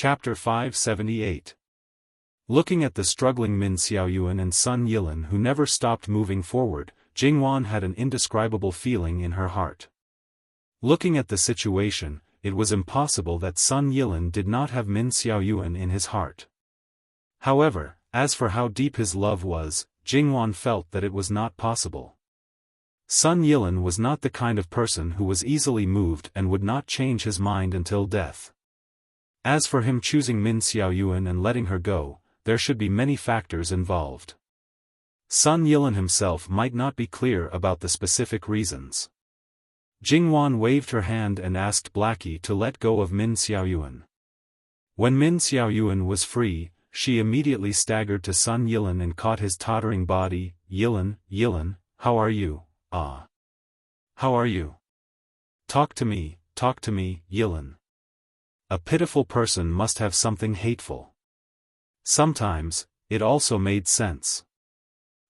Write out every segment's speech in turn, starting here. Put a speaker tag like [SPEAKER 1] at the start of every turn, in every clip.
[SPEAKER 1] Chapter 578. Looking at the struggling Min Xiaoyuan and Sun Yilin who never stopped moving forward, Jingwan had an indescribable feeling in her heart. Looking at the situation, it was impossible that Sun Yilin did not have Min Xiaoyuan in his heart. However, as for how deep his love was, Jingwan felt that it was not possible. Sun Yilin was not the kind of person who was easily moved and would not change his mind until death. As for him choosing Min Xiaoyuan and letting her go, there should be many factors involved. Sun Yilin himself might not be clear about the specific reasons. Jingwan waved her hand and asked Blackie to let go of Min Xiaoyuan. When Min Xiaoyuan was free, she immediately staggered to Sun Yilin and caught his tottering body. "Yilin, Yilin, how are you? Ah. How are you? Talk to me, Yilin." A pitiful person must have something hateful. Sometimes, it also made sense.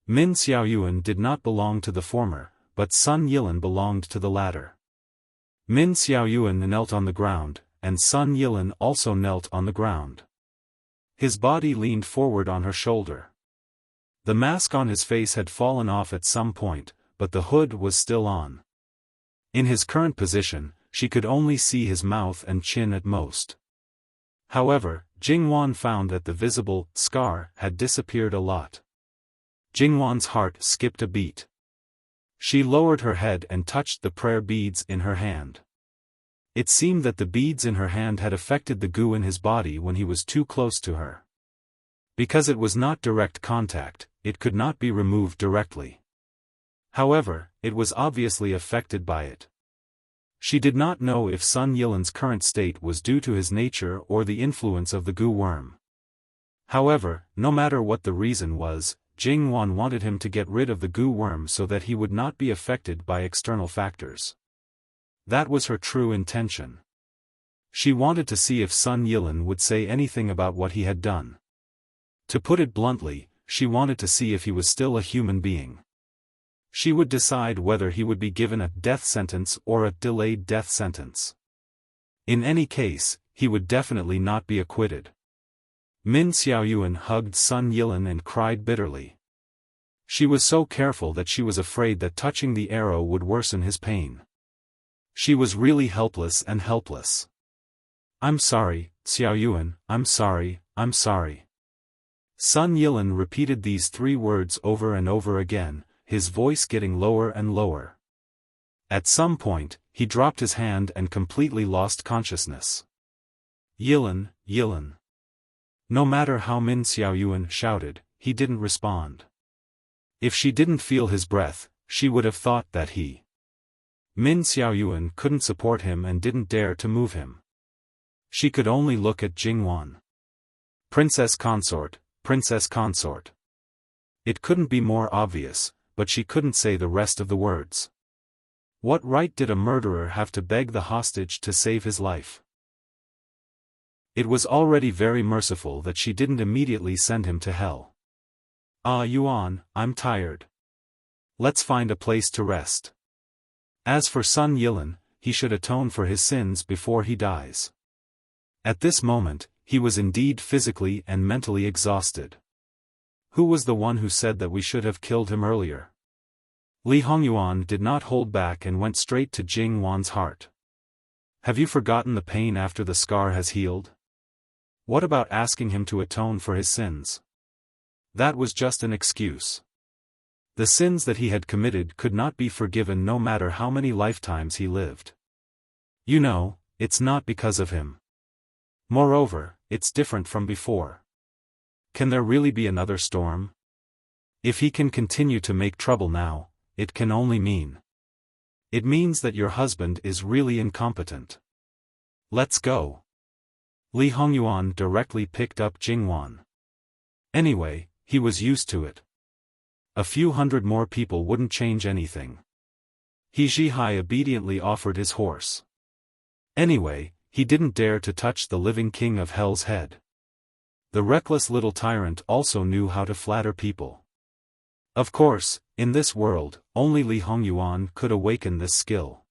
[SPEAKER 1] Min Xiaoyuan did not belong to the former, but Sun Yilin belonged to the latter. Min Xiaoyuan knelt on the ground, and Sun Yilin also knelt on the ground. His body leaned forward on her shoulder. The mask on his face had fallen off at some point, but the hood was still on. In his current position, she could only see his mouth and chin at most. However, Jingwan found that the visible scar had disappeared a lot. Jingwan's heart skipped a beat. She lowered her head and touched the prayer beads in her hand. It seemed that the beads in her hand had affected the goo in his body when he was too close to her. Because it was not direct contact, it could not be removed directly. However, it was obviously affected by it. She did not know if Sun Yilin's current state was due to his nature or the influence of the goo worm. However, no matter what the reason was, Jingwan wanted him to get rid of the goo worm so that he would not be affected by external factors. That was her true intention. She wanted to see if Sun Yilin would say anything about what he had done. To put it bluntly, she wanted to see if he was still a human being. She would decide whether he would be given a death sentence or a delayed death sentence. In any case, he would definitely not be acquitted. Min Xiaoyuan hugged Sun Yilin and cried bitterly. She was so careful that she was afraid that touching the arrow would worsen his pain. She was really helpless and helpless. "I'm sorry, Xiaoyuan, I'm sorry, I'm sorry." Sun Yilin repeated these 3 words over and over again, his voice getting lower and lower. At some point, he dropped his hand and completely lost consciousness. "Yilin, Yilin." No matter how Min Xiaoyuan shouted, he didn't respond. If she didn't feel his breath, she would have thought that he. Min Xiaoyuan couldn't support him and didn't dare to move him. She could only look at Jingwan. "Princess consort, princess consort." It couldn't be more obvious, but she couldn't say the rest of the words. What right did a murderer have to beg the hostage to save his life? It was already very merciful that she didn't immediately send him to hell. "Ah Yuan, I'm tired. Let's find a place to rest." As for Sun Yilin, he should atone for his sins before he dies. At this moment, he was indeed physically and mentally exhausted. Who was the one who said that we should have killed him earlier? Li Hongyuan did not hold back and went straight to Jingwan's heart. "Have you forgotten the pain after the scar has healed? What about asking him to atone for his sins?" That was just an excuse. The sins that he had committed could not be forgiven no matter how many lifetimes he lived. You know, it's not because of him. Moreover, it's different from before. Can there really be another storm? If he can continue to make trouble now, it can only mean. It means that your husband is really incompetent. Let's go. Li Hongyuan directly picked up Jingwan. Anyway, he was used to it. A few hundred more people wouldn't change anything. He Zhihai obediently offered his horse. Anyway, he didn't dare to touch the living king of Hell's head. The reckless little tyrant also knew how to flatter people. Of course, in this world, only Li Hongyuan could awaken this skill.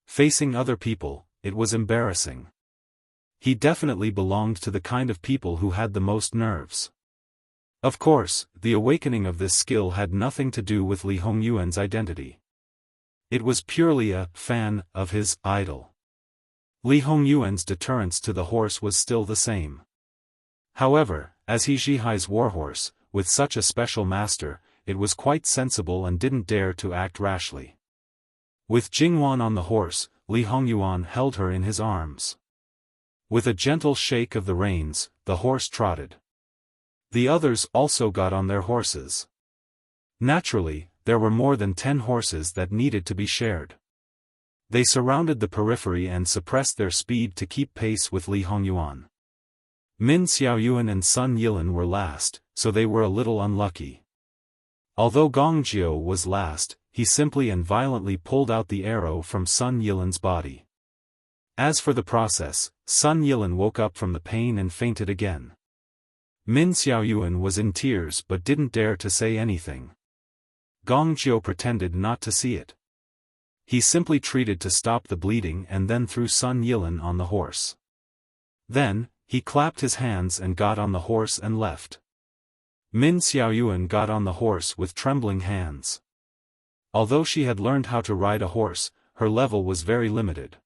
[SPEAKER 1] Facing other people, it was embarrassing. He definitely belonged to the kind of people who had the most nerves. Of course, the awakening of this skill had nothing to do with Li Hongyuan's identity. It was purely a fan of his idol. Li Hongyuan's deterrence to the horse was still the same. However, as he Zhihai's warhorse, with such a special master, it was quite sensible and didn't dare to act rashly. With Jingwan on the horse, Li Hongyuan held her in his arms. With a gentle shake of the reins, the horse trotted. The others also got on their horses. Naturally, there were more than 10 horses that needed to be shared. They surrounded the periphery and suppressed their speed to keep pace with Li Hongyuan. Min Xiaoyuan and Sun Yilan were last, so they were a little unlucky. Although Gong Jiu was last, he simply and violently pulled out the arrow from Sun Yilan's body. As for the process, Sun Yilan woke up from the pain and fainted again. Min Xiaoyuan was in tears but didn't dare to say anything. Gong Jiu pretended not to see it. He simply treated to stop the bleeding and then threw Sun Yilan on the horse. Then, he clapped his hands and got on the horse and left. Min Xiaoyuan got on the horse with trembling hands. Although she had learned how to ride a horse, her level was very limited.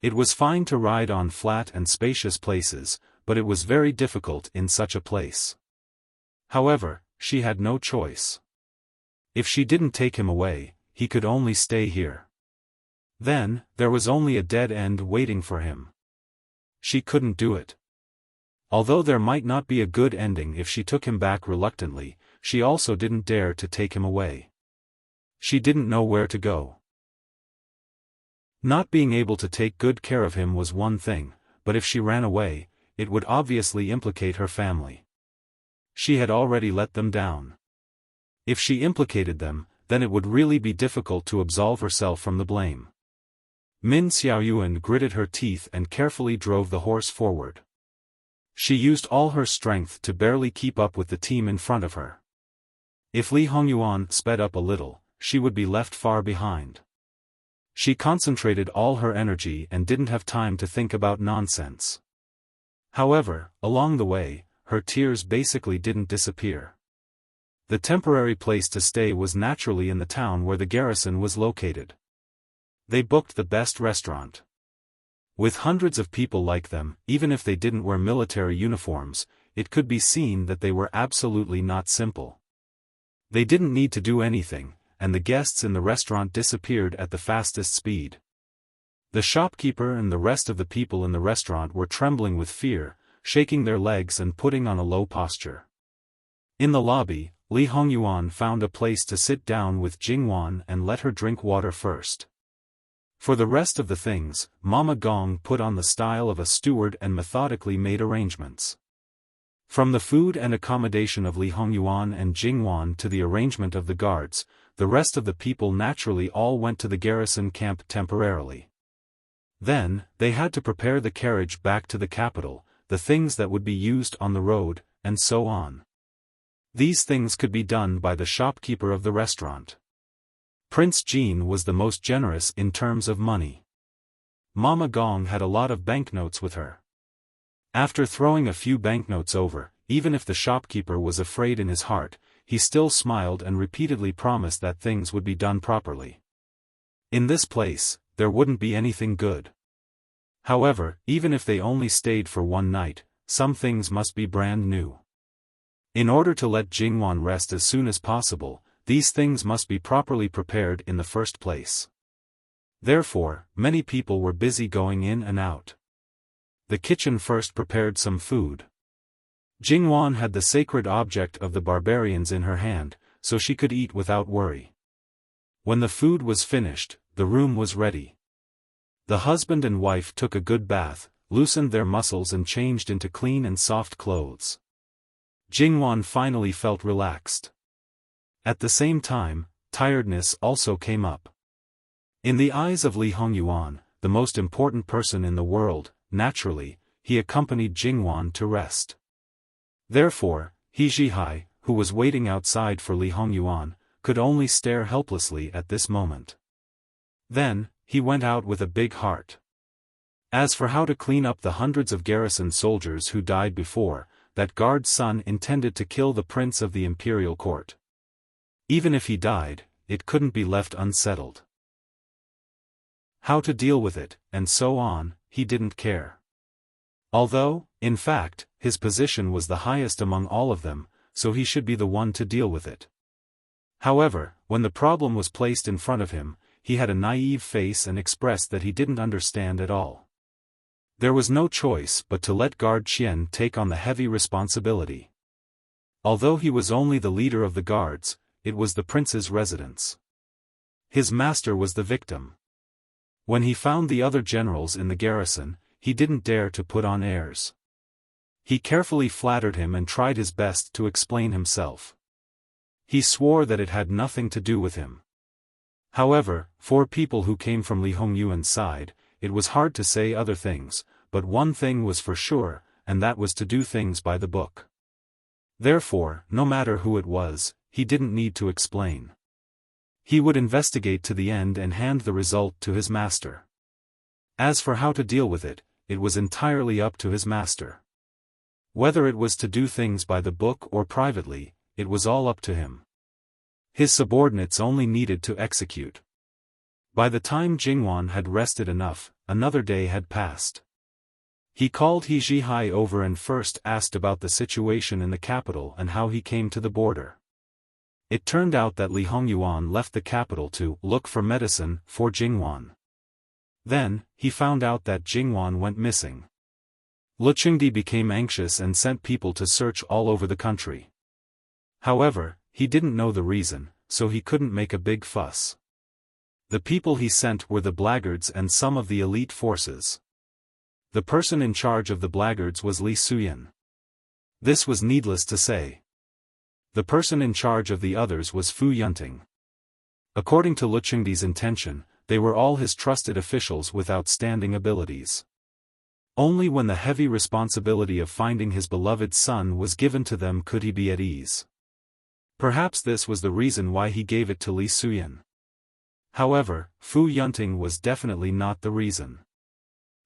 [SPEAKER 1] It was fine to ride on flat and spacious places, but it was very difficult in such a place. However, she had no choice. If she didn't take him away, he could only stay here. Then, there was only a dead end waiting for him. She couldn't do it. Although there might not be a good ending if she took him back reluctantly, she also didn't dare to take him away. She didn't know where to go. Not being able to take good care of him was one thing, but if she ran away, it would obviously implicate her family. She had already let them down. If she implicated them, then it would really be difficult to absolve herself from the blame. Min Xiaoyuan gritted her teeth and carefully drove the horse forward. She used all her strength to barely keep up with the team in front of her. If Li Hongyuan sped up a little, she would be left far behind. She concentrated all her energy and didn't have time to think about nonsense. However, along the way, her tears basically didn't disappear. The temporary place to stay was naturally in the town where the garrison was located. They booked the best restaurant. With hundreds of people like them, even if they didn't wear military uniforms, it could be seen that they were absolutely not simple. They didn't need to do anything, and the guests in the restaurant disappeared at the fastest speed. The shopkeeper and the rest of the people in the restaurant were trembling with fear, shaking their legs and putting on a low posture. In the lobby, Li Hongyuan found a place to sit down with Jingwan and let her drink water first. For the rest of the things, Mama Gong put on the style of a steward and methodically made arrangements. From the food and accommodation of Li Hongyuan and Jingwan to the arrangement of the guards, the rest of the people naturally all went to the garrison camp temporarily. Then, they had to prepare the carriage back to the capital, the things that would be used on the road, and so on. These things could be done by the shopkeeper of the restaurant. Prince Jean was the most generous in terms of money. Mama Gong had a lot of banknotes with her. After throwing a few banknotes over, even if the shopkeeper was afraid in his heart, he still smiled and repeatedly promised that things would be done properly. In this place, there wouldn't be anything good. However, even if they only stayed for one night, some things must be brand new. In order to let Jingwan rest as soon as possible, these things must be properly prepared in the first place. Therefore, many people were busy going in and out. The kitchen first prepared some food. Jingwan had the sacred object of the barbarians in her hand, so she could eat without worry. When the food was finished, the room was ready. The husband and wife took a good bath, loosened their muscles and changed into clean and soft clothes. Jingwan finally felt relaxed. At the same time, tiredness also came up. In the eyes of Li Hongyuan, the most important person in the world, naturally, he accompanied Jingwan to rest. Therefore, He Zhihai, who was waiting outside for Li Hongyuan, could only stare helplessly at this moment. Then, he went out with a big heart. As for how to clean up the hundreds of garrison soldiers who died before, that guard's son intended to kill the prince of the imperial court. Even if he died, it couldn't be left unsettled. How to deal with it, and so on, he didn't care. Although, in fact, his position was the highest among all of them, so he should be the one to deal with it. However, when the problem was placed in front of him, he had a naive face and expressed that he didn't understand at all. There was no choice but to let Guard Qian take on the heavy responsibility. Although he was only the leader of the guards, it was the prince's residence. His master was the victim. When he found the other generals in the garrison, he didn't dare to put on airs. He carefully flattered him and tried his best to explain himself. He swore that it had nothing to do with him. However, for people who came from Li Hongyuan's side, it was hard to say other things, but one thing was for sure, and that was to do things by the book. Therefore, no matter who it was, he didn't need to explain. He would investigate to the end and hand the result to his master. As for how to deal with it, it was entirely up to his master. Whether it was to do things by the book or privately, it was all up to him. His subordinates only needed to execute. By the time Jingwan had rested enough, another day had passed. He called He Zhihai over and first asked about the situation in the capital and how he came to the border. It turned out that Li Hongyuan left the capital to look for medicine for Jingwan. Then, he found out that Jingwan went missing. Lu Qingdi became anxious and sent people to search all over the country. However, he didn't know the reason, so he couldn't make a big fuss. The people he sent were the blackguards and some of the elite forces. The person in charge of the blackguards was Li Suyan. This was needless to say. The person in charge of the others was Fu Yunting. According to Lu Qingdi's intention, they were all his trusted officials with outstanding abilities. Only when the heavy responsibility of finding his beloved son was given to them could he be at ease. Perhaps this was the reason why he gave it to Li Suyan. However, Fu Yunting was definitely not the reason.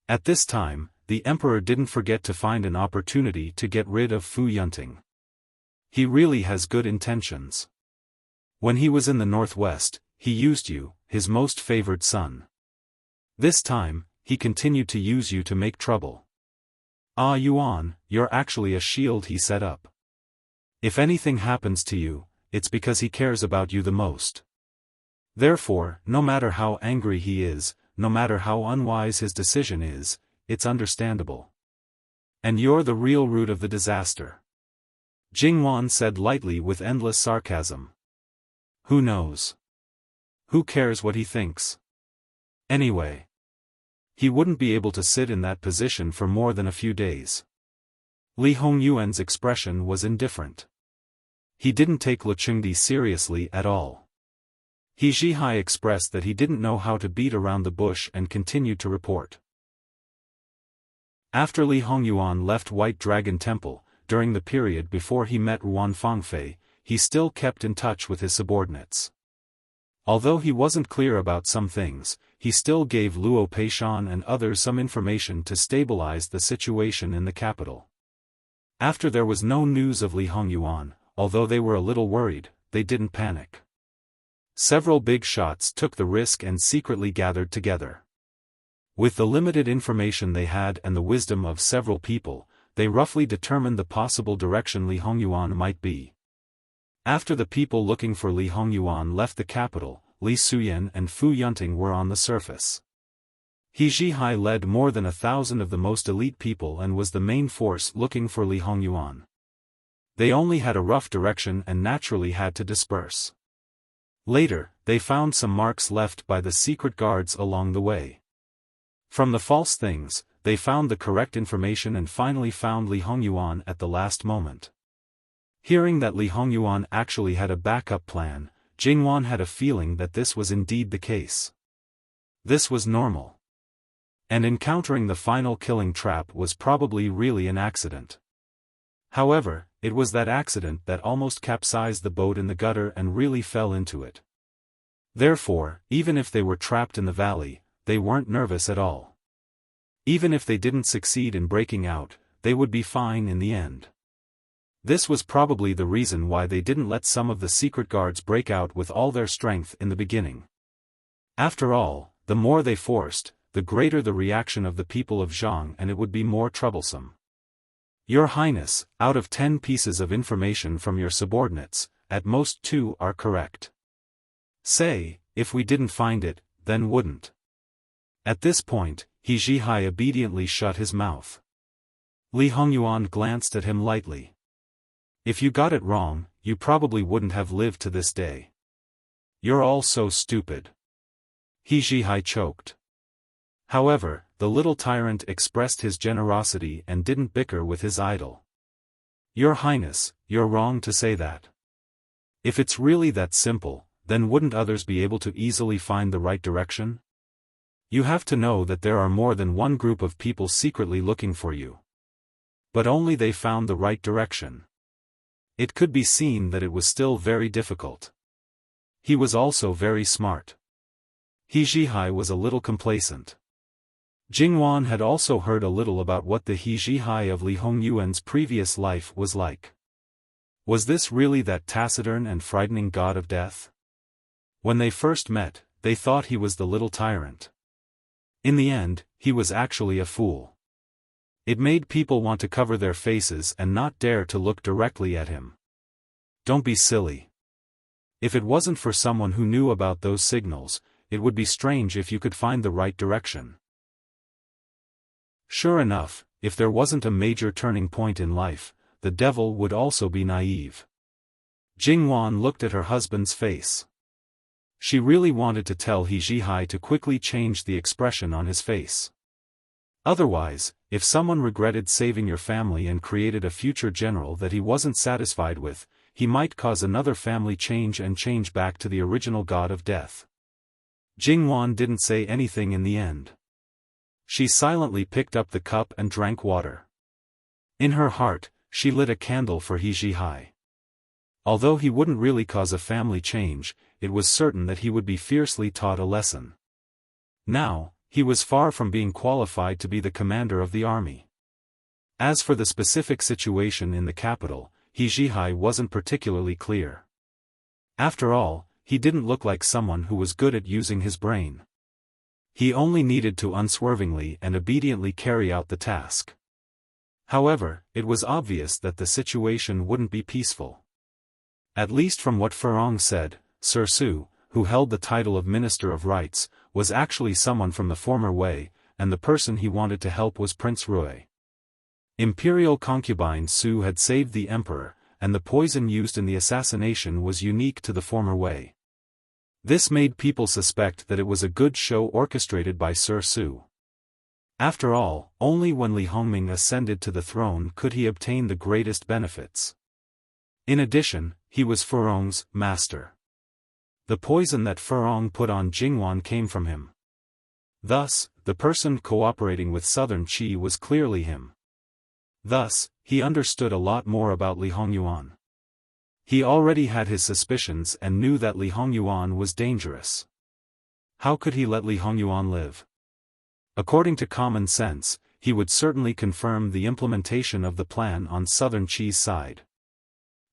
[SPEAKER 1] At this time, the emperor didn't forget to find an opportunity to get rid of Fu Yunting. He really has good intentions. When he was in the northwest, he used you, his most favored son. This time, he continued to use you to make trouble. Ah Yuan, you're actually a shield he set up. If anything happens to you, it's because he cares about you the most. Therefore, no matter how angry he is, no matter how unwise his decision is, it's understandable. And you're the real root of the disaster. Jingwan said lightly with endless sarcasm. Who knows? Who cares what he thinks? Anyway, he wouldn't be able to sit in that position for more than a few days. Li Hongyuan's expression was indifferent. He didn't take Lu Qingdi seriously at all. He Zhihai expressed that he didn't know how to beat around the bush and continued to report. After Li Hongyuan left White Dragon Temple, during the period before he met Ruan Fangfei, he still kept in touch with his subordinates. Although he wasn't clear about some things, he still gave Luo Peishan and others some information to stabilize the situation in the capital. After there was no news of Li Hongyuan, although they were a little worried, they didn't panic. Several big shots took the risk and secretly gathered together. With the limited information they had and the wisdom of several people, they roughly determined the possible direction Li Hongyuan might be. After the people looking for Li Hongyuan left the capital, Li Suyan and Fu Yunting were on the surface. He Zhihai led more than 1,000 of the most elite people and was the main force looking for Li Hongyuan. They only had a rough direction and naturally had to disperse. Later, they found some marks left by the secret guards along the way. From the false things, they found the correct information and finally found Li Hongyuan at the last moment. Hearing that Li Hongyuan actually had a backup plan, Jingwan had a feeling that this was indeed the case. This was normal. And encountering the final killing trap was probably really an accident. However, it was that accident that almost capsized the boat in the gutter and really fell into it. Therefore, even if they were trapped in the valley, they weren't nervous at all. Even if they didn't succeed in breaking out, they would be fine in the end. This was probably the reason why they didn't let some of the secret guards break out with all their strength in the beginning. After all, the more they forced, the greater the reaction of the people of Zhang, and it would be more troublesome. Your Highness, out of 10 pieces of information from your subordinates, at most 2 are correct. Say, if we didn't find it, then wouldn't. At this point, He Zhihai obediently shut his mouth. Li Hongyuan glanced at him lightly. If you got it wrong, you probably wouldn't have lived to this day. You're all so stupid. He Zhihai choked. However, the little tyrant expressed his generosity and didn't bicker with his idol. Your Highness, you're wrong to say that. If it's really that simple, then wouldn't others be able to easily find the right direction? You have to know that there are more than one group of people secretly looking for you. But only they found the right direction. It could be seen that it was still very difficult. He was also very smart. He Zhihai was a little complacent. Jingwan had also heard a little about what the He Zhihai of Li Hongyuan's previous life was like. Was this really that taciturn and frightening god of death? When they first met, they thought he was the little tyrant. In the end, he was actually a fool. It made people want to cover their faces and not dare to look directly at him. Don't be silly. If it wasn't for someone who knew about those signals, it would be strange if you could find the right direction. Sure enough, if there wasn't a major turning point in life, the devil would also be naive. Jingwan looked at her husband's face. She really wanted to tell He Zhihai to quickly change the expression on his face. Otherwise, if someone regretted saving your family and created a future general that he wasn't satisfied with, he might cause another family change and change back to the original god of death. Jingwan didn't say anything in the end. She silently picked up the cup and drank water. In her heart, she lit a candle for He Zhihai. Although he wouldn't really cause a family change, it was certain that he would be fiercely taught a lesson. Now, he was far from being qualified to be the commander of the army. As for the specific situation in the capital, He Zhihai wasn't particularly clear. After all, he didn't look like someone who was good at using his brain. He only needed to unswervingly and obediently carry out the task. However, it was obvious that the situation wouldn't be peaceful. At least from what Furong said, Sir Su, who held the title of Minister of Rights, was actually someone from the former Wei, and the person he wanted to help was Prince Rui. Imperial concubine Su had saved the emperor, and the poison used in the assassination was unique to the former Wei. This made people suspect that it was a good show orchestrated by Sir Su. After all, only when Li Hongming ascended to the throne could he obtain the greatest benefits. In addition, he was Furong's master. The poison that Furong put on Jingwan came from him. Thus, the person cooperating with Southern Qi was clearly him. Thus, he understood a lot more about Li Hongyuan. He already had his suspicions and knew that Li Hongyuan was dangerous. How could he let Li Hongyuan live? According to common sense, he would certainly confirm the implementation of the plan on Southern Qi's side.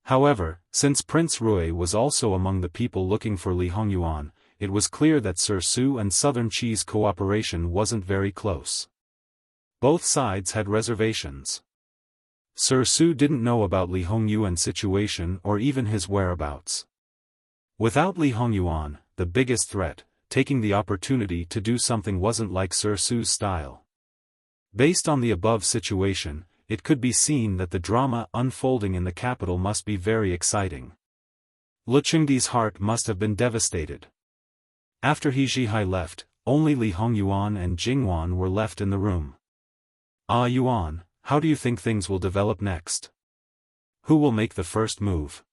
[SPEAKER 1] However, since Prince Rui was also among the people looking for Li Hongyuan, it was clear that Sir Su and Southern Qi's cooperation wasn't very close. Both sides had reservations. Sir Su didn't know about Li Hongyuan's situation or even his whereabouts. Without Li Hongyuan, the biggest threat, taking the opportunity to do something wasn't like Sir Su's style. Based on the above situation, it could be seen that the drama unfolding in the capital must be very exciting. Lu Chengdi's heart must have been devastated. After He Zhihai left, only Li Hongyuan and Jingwan were left in the room. Ah Yuan, how do you think things will develop next? Who will make the first move?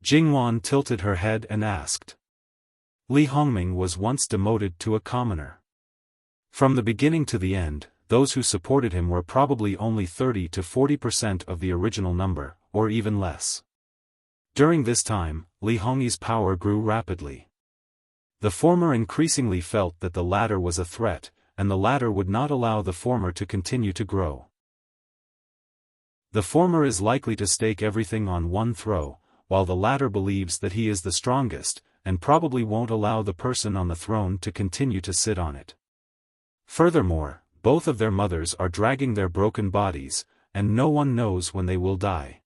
[SPEAKER 1] Jingwan tilted her head and asked. Li Hongming was once demoted to a commoner. From the beginning to the end, those who supported him were probably only 30 to 40% of the original number, or even less. During this time, Li Hongyi's power grew rapidly. The former increasingly felt that the latter was a threat, and the latter would not allow the former to continue to grow. The former is likely to stake everything on one throw, while the latter believes that he is the strongest, and probably won't allow the person on the throne to continue to sit on it. Furthermore, both of their mothers are dragging their broken bodies, and no one knows when they will die.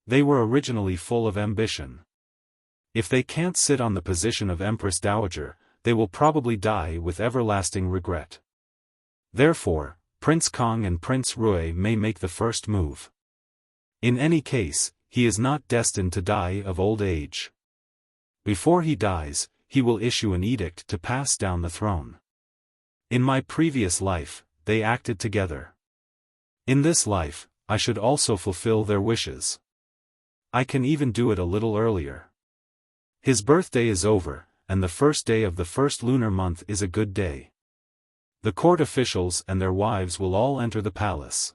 [SPEAKER 1] They were originally full of ambition. If they can't sit on the position of Empress Dowager, they will probably die with everlasting regret. Therefore, Prince Kong and Prince Rui may make the first move. In any case, he is not destined to die of old age. Before he dies, he will issue an edict to pass down the throne. In my previous life, they acted together. In this life, I should also fulfill their wishes. I can even do it a little earlier. His birthday is over, and the first day of the first lunar month is a good day. The court officials and their wives will all enter the palace.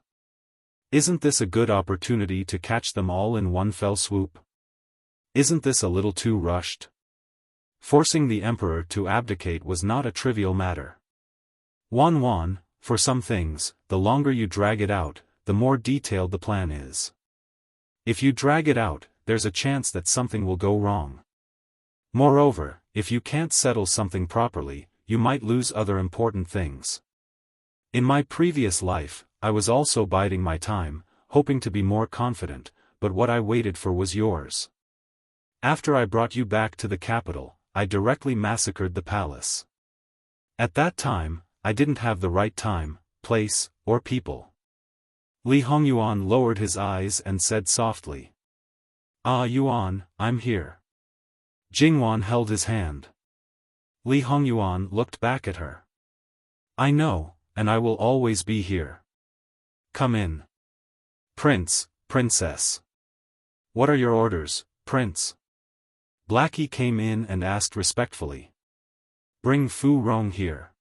[SPEAKER 1] Isn't this a good opportunity to catch them all in one fell swoop? Isn't this a little too rushed? Forcing the emperor to abdicate was not a trivial matter. Wan, for some things, the longer you drag it out, the more detailed the plan is. If you drag it out, there's a chance that something will go wrong. Moreover, if you can't settle something properly, you might lose other important things. In my previous life, I was also biding my time, hoping to be more confident, but what I waited for was yours. After I brought you back to the capital, I directly massacred the palace. At that time, I didn't have the right time, place, or people. Li Hongyuan lowered his eyes and said softly. Ah Yuan, I'm here. Jingwan held his hand. Li Hongyuan looked back at her. I know, and I will always be here. Come in. Prince, Princess. What are your orders, Prince? Blackie came in and asked respectfully. Bring Fu Rong here.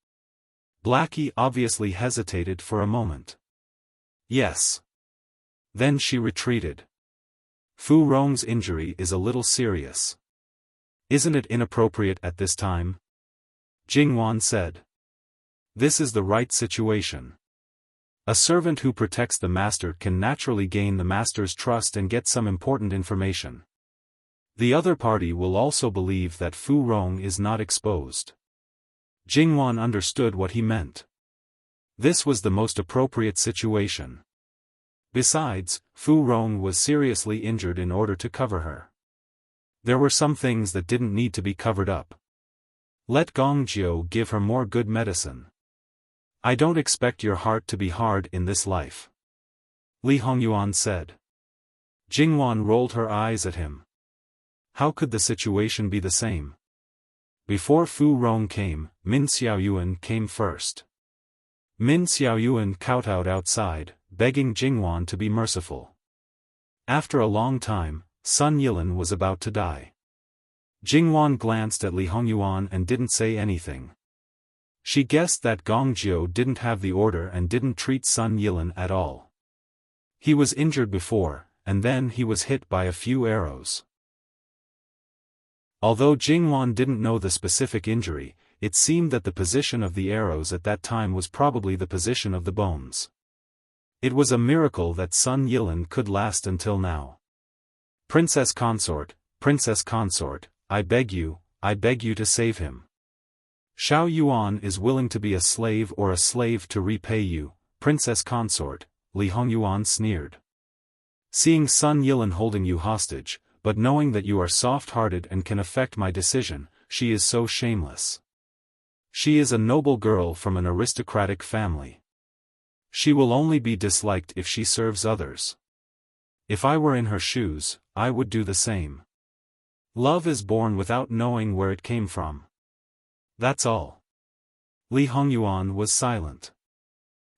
[SPEAKER 1] Blackie obviously hesitated for a moment. Yes. Then she retreated. Fu Rong's injury is a little serious. Isn't it inappropriate at this time? Jingwan said. This is the right situation. A servant who protects the master can naturally gain the master's trust and get some important information. The other party will also believe that Fu Rong is not exposed. Jingwan understood what he meant. This was the most appropriate situation. Besides, Fu Rong was seriously injured in order to cover her. There were some things that didn't need to be covered up. Let Gongjiu give her more good medicine. I don't expect your heart to be hard in this life. Li Hongyuan said. Jingwan rolled her eyes at him. How could the situation be the same? Before Fu Rong came, Min Xiaoyuan came first. Min Xiaoyuan kowtowed outside, begging Jingwan to be merciful. After a long time, Sun Yilin was about to die. Jingwan glanced at Li Hongyuan and didn't say anything. She guessed that Gongjiu didn't have the order and didn't treat Sun Yilin at all. He was injured before, and then he was hit by a few arrows. Although Jingwan didn't know the specific injury, it seemed that the position of the arrows at that time was probably the position of the bones. It was a miracle that Sun Yilin could last until now. Princess Consort, I beg you to save him. Xiao Yuan is willing to be a slave or a slave to repay you, Princess Consort, Li Hongyuan sneered. Seeing Sun Yilin holding you hostage, but knowing that you are soft-hearted and can affect my decision, she is so shameless. She is a noble girl from an aristocratic family. She will only be disliked if she serves others. If I were in her shoes, I would do the same. Love is born without knowing where it came from. That's all. Li Hongyuan was silent.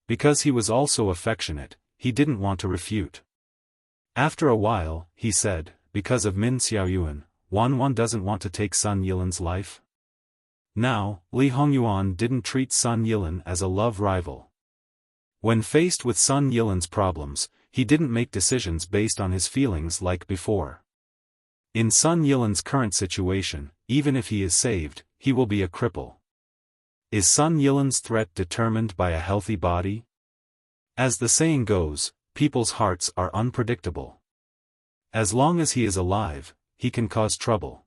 [SPEAKER 1] Because he was also affectionate, he didn't want to refute. After a while, he said, because of Min Xiaoyuan, Wan doesn't want to take Sun Yilin's life. Now, Li Hongyuan didn't treat Sun Yilin as a love rival. When faced with Sun Yilin's problems, he didn't make decisions based on his feelings like before. In Sun Yilin's current situation, even if he is saved, he will be a cripple. Is Sun Yilan's threat determined by a healthy body? As the saying goes, people's hearts are unpredictable. As long as he is alive, he can cause trouble.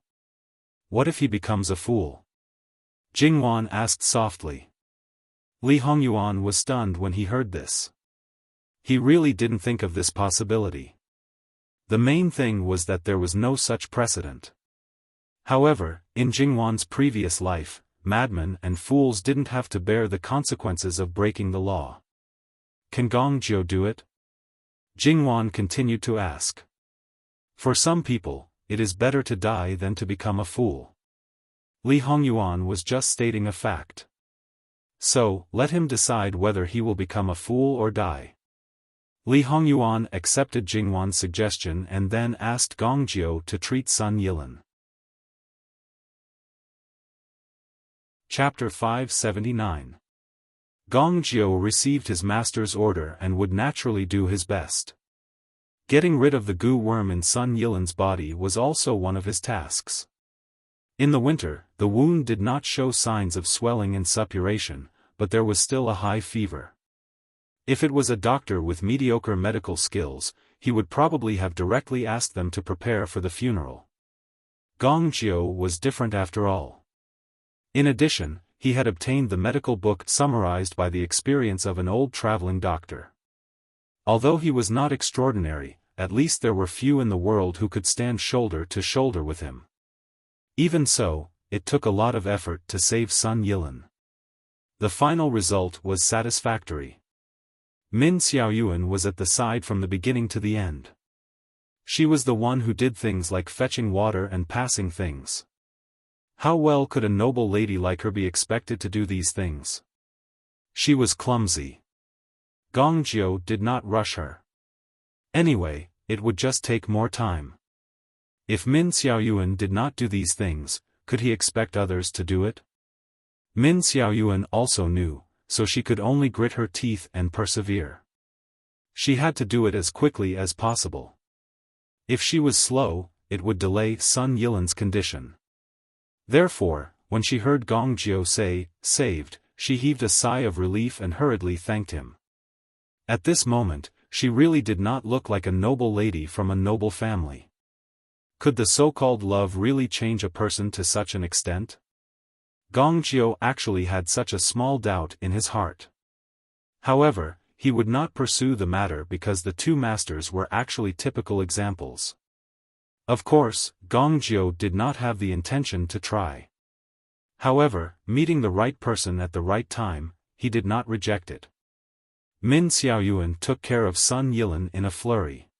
[SPEAKER 1] What if he becomes a fool? Jingwan asked softly. Li Hongyuan was stunned when he heard this. He really didn't think of this possibility. The main thing was that there was no such precedent. However, in Jingwan's previous life, madmen and fools didn't have to bear the consequences of breaking the law. Can Gongjiu do it? Jingwan continued to ask. For some people, it is better to die than to become a fool. Li Hongyuan was just stating a fact. So, let him decide whether he will become a fool or die. Li Hongyuan accepted Jingwan's suggestion and then asked Gongjiu to treat Sun Yilan. Chapter 579. Gongjiu received his master's order and would naturally do his best. Getting rid of the goo worm in Sun Yilan's body was also one of his tasks. In the winter, the wound did not show signs of swelling and suppuration, but there was still a high fever. If it was a doctor with mediocre medical skills, he would probably have directly asked them to prepare for the funeral. Gongjiu was different after all. In addition, he had obtained the medical book summarized by the experience of an old traveling doctor. Although he was not extraordinary, at least there were few in the world who could stand shoulder to shoulder with him. Even so, it took a lot of effort to save Sun Yilan. The final result was satisfactory. Min Xiaoyuan was at the side from the beginning to the end. She was the one who did things like fetching water and passing things. How well could a noble lady like her be expected to do these things? She was clumsy. Gongjiu did not rush her. Anyway, it would just take more time. If Min Xiaoyuan did not do these things, could he expect others to do it? Min Xiaoyuan also knew, so she could only grit her teeth and persevere. She had to do it as quickly as possible. If she was slow, it would delay Sun Yilan's condition. Therefore, when she heard Gongjiu say, "saved," she heaved a sigh of relief and hurriedly thanked him. At this moment, she really did not look like a noble lady from a noble family. Could the so-called love really change a person to such an extent? Gongjiu actually had such a small doubt in his heart. However, he would not pursue the matter because the two masters were actually typical examples. Of course, Gongjiu did not have the intention to try. However, meeting the right person at the right time, he did not reject it. Min Xiaoyuan took care of Sun Yilan in a flurry.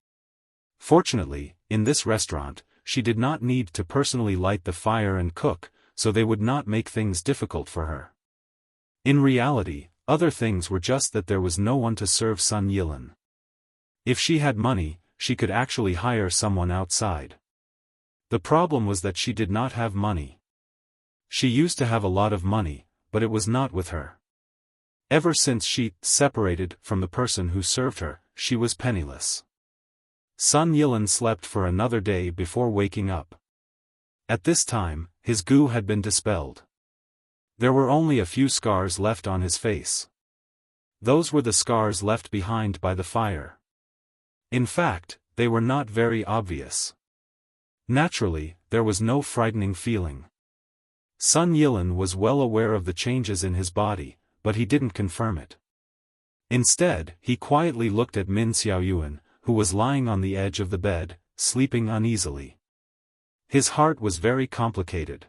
[SPEAKER 1] Fortunately, in this restaurant, she did not need to personally light the fire and cook, so they would not make things difficult for her. In reality, other things were just that there was no one to serve Sun Yilan. If she had money, she could actually hire someone outside. The problem was that she did not have money. She used to have a lot of money, but it was not with her. Ever since she separated from the person who served her, she was penniless. Sun Yilan slept for another day before waking up. At this time, his goo had been dispelled. There were only a few scars left on his face. Those were the scars left behind by the fire. In fact, they were not very obvious. Naturally, there was no frightening feeling. Sun Yilan was well aware of the changes in his body, but he didn't confirm it. Instead, he quietly looked at Min Xiaoyuan, who was lying on the edge of the bed, sleeping uneasily. His heart was very complicated.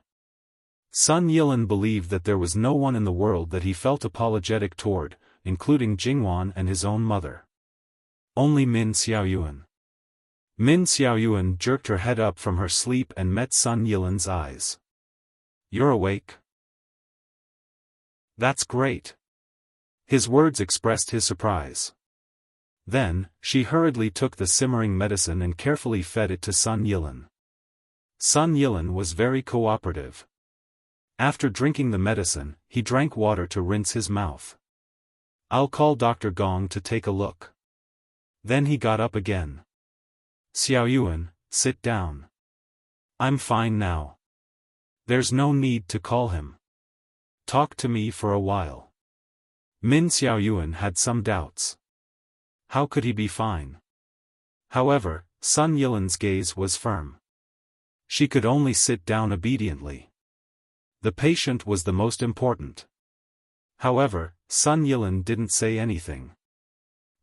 [SPEAKER 1] Sun Yilan believed that there was no one in the world that he felt apologetic toward, including Jingwan and his own mother. Only Min Xiaoyuan. Min Xiaoyuan jerked her head up from her sleep and met Sun Yilan's eyes. "You're awake? That's great." His words expressed his surprise. Then, she hurriedly took the simmering medicine and carefully fed it to Sun Yilan. Sun Yilan was very cooperative. After drinking the medicine, he drank water to rinse his mouth. "I'll call Dr. Gong to take a look." Then he got up again. "Xiaoyuan, sit down. I'm fine now. There's no need to call him. talk to me for a while. Min Xiaoyuan had some doubts. How could he be fine? However, Sun Yilan's gaze was firm. She could only sit down obediently. The patient was the most important. However, Sun Yilan didn't say anything.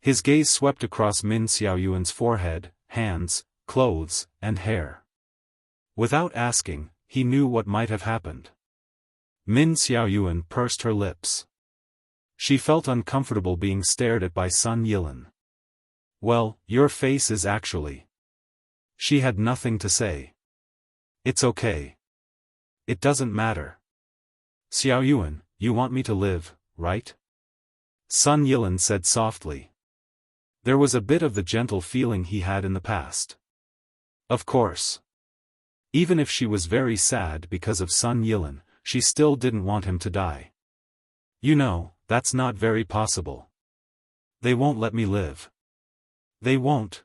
[SPEAKER 1] His gaze swept across Min Xiaoyuan's forehead, hands, clothes, and hair. Without asking, he knew what might have happened. Min Xiaoyuan pursed her lips. She felt uncomfortable being stared at by Sun Yilan. Well, your face is actually... She had nothing to say. It's okay. It doesn't matter. Xiaoyuan, you want me to live, right? Sun Yilan said softly. There was a bit of the gentle feeling he had in the past. Of course. Even if she was very sad because of Sun Yilan, she still didn't want him to die. You know, that's not very possible. They won't let me live. They won't.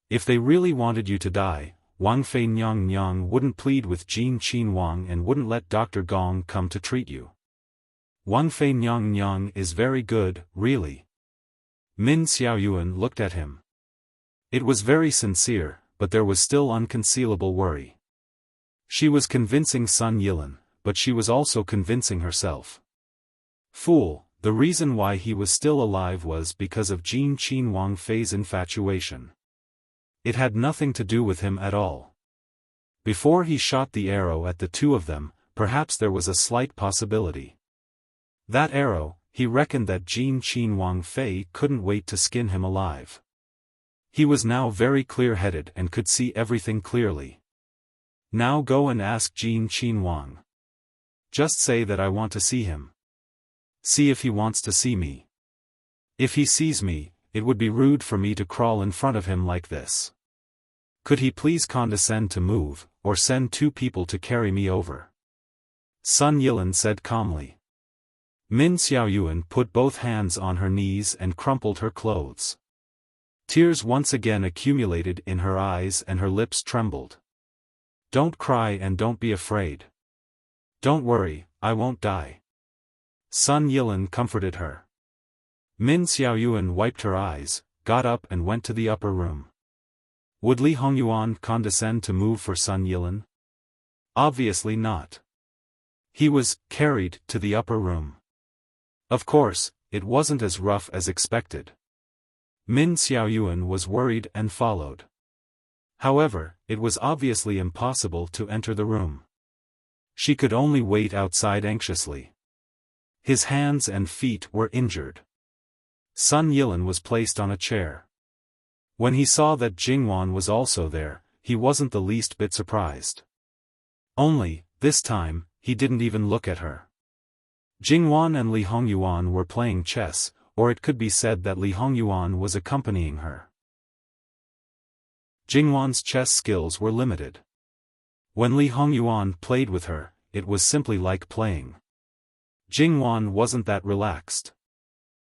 [SPEAKER 1] If they really wanted you to die, Wang Fei Nyang wouldn't plead with Jin Qin Wang and wouldn't let Dr. Gong come to treat you. Wang Fei Nyang is very good, really. Min Xiaoyuan looked at him. It was very sincere, but there was still unconcealable worry. She was convincing Sun Yilan, but she was also convincing herself. Fool, the reason why he was still alive was because of Jin Qin Wang Fei's infatuation. It had nothing to do with him at all. Before he shot the arrow at the two of them, perhaps there was a slight possibility. That arrow, he reckoned that Jin Qin Wang Fei couldn't wait to skin him alive. He was now very clear-headed and could see everything clearly. Now go and ask Jin Qin Wang. Just say that I want to see him. See if he wants to see me. If he sees me, it would be rude for me to crawl in front of him like this. Could he please condescend to move, or send 2 people to carry me over? Sun Yilan said calmly. Min Xiaoyuan put both hands on her knees and crumpled her clothes. Tears once again accumulated in her eyes and her lips trembled. Don't cry and don't be afraid. Don't worry, I won't die. Sun Yilan comforted her. Min Xiaoyuan wiped her eyes, got up and went to the upper room. Would Li Hongyuan condescend to move for Sun Yilan? Obviously not. He was carried to the upper room. Of course, it wasn't as rough as expected. Min Xiaoyuan was worried and followed. However, it was obviously impossible to enter the room. She could only wait outside anxiously. His hands and feet were injured. Sun Yilan was placed on a chair. When he saw that Jingwan was also there, he wasn't the least bit surprised. Only, this time, he didn't even look at her. Jingwan and Li Hongyuan were playing chess, or it could be said that Li Hongyuan was accompanying her. Jingwan's chess skills were limited. When Li Hongyuan played with her, it was simply like playing. Jingwan wasn't that relaxed.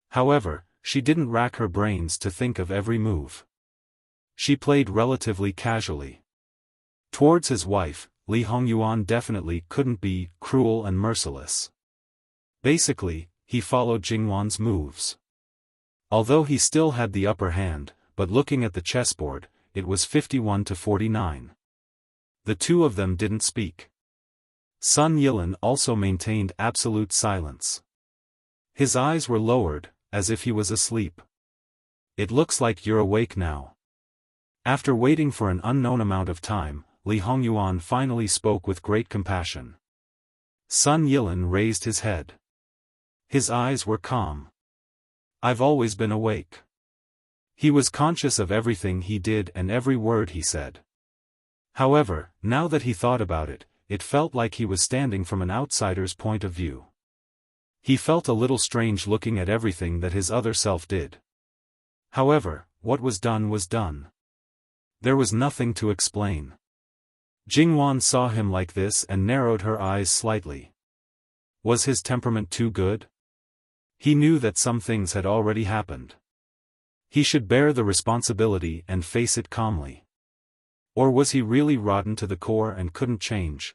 [SPEAKER 1] However, she didn't rack her brains to think of every move. She played relatively casually. Towards his wife, Li Hongyuan definitely couldn't be cruel and merciless. Basically, he followed Jingwan's moves. Although he still had the upper hand, but looking at the chessboard, it was 51-49. The two of them didn't speak. Sun Yilan also maintained absolute silence. His eyes were lowered, as if he was asleep. It looks like you're awake now. After waiting for an unknown amount of time, Li Hongyuan finally spoke with great compassion. Sun Yilan raised his head. His eyes were calm. I've always been awake. He was conscious of everything he did and every word he said. However, now that he thought about it, it felt like he was standing from an outsider's point of view. He felt a little strange looking at everything that his other self did. However, what was done was done. There was nothing to explain. Jingwan saw him like this and narrowed her eyes slightly. Was his temperament too good? He knew that some things had already happened. He should bear the responsibility and face it calmly. Or was he really rotten to the core and couldn't change?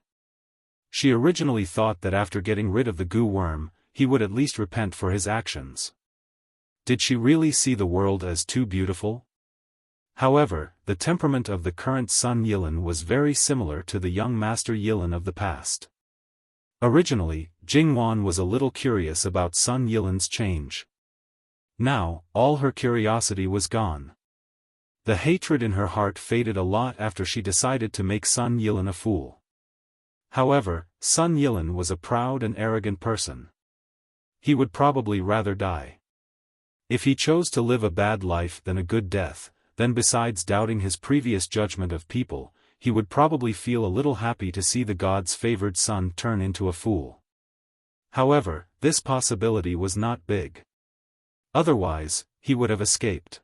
[SPEAKER 1] She originally thought that after getting rid of the goo worm, he would at least repent for his actions. Did she really see the world as too beautiful? However, the temperament of the current Sun Yilin was very similar to the young Master Yilin of the past. Originally, Jingwan was a little curious about Sun Yilin's change. Now, all her curiosity was gone. The hatred in her heart faded a lot after she decided to make Sun Yilin a fool. However, Sun Yilin was a proud and arrogant person. He would probably rather die. If he chose to live a bad life than a good death, then besides doubting his previous judgment of people, he would probably feel a little happy to see the gods' favored son turn into a fool. However, this possibility was not big. Otherwise, he would have escaped.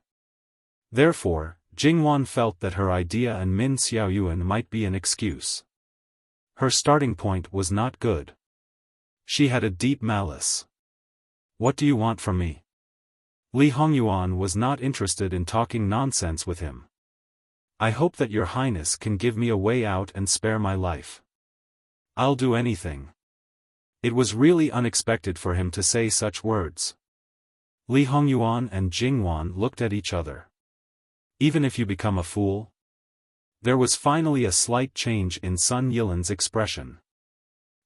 [SPEAKER 1] Therefore, Jingwan felt that her idea and Min Xiaoyuan might be an excuse. Her starting point was not good. She had a deep malice. What do you want from me? Li Hongyuan was not interested in talking nonsense with him. I hope that your highness can give me a way out and spare my life. I'll do anything. It was really unexpected for him to say such words. Li Hongyuan and Jingwan looked at each other. Even if you become a fool? There was finally a slight change in Sun Yilin's expression.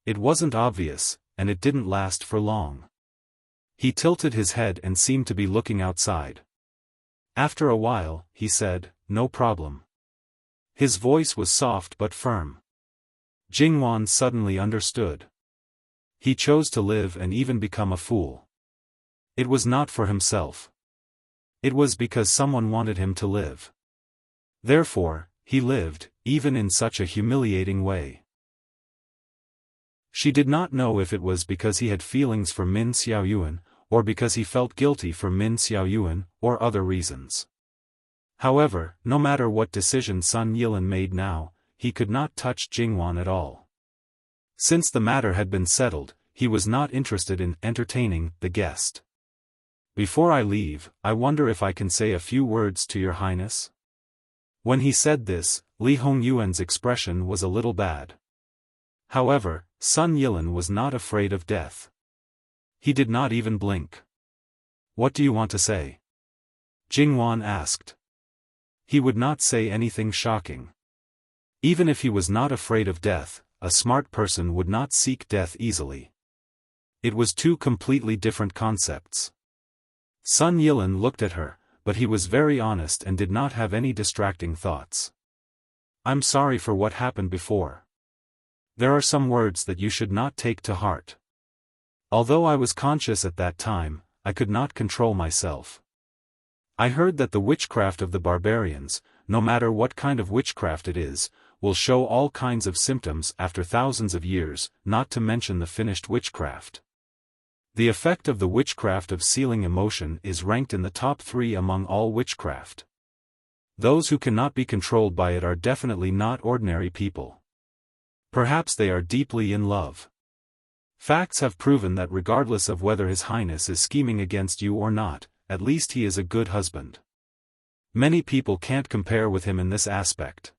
[SPEAKER 1] It wasn't obvious, and it didn't last for long. He tilted his head and seemed to be looking outside. After a while, he said, "No problem." His voice was soft but firm. Jingwan suddenly understood. He chose to live and even become a fool. It was not for himself. It was because someone wanted him to live. Therefore, he lived, even in such a humiliating way. She did not know if it was because he had feelings for Min Xiaoyuan, or because he felt guilty for Min Xiaoyuan, or other reasons. However, no matter what decision Sun Yilin made now, he could not touch Jingwan at all. Since the matter had been settled, he was not interested in entertaining the guest. Before I leave, I wonder if I can say a few words to your highness? When he said this, Li Hongyuan's expression was a little bad. However, Sun Yilin was not afraid of death. He did not even blink. What do you want to say? Jingwan asked. He would not say anything shocking. Even if he was not afraid of death, a smart person would not seek death easily. It was two completely different concepts. Sun Yilin looked at her, but he was very honest and did not have any distracting thoughts. I'm sorry for what happened before. There are some words that you should not take to heart. Although I was conscious at that time, I could not control myself. I heard that the witchcraft of the barbarians, no matter what kind of witchcraft it is, will show all kinds of symptoms after thousands of years, not to mention the finished witchcraft. The effect of the witchcraft of sealing emotion is ranked in the top 3 among all witchcraft. Those who cannot be controlled by it are definitely not ordinary people. Perhaps they are deeply in love. Facts have proven that regardless of whether His Highness is scheming against you or not, at least he is a good husband. Many people can't compare with him in this aspect.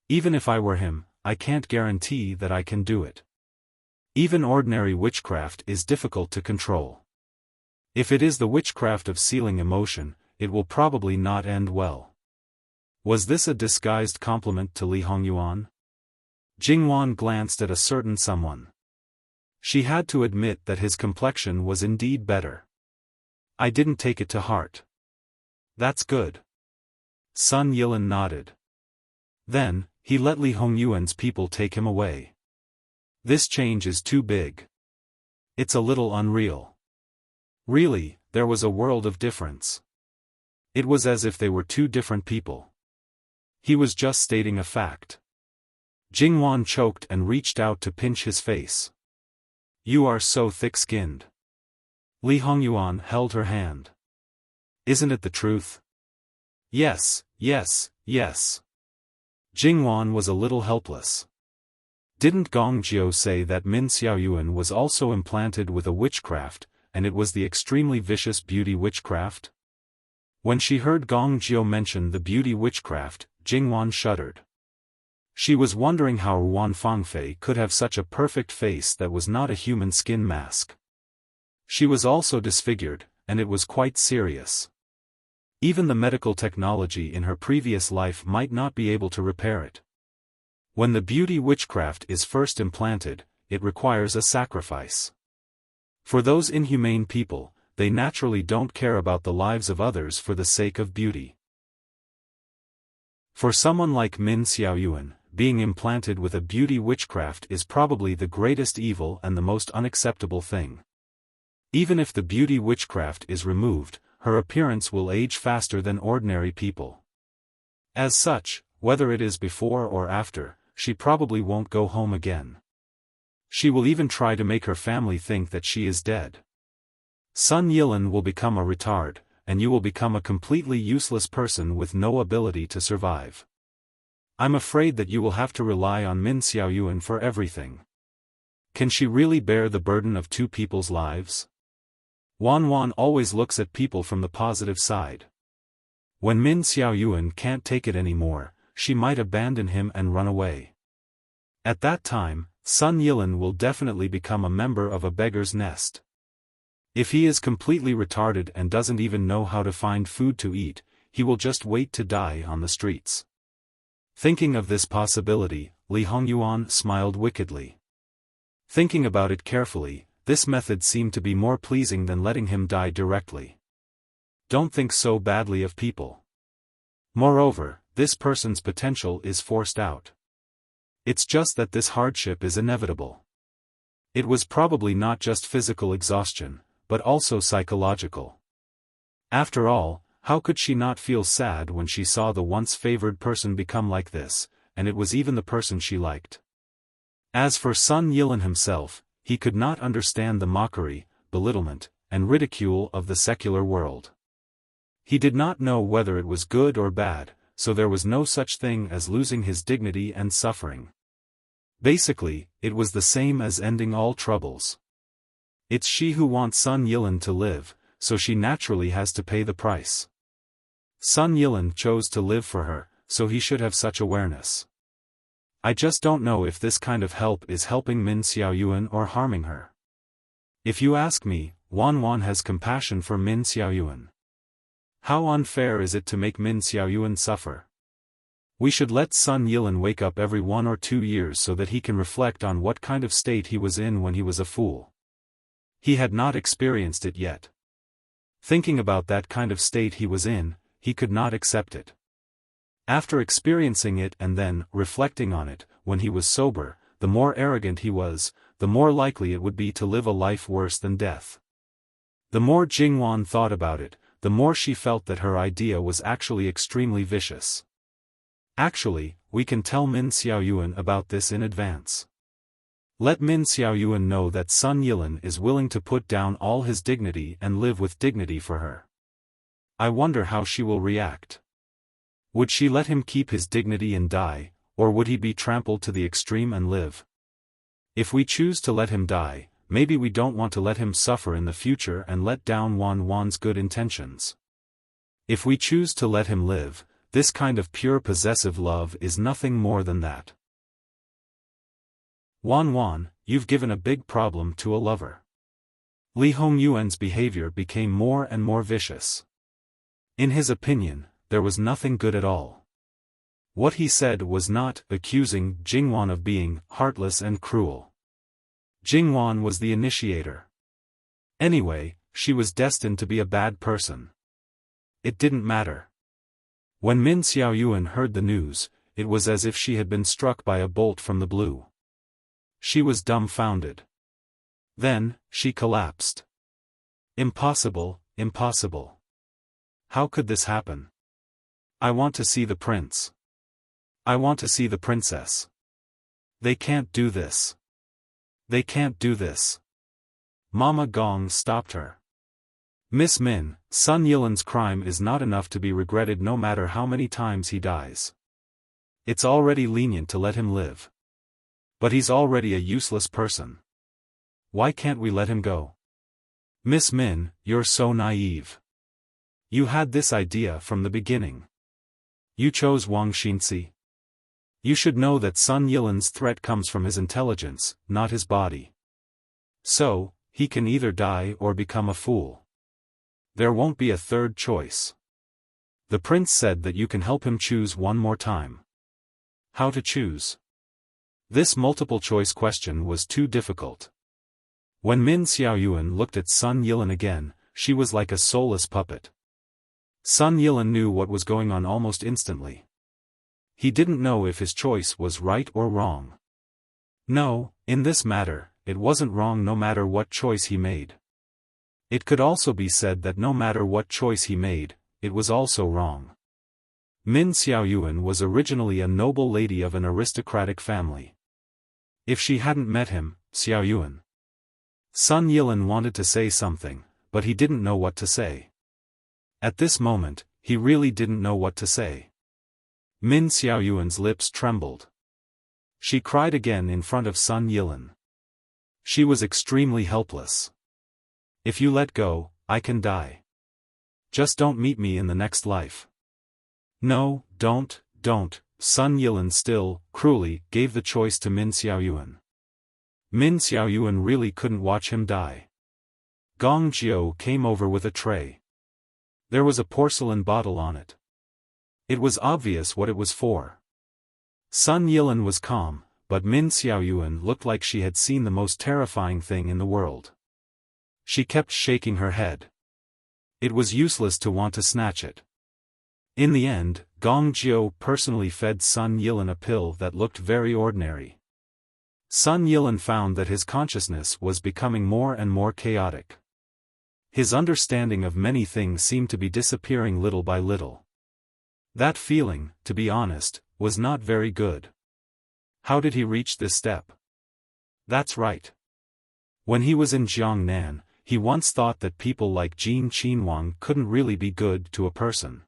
[SPEAKER 1] Even if I were him, I can't guarantee that I can do it. Even ordinary witchcraft is difficult to control. If it is the witchcraft of sealing emotion, it will probably not end well. Was this a disguised compliment to Li Hongyuan? Jingwan glanced at a certain someone. She had to admit that his complexion was indeed better. I didn't take it to heart. That's good. Sun Yilin nodded. Then, he let Li Hongyuan's people take him away. This change is too big. It's a little unreal. Really, there was a world of difference. It was as if they were two different people. He was just stating a fact. Jingwan choked and reached out to pinch his face. You are so thick-skinned. Li Hongyuan held her hand. Isn't it the truth? Yes, yes, yes. Jingwan was a little helpless. Didn't Gongjiu say that Min Xiaoyuan was also implanted with a witchcraft, and it was the extremely vicious beauty witchcraft? When she heard Gongjiu mention the beauty witchcraft, Jingwan shuddered. She was wondering how Yuan Fangfei could have such a perfect face that was not a human skin mask. She was also disfigured, and it was quite serious. Even the medical technology in her previous life might not be able to repair it. When the beauty witchcraft is first implanted, it requires a sacrifice. For those inhumane people, they naturally don't care about the lives of others for the sake of beauty. For someone like Min Xiaoyuan, being implanted with a beauty witchcraft is probably the greatest evil and the most unacceptable thing. Even if the beauty witchcraft is removed, her appearance will age faster than ordinary people. As such, whether it is before or after, she probably won't go home again. She will even try to make her family think that she is dead. Sun Yilan will become a retard, and you will become a completely useless person with no ability to survive. I'm afraid that you will have to rely on Min Xiaoyuan for everything. Can she really bear the burden of two people's lives? Wan always looks at people from the positive side. When Min Xiaoyuan can't take it anymore, she might abandon him and run away. At that time, Sun Yilan will definitely become a member of a beggar's nest. If he is completely retarded and doesn't even know how to find food to eat, he will just wait to die on the streets. Thinking of this possibility, Li Hongyuan smiled wickedly. Thinking about it carefully, this method seemed to be more pleasing than letting him die directly. Don't think so badly of people. Moreover, this person's potential is forced out. It's just that this hardship is inevitable. It was probably not just physical exhaustion, but also psychological. After all, how could she not feel sad when she saw the once favored person become like this, and it was even the person she liked? As for Sun Yilan himself, he could not understand the mockery, belittlement, and ridicule of the secular world. He did not know whether it was good or bad, so there was no such thing as losing his dignity and suffering. Basically, it was the same as ending all troubles. It's she who wants Sun Yilan to live, so she naturally has to pay the price. Sun Yilan chose to live for her, so he should have such awareness. I just don't know if this kind of help is helping Min Xiaoyuan or harming her. If you ask me, Wan has compassion for Min Xiaoyuan. How unfair is it to make Min Xiaoyuan suffer? We should let Sun Yilan wake up every 1 or 2 years so that he can reflect on what kind of state he was in when he was a fool. He had not experienced it yet. Thinking about that kind of state he was in, he could not accept it. After experiencing it and then reflecting on it, when he was sober, the more arrogant he was, the more likely it would be to live a life worse than death. The more Jingwan thought about it, the more she felt that her idea was actually extremely vicious. Actually, we can tell Min Xiaoyuan about this in advance. Let Min Xiaoyuan know that Sun Yilan is willing to put down all his dignity and live with dignity for her. I wonder how she will react. Would she let him keep his dignity and die, or would he be trampled to the extreme and live? If we choose to let him die, maybe we don't want to let him suffer in the future and let down Wan's good intentions. If we choose to let him live, this kind of pure possessive love is nothing more than that. Wan, you've given a big problem to a lover. Li Hongyuan's behavior became more and more vicious. In his opinion, there was nothing good at all. What he said was not accusing Jingwan of being heartless and cruel. Jingwan was the initiator. Anyway, she was destined to be a bad person. It didn't matter. When Min Xiaoyuan heard the news, it was as if she had been struck by a bolt from the blue. She was dumbfounded. Then, she collapsed. Impossible, impossible. How could this happen? I want to see the prince. I want to see the princess. They can't do this. They can't do this. Mama Gong stopped her. Miss Min, Sun Yilan's crime is not enough to be regretted no matter how many times he dies. It's already lenient to let him live. But he's already a useless person. Why can't we let him go? Miss Min, you're so naive. You had this idea from the beginning. You chose Wang Xinzi. You should know that Sun Yilan's threat comes from his intelligence, not his body. So, he can either die or become a fool. There won't be a third choice. The prince said that you can help him choose one more time. How to choose? This multiple-choice question was too difficult. When Min Xiaoyuan looked at Sun Yilan again, she was like a soulless puppet. Sun Yilan knew what was going on almost instantly. He didn't know if his choice was right or wrong. No, in this matter, it wasn't wrong no matter what choice he made. It could also be said that no matter what choice he made, it was also wrong. Min Xiaoyuan was originally a noble lady of an aristocratic family. If she hadn't met him, Xiaoyuan. Sun Yilan wanted to say something, but he didn't know what to say. At this moment, he really didn't know what to say. Min Xiaoyuan's lips trembled. She cried again in front of Sun Yilan. She was extremely helpless. If you let go, I can die. Just don't meet me in the next life. No, don't, Sun Yilan still, cruelly, gave the choice to Min Xiaoyuan. Min Xiaoyuan really couldn't watch him die. Gong Jiu came over with a tray. There was a porcelain bottle on it. It was obvious what it was for. Sun Yilan was calm, but Min Xiaoyuan looked like she had seen the most terrifying thing in the world. She kept shaking her head. It was useless to want to snatch it. In the end, Gong Jiu personally fed Sun Yilan a pill that looked very ordinary. Sun Yilan found that his consciousness was becoming more and more chaotic. His understanding of many things seemed to be disappearing little by little. That feeling, to be honest, was not very good. How did he reach this step? That's right. When he was in Jiangnan, he once thought that people like Jin Qinhuang couldn't really be good to a person.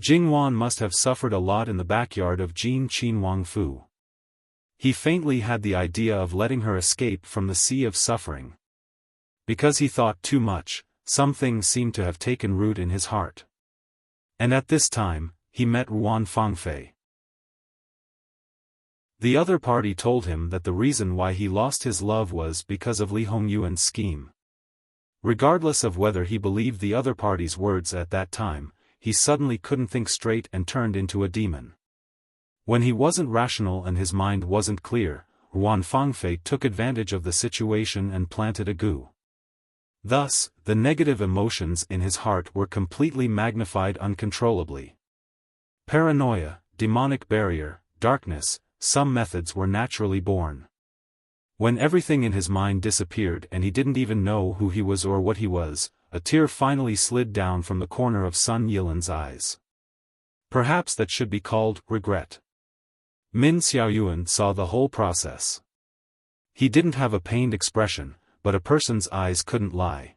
[SPEAKER 1] Jingwan must have suffered a lot in the backyard of Jin Qinhuang Fu. He faintly had the idea of letting her escape from the sea of suffering. Because he thought too much, some things seemed to have taken root in his heart. And at this time, he met Ruan Fangfei. The other party told him that the reason why he lost his love was because of Li Hongyuan's scheme. Regardless of whether he believed the other party's words at that time, he suddenly couldn't think straight and turned into a demon. When he wasn't rational and his mind wasn't clear, Ruan Fangfei took advantage of the situation and planted a goo. Thus, the negative emotions in his heart were completely magnified uncontrollably. Paranoia, demonic barrier, darkness, some methods were naturally born. When everything in his mind disappeared and he didn't even know who he was or what he was, a tear finally slid down from the corner of Sun Yilan's eyes. Perhaps that should be called regret. Min Xiaoyuan saw the whole process. He didn't have a pained expression, but a person's eyes couldn't lie.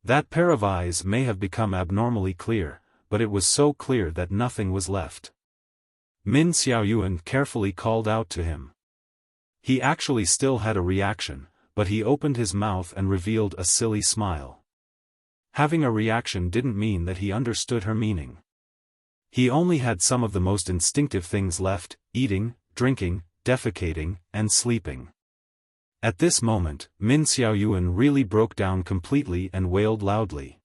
[SPEAKER 1] That pair of eyes may have become abnormally clear, but it was so clear that nothing was left. Min Xiaoyuan carefully called out to him. He actually still had a reaction, but he opened his mouth and revealed a silly smile. Having a reaction didn't mean that he understood her meaning. He only had some of the most instinctive things left: eating, drinking, defecating, and sleeping. At this moment, Min Xiaoyuan really broke down completely and wailed loudly.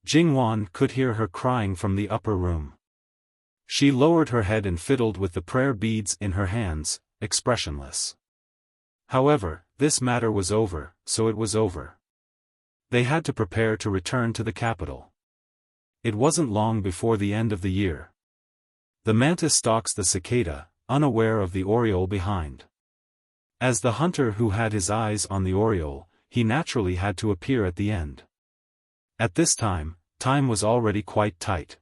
[SPEAKER 1] Jingwan could hear her crying from the upper room. She lowered her head and fiddled with the prayer beads in her hands, expressionless. However, this matter was over, so it was over. They had to prepare to return to the capital. It wasn't long before the end of the year. The mantis stalks the cicada, unaware of the oriole behind. As the hunter who had his eyes on the oriole, he naturally had to appear at the end. At this time was already quite tight.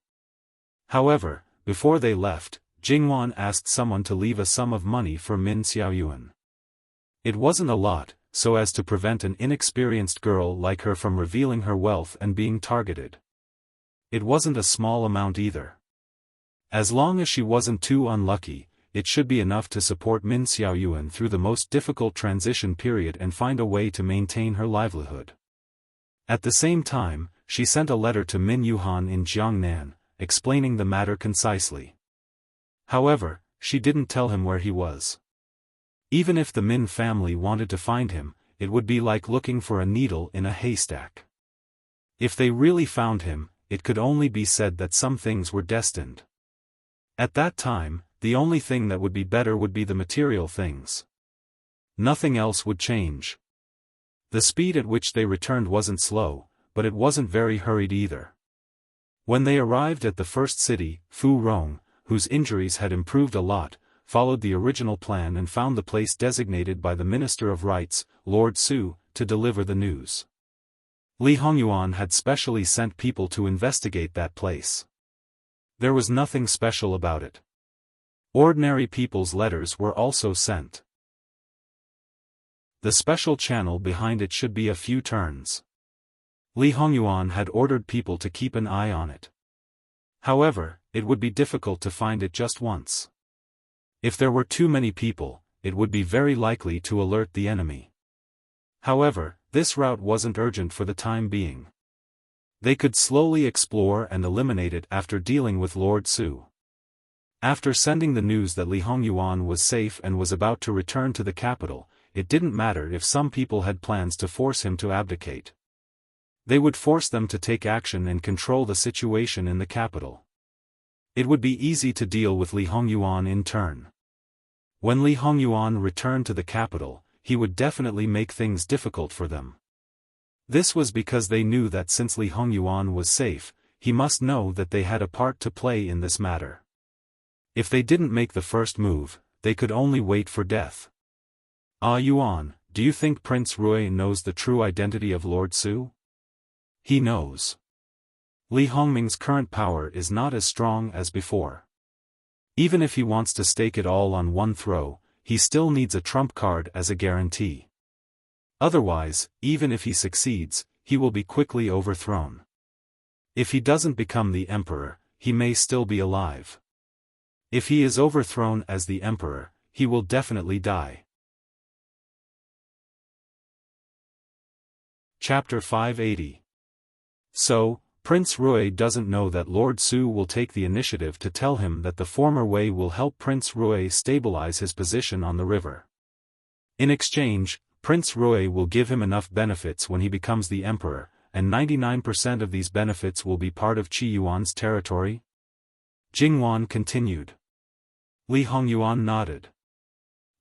[SPEAKER 1] However, before they left, Jingwan asked someone to leave a sum of money for Min Xiaoyuan. It wasn't a lot, so as to prevent an inexperienced girl like her from revealing her wealth and being targeted. It wasn't a small amount either. As long as she wasn't too unlucky, it should be enough to support Min Xiaoyuan through the most difficult transition period and find a way to maintain her livelihood. At the same time, she sent a letter to Min Yuhan in Jiangnan, explaining the matter concisely. However, she didn't tell him where he was. Even if the Min family wanted to find him, it would be like looking for a needle in a haystack. If they really found him, it could only be said that some things were destined. At that time, the only thing that would be better would be the material things. Nothing else would change. The speed at which they returned wasn't slow, but it wasn't very hurried either. When they arrived at the first city, Fu Rong, whose injuries had improved a lot, followed the original plan and found the place designated by the Minister of Rights, Lord Su, to deliver the news. Li Hongyuan had specially sent people to investigate that place. There was nothing special about it. Ordinary people's letters were also sent. The special channel behind it should be a few turns. Li Hongyuan had ordered people to keep an eye on it. However, it would be difficult to find it just once. If there were too many people, it would be very likely to alert the enemy. However, this route wasn't urgent for the time being. They could slowly explore and eliminate it after dealing with Lord Su. After sending the news that Li Hongyuan was safe and was about to return to the capital, it didn't matter if some people had plans to force him to abdicate. They would force them to take action and control the situation in the capital. It would be easy to deal with Li Hongyuan in turn. When Li Hongyuan returned to the capital, he would definitely make things difficult for them. This was because they knew that since Li Hongyuan was safe, he must know that they had a part to play in this matter. If they didn't make the first move, they could only wait for death. Ah Yuan, do you think Prince Rui knows the true identity of Lord Su? He knows. Li Hongming's current power is not as strong as before. Even if he wants to stake it all on one throw, he still needs a trump card as a guarantee. Otherwise, even if he succeeds, he will be quickly overthrown. If he doesn't become the emperor, he may still be alive. If he is overthrown as the emperor, he will definitely die. Chapter 580. So, Prince Rui doesn't know that Lord Su will take the initiative to tell him that the former Wei will help Prince Rui stabilize his position on the river. In exchange, Prince Rui will give him enough benefits when he becomes the emperor, and 99% of these benefits will be part of Qi Yuan's territory? Jingwan continued. Li Hongyuan nodded.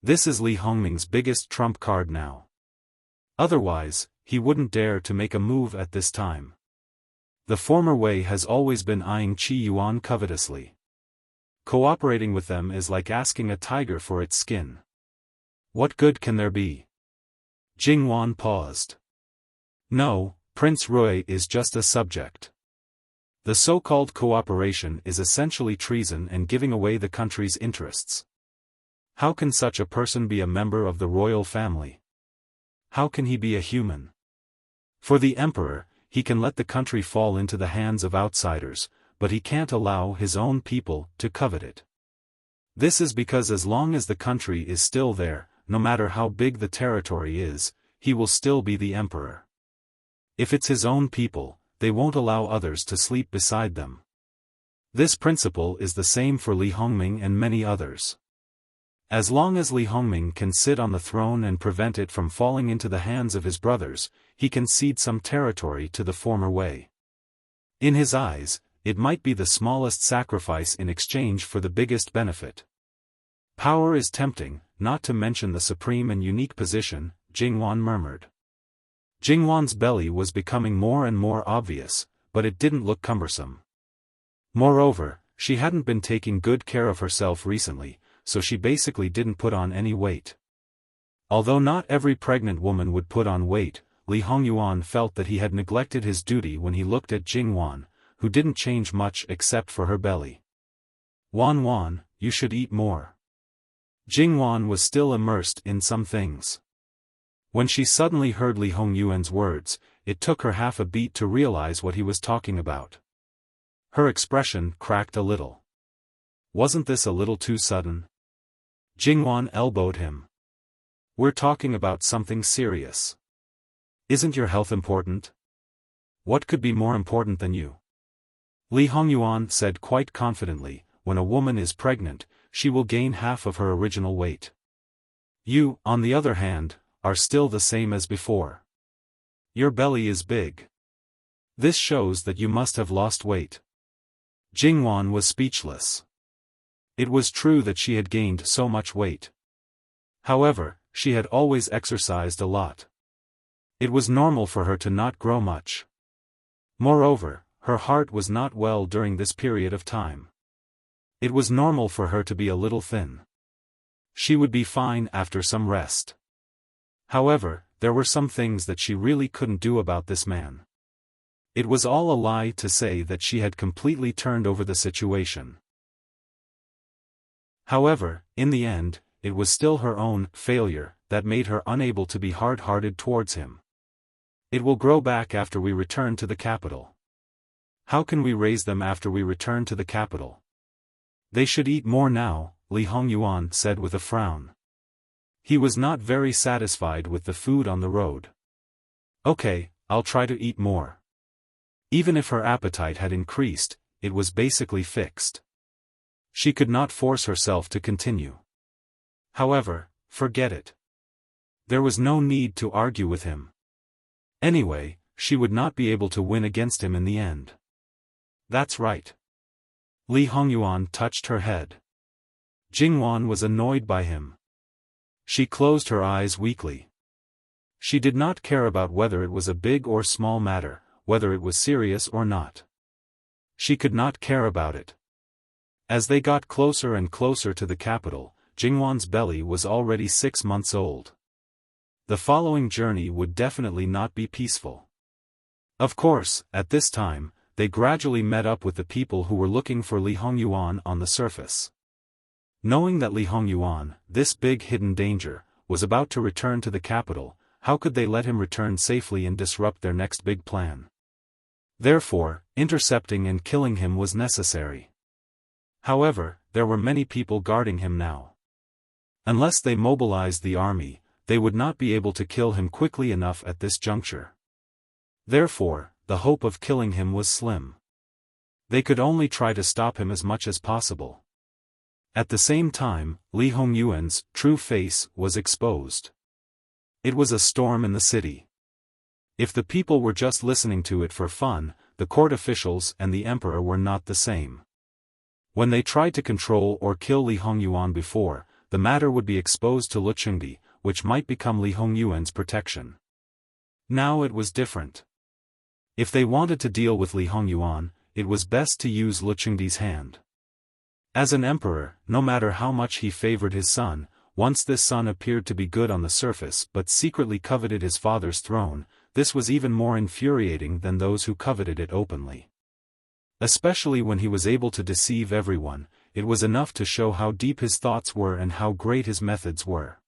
[SPEAKER 1] This is Li Hongming's biggest trump card now. Otherwise, he wouldn't dare to make a move at this time. The former Wei has always been eyeing Qi Yuan covetously. Cooperating with them is like asking a tiger for its skin. What good can there be? Jingwan paused. No, Prince Rui is just a subject. The so-called cooperation is essentially treason and giving away the country's interests. How can such a person be a member of the royal family? How can he be a human? For the emperor, he can let the country fall into the hands of outsiders, but he can't allow his own people to covet it. This is because as long as the country is still there, no matter how big the territory is, he will still be the emperor. If it's his own people, they won't allow others to sleep beside them. This principle is the same for Li Hongming and many others. As long as Li Hongming can sit on the throne and prevent it from falling into the hands of his brothers, he can cede some territory to the former Wei. In his eyes, it might be the smallest sacrifice in exchange for the biggest benefit. Power is tempting, not to mention the supreme and unique position, Jingwan murmured. Jingwan's belly was becoming more and more obvious, but it didn't look cumbersome. Moreover, she hadn't been taking good care of herself recently, so she basically didn't put on any weight. Although not every pregnant woman would put on weight, Li Hongyuan felt that he had neglected his duty when he looked at Jingwan, who didn't change much except for her belly. Wan, you should eat more. Jingwan was still immersed in some things. When she suddenly heard Li Hongyuan's words, it took her half a beat to realize what he was talking about. Her expression cracked a little. Wasn't this a little too sudden? Jingwan elbowed him. We're talking about something serious. Isn't your health important? What could be more important than you? Li Hongyuan said quite confidently, when a woman is pregnant, she will gain half of her original weight. You, on the other hand, are still the same as before. Your belly is big. This shows that you must have lost weight." Jingwan was speechless. It was true that she had gained so much weight. However, she had always exercised a lot. It was normal for her to not grow much. Moreover, her heart was not well during this period of time. It was normal for her to be a little thin. She would be fine after some rest. However, there were some things that she really couldn't do about this man. It was all a lie to say that she had completely turned over the situation. However, in the end, it was still her own failure that made her unable to be hard-hearted towards him. "It will grow back after we return to the capital." "How can we raise them after we return to the capital?" "They should eat more now," Li Hongyuan said with a frown. He was not very satisfied with the food on the road. "Okay, I'll try to eat more." Even if her appetite had increased, it was basically fixed. She could not force herself to continue. However, forget it. There was no need to argue with him. Anyway, she would not be able to win against him in the end. "That's right." Li Hongyuan touched her head. Jingwan was annoyed by him. She closed her eyes weakly. She did not care about whether it was a big or small matter, whether it was serious or not. She could not care about it. As they got closer and closer to the capital, Jingwan's belly was already 6 months old. The following journey would definitely not be peaceful. Of course, at this time, they gradually met up with the people who were looking for Li Hongyuan on the surface. Knowing that Li Hongyuan, this big hidden danger, was about to return to the capital, how could they let him return safely and disrupt their next big plan? Therefore, intercepting and killing him was necessary. However, there were many people guarding him now. Unless they mobilized the army, they would not be able to kill him quickly enough at this juncture. Therefore, the hope of killing him was slim. They could only try to stop him as much as possible. At the same time, Li Hongyuan's true face was exposed. It was a storm in the city. If the people were just listening to it for fun, the court officials and the emperor were not the same. When they tried to control or kill Li Hongyuan before, the matter would be exposed to Luchengdi, which might become Li Hongyuan's protection. Now it was different. If they wanted to deal with Li Hongyuan, it was best to use Luchengdi's hand. As an emperor, no matter how much he favored his son, once this son appeared to be good on the surface but secretly coveted his father's throne, this was even more infuriating than those who coveted it openly. Especially when he was able to deceive everyone, it was enough to show how deep his thoughts were and how great his methods were.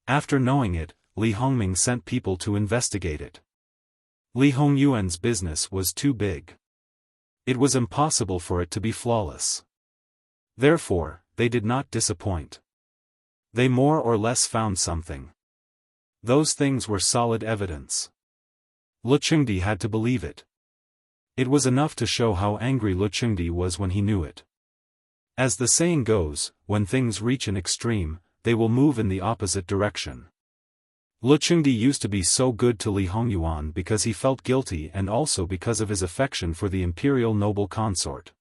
[SPEAKER 1] After knowing it, Li Hongming sent people to investigate it. Li Hongyuan's business was too big. It was impossible for it to be flawless. Therefore, they did not disappoint. They more or less found something. Those things were solid evidence. Luchengdi had to believe it. It was enough to show how angry Luchengdi was when he knew it. As the saying goes, when things reach an extreme, they will move in the opposite direction. Luchengdi used to be so good to Li Hongyuan because he felt guilty and also because of his affection for the imperial noble consort.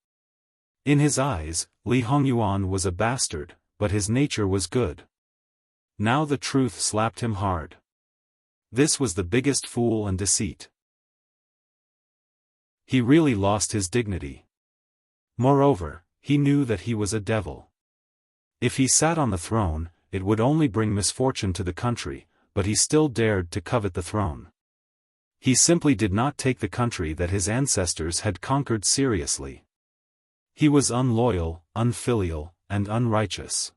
[SPEAKER 1] In his eyes, Li Hongyuan was a bastard, but his nature was good. Now the truth slapped him hard. This was the biggest fool and deceit. He really lost his dignity. Moreover, he knew that he was a devil. If he sat on the throne, it would only bring misfortune to the country, but he still dared to covet the throne. He simply did not take the country that his ancestors had conquered seriously. He was unloyal, unfilial, and unrighteous.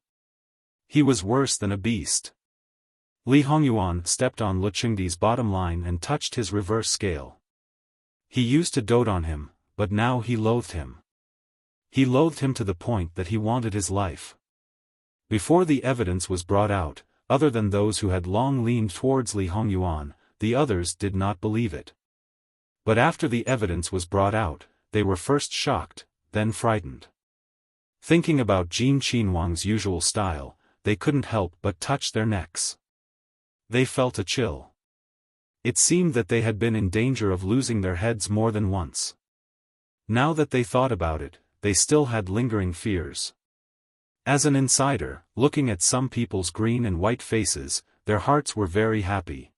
[SPEAKER 1] He was worse than a beast. Li Hongyuan stepped on Luchengdi's bottom line and touched his reverse scale. He used to dote on him, but now he loathed him. He loathed him to the point that he wanted his life. Before the evidence was brought out, other than those who had long leaned towards Li Hongyuan, the others did not believe it. But after the evidence was brought out, they were first shocked, then frightened. Thinking about Jin Qinhuang's usual style, they couldn't help but touch their necks. They felt a chill. It seemed that they had been in danger of losing their heads more than once. Now that they thought about it, they still had lingering fears. As an insider, looking at some people's green and white faces, their hearts were very happy.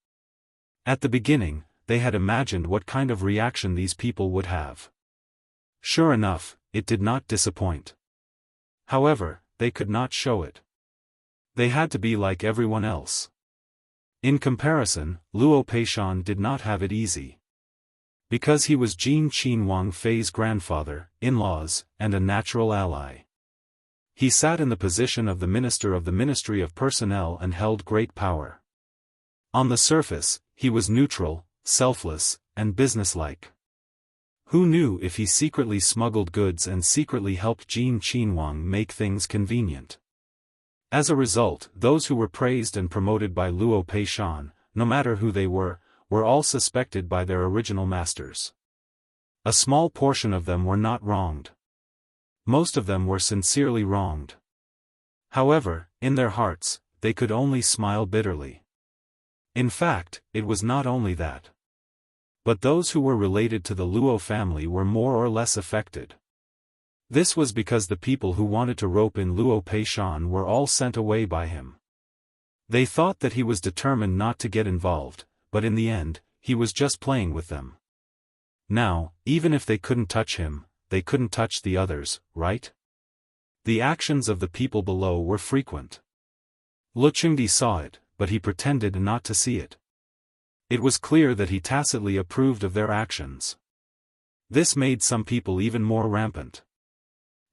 [SPEAKER 1] At the beginning, they had imagined what kind of reaction these people would have. Sure enough, it did not disappoint. However, they could not show it. They had to be like everyone else. In comparison, Luo Peishan did not have it easy. Because he was Jin Qinhuang Fei's grandfather, in-laws, and a natural ally. He sat in the position of the Minister of the Ministry of Personnel and held great power. On the surface, he was neutral, selfless, and businesslike. Who knew if he secretly smuggled goods and secretly helped Jin Qinhuang make things convenient? As a result, those who were praised and promoted by Luo Peishan, no matter who they were all suspected by their original masters. A small portion of them were not wronged. Most of them were sincerely wronged. However, in their hearts, they could only smile bitterly. In fact, it was not only that. But those who were related to the Luo family were more or less affected. This was because the people who wanted to rope in Luo Peishan were all sent away by him. They thought that he was determined not to get involved, but in the end, he was just playing with them. Now, even if they couldn't touch him, they couldn't touch the others, right? The actions of the people below were frequent. Lu Qingdi saw it, but he pretended not to see it. It was clear that he tacitly approved of their actions. This made some people even more rampant.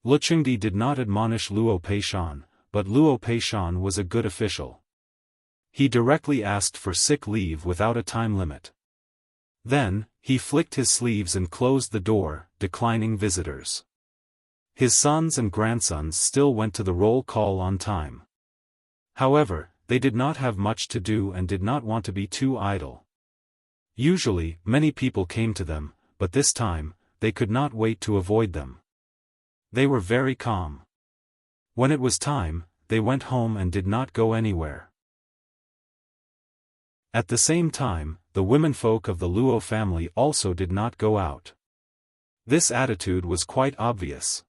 [SPEAKER 1] Lu Qingdi did not admonish Luo Peishan, but Luo Peishan was a good official. He directly asked for sick leave without a time limit. Then, he flicked his sleeves and closed the door, declining visitors. His sons and grandsons still went to the roll call on time. However, they did not have much to do and did not want to be too idle. Usually, many people came to them, but this time, they could not wait to avoid them. They were very calm. When it was time, they went home and did not go anywhere. At the same time, the womenfolk of the Luo family also did not go out. This attitude was quite obvious.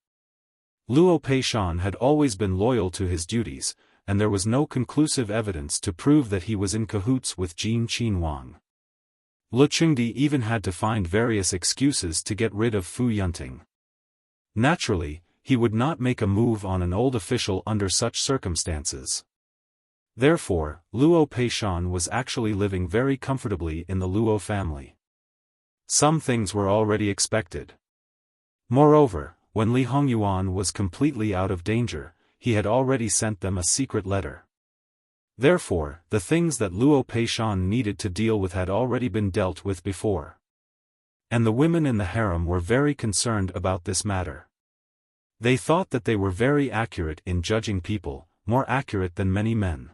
[SPEAKER 1] Luo Peishan had always been loyal to his duties, and there was no conclusive evidence to prove that he was in cahoots with Jin Qinhuang. Lu Qingdi even had to find various excuses to get rid of Fu Yunting. Naturally, he would not make a move on an old official under such circumstances. Therefore, Luo Peishan was actually living very comfortably in the Luo family. Some things were already expected. Moreover, when Li Hongyuan was completely out of danger, he had already sent them a secret letter. Therefore, the things that Luo Peishan needed to deal with had already been dealt with before. And the women in the harem were very concerned about this matter. They thought that they were very accurate in judging people, more accurate than many men.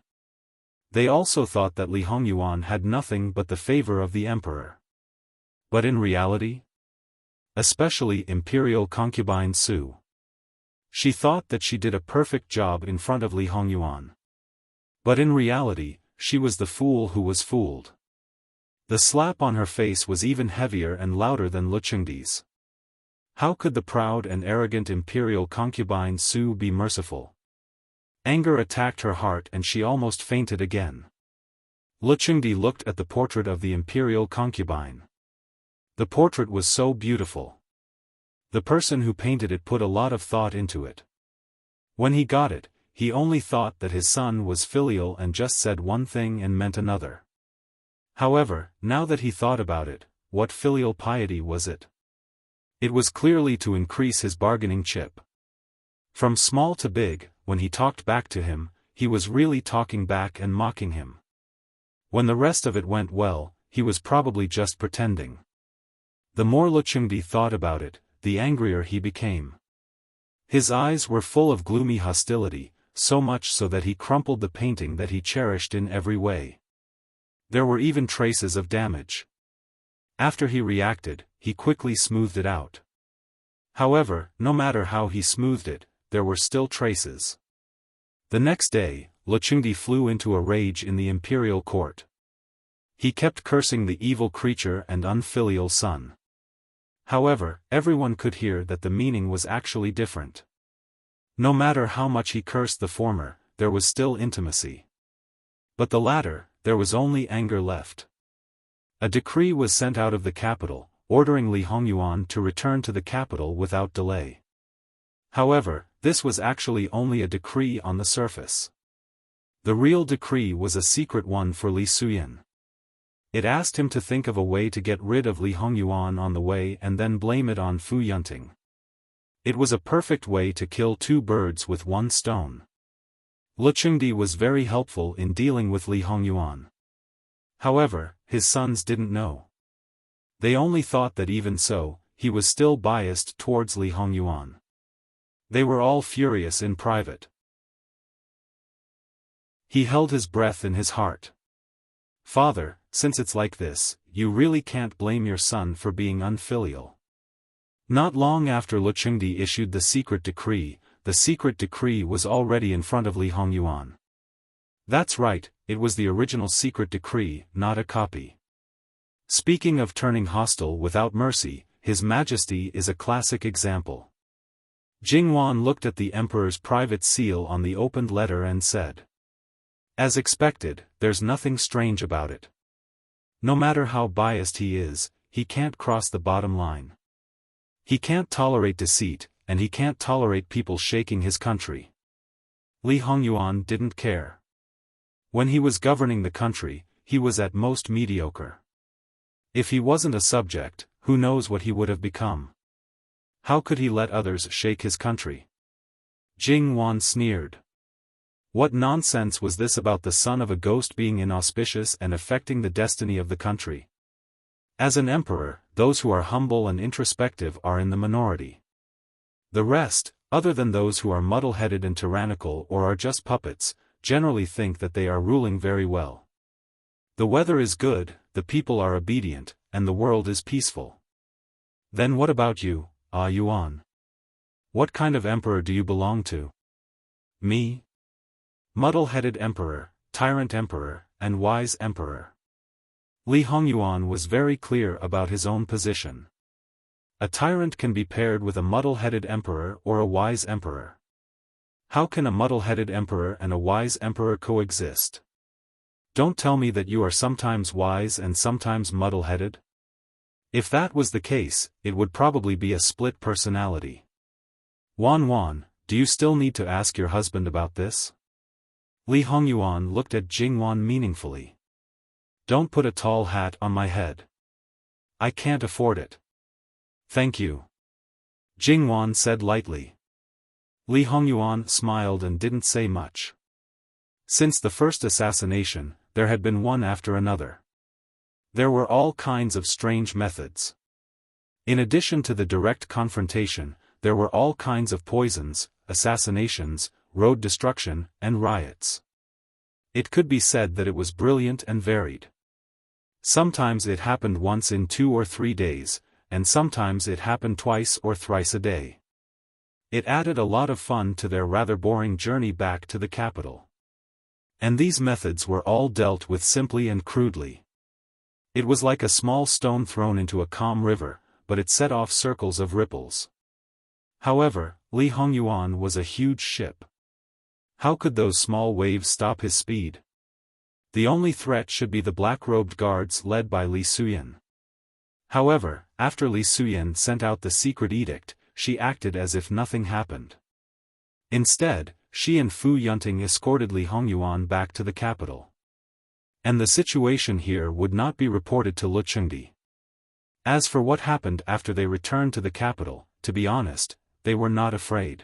[SPEAKER 1] They also thought that Li Hongyuan had nothing but the favor of the emperor. But in reality? Especially imperial concubine Su. She thought that she did a perfect job in front of Li Hongyuan. But in reality, she was the fool who was fooled. The slap on her face was even heavier and louder than Lu Qingdi's. How could the proud and arrogant imperial concubine Su be merciful? Anger attacked her heart and she almost fainted again. Lu Qingdi looked at the portrait of the imperial concubine. The portrait was so beautiful. The person who painted it put a lot of thought into it. When he got it, he only thought that his son was filial and just said one thing and meant another. However, now that he thought about it, what filial piety was it? It was clearly to increase his bargaining chip. From small to big, when he talked back to him, he was really talking back and mocking him. When the rest of it went well, he was probably just pretending. The more Lu Qingdi thought about it, the angrier he became. His eyes were full of gloomy hostility, so much so that he crumpled the painting that he cherished in every way. There were even traces of damage. After he reacted, he quickly smoothed it out. However, no matter how he smoothed it, there were still traces. The next day, Luchengdi flew into a rage in the imperial court. He kept cursing the evil creature and unfilial son. However, everyone could hear that the meaning was actually different. No matter how much he cursed the former, there was still intimacy. But the latter, there was only anger left. A decree was sent out of the capital, ordering Li Hongyuan to return to the capital without delay. However, this was actually only a decree on the surface. The real decree was a secret one for Li Suyin. It asked him to think of a way to get rid of Li Hongyuan on the way and then blame it on Fu Yunting. It was a perfect way to kill two birds with one stone. Luchengdi was very helpful in dealing with Li Hongyuan. However, his sons didn't know. They only thought that even so, he was still biased towards Li Hongyuan. They were all furious in private. He held his breath in his heart. Father, since it's like this, you really can't blame your son for being unfilial. Not long after Luchengdi issued the secret decree was already in front of Li Hongyuan. That's right, it was the original secret decree, not a copy. Speaking of turning hostile without mercy, His Majesty is a classic example. Jingwan looked at the Emperor's private seal on the opened letter and said, "As expected, there's nothing strange about it. No matter how biased he is, he can't cross the bottom line. He can't tolerate deceit, and he can't tolerate people shaking his country." Li Hongyuan didn't care. When he was governing the country, he was at most mediocre. If he wasn't a subject, who knows what he would have become? How could he let others shake his country? Jingwan sneered. What nonsense was this about the son of a ghost being inauspicious and affecting the destiny of the country? As an emperor, those who are humble and introspective are in the minority. The rest, other than those who are muddle-headed and tyrannical or are just puppets, generally think that they are ruling very well. The weather is good, the people are obedient, and the world is peaceful. Then what about you, Yuan? What kind of emperor do you belong to? Me? Muddle-headed emperor, tyrant emperor, and wise emperor. Li Hongyuan was very clear about his own position. A tyrant can be paired with a muddle-headed emperor or a wise emperor. How can a muddle-headed emperor and a wise emperor coexist? Don't tell me that you are sometimes wise and sometimes muddle-headed. If that was the case, it would probably be a split personality. Wan, do you still need to ask your husband about this? Li Hongyuan looked at Jingwan meaningfully. Don't put a tall hat on my head. I can't afford it. Thank you. Jingwan said lightly. Li Hongyuan smiled and didn't say much. Since the first assassination, there had been one after another. There were all kinds of strange methods. In addition to the direct confrontation, there were all kinds of poisons, assassinations, road destruction, and riots. It could be said that it was brilliant and varied. Sometimes it happened once in 2 or 3 days, and sometimes it happened twice or thrice a day. It added a lot of fun to their rather boring journey back to the capital. And these methods were all dealt with simply and crudely. It was like a small stone thrown into a calm river, but it set off circles of ripples. However, Li Hongyuan was a huge ship. How could those small waves stop his speed? The only threat should be the black-robed guards led by Li Suyin. However, after Li Suyin sent out the secret edict, she acted as if nothing happened. Instead, she and Fu Yunting escorted Li Hongyuan back to the capital. And the situation here would not be reported to Luchengdi. As for what happened after they returned to the capital, to be honest, they were not afraid.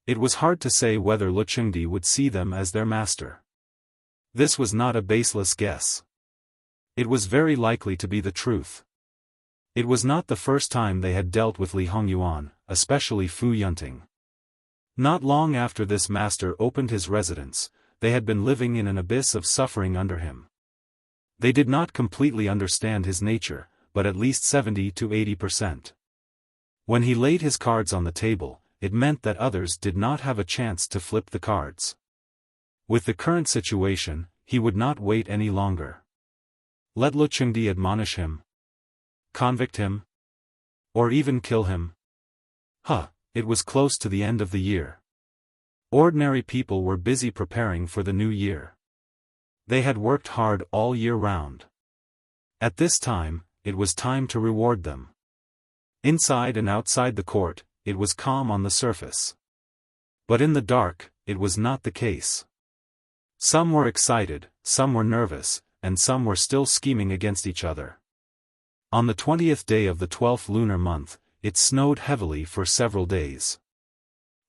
[SPEAKER 1] It was hard to say whether Luchengdi would see them as their master. This was not a baseless guess. It was very likely to be the truth. It was not the first time they had dealt with Li Hongyuan, especially Fu Yunting. Not long after this master opened his residence, they had been living in an abyss of suffering under him. They did not completely understand his nature, but at least 70 to 80%. When he laid his cards on the table, it meant that others did not have a chance to flip the cards. With the current situation, he would not wait any longer. Let Lu Chengdi admonish him, convict him, or even kill him. It was close to the end of the year. Ordinary people were busy preparing for the new year. They had worked hard all year round. At this time, it was time to reward them. Inside and outside the court, it was calm on the surface. But in the dark, it was not the case. Some were excited, some were nervous, and some were still scheming against each other. On the 20th day of the 12th lunar month, it snowed heavily for several days.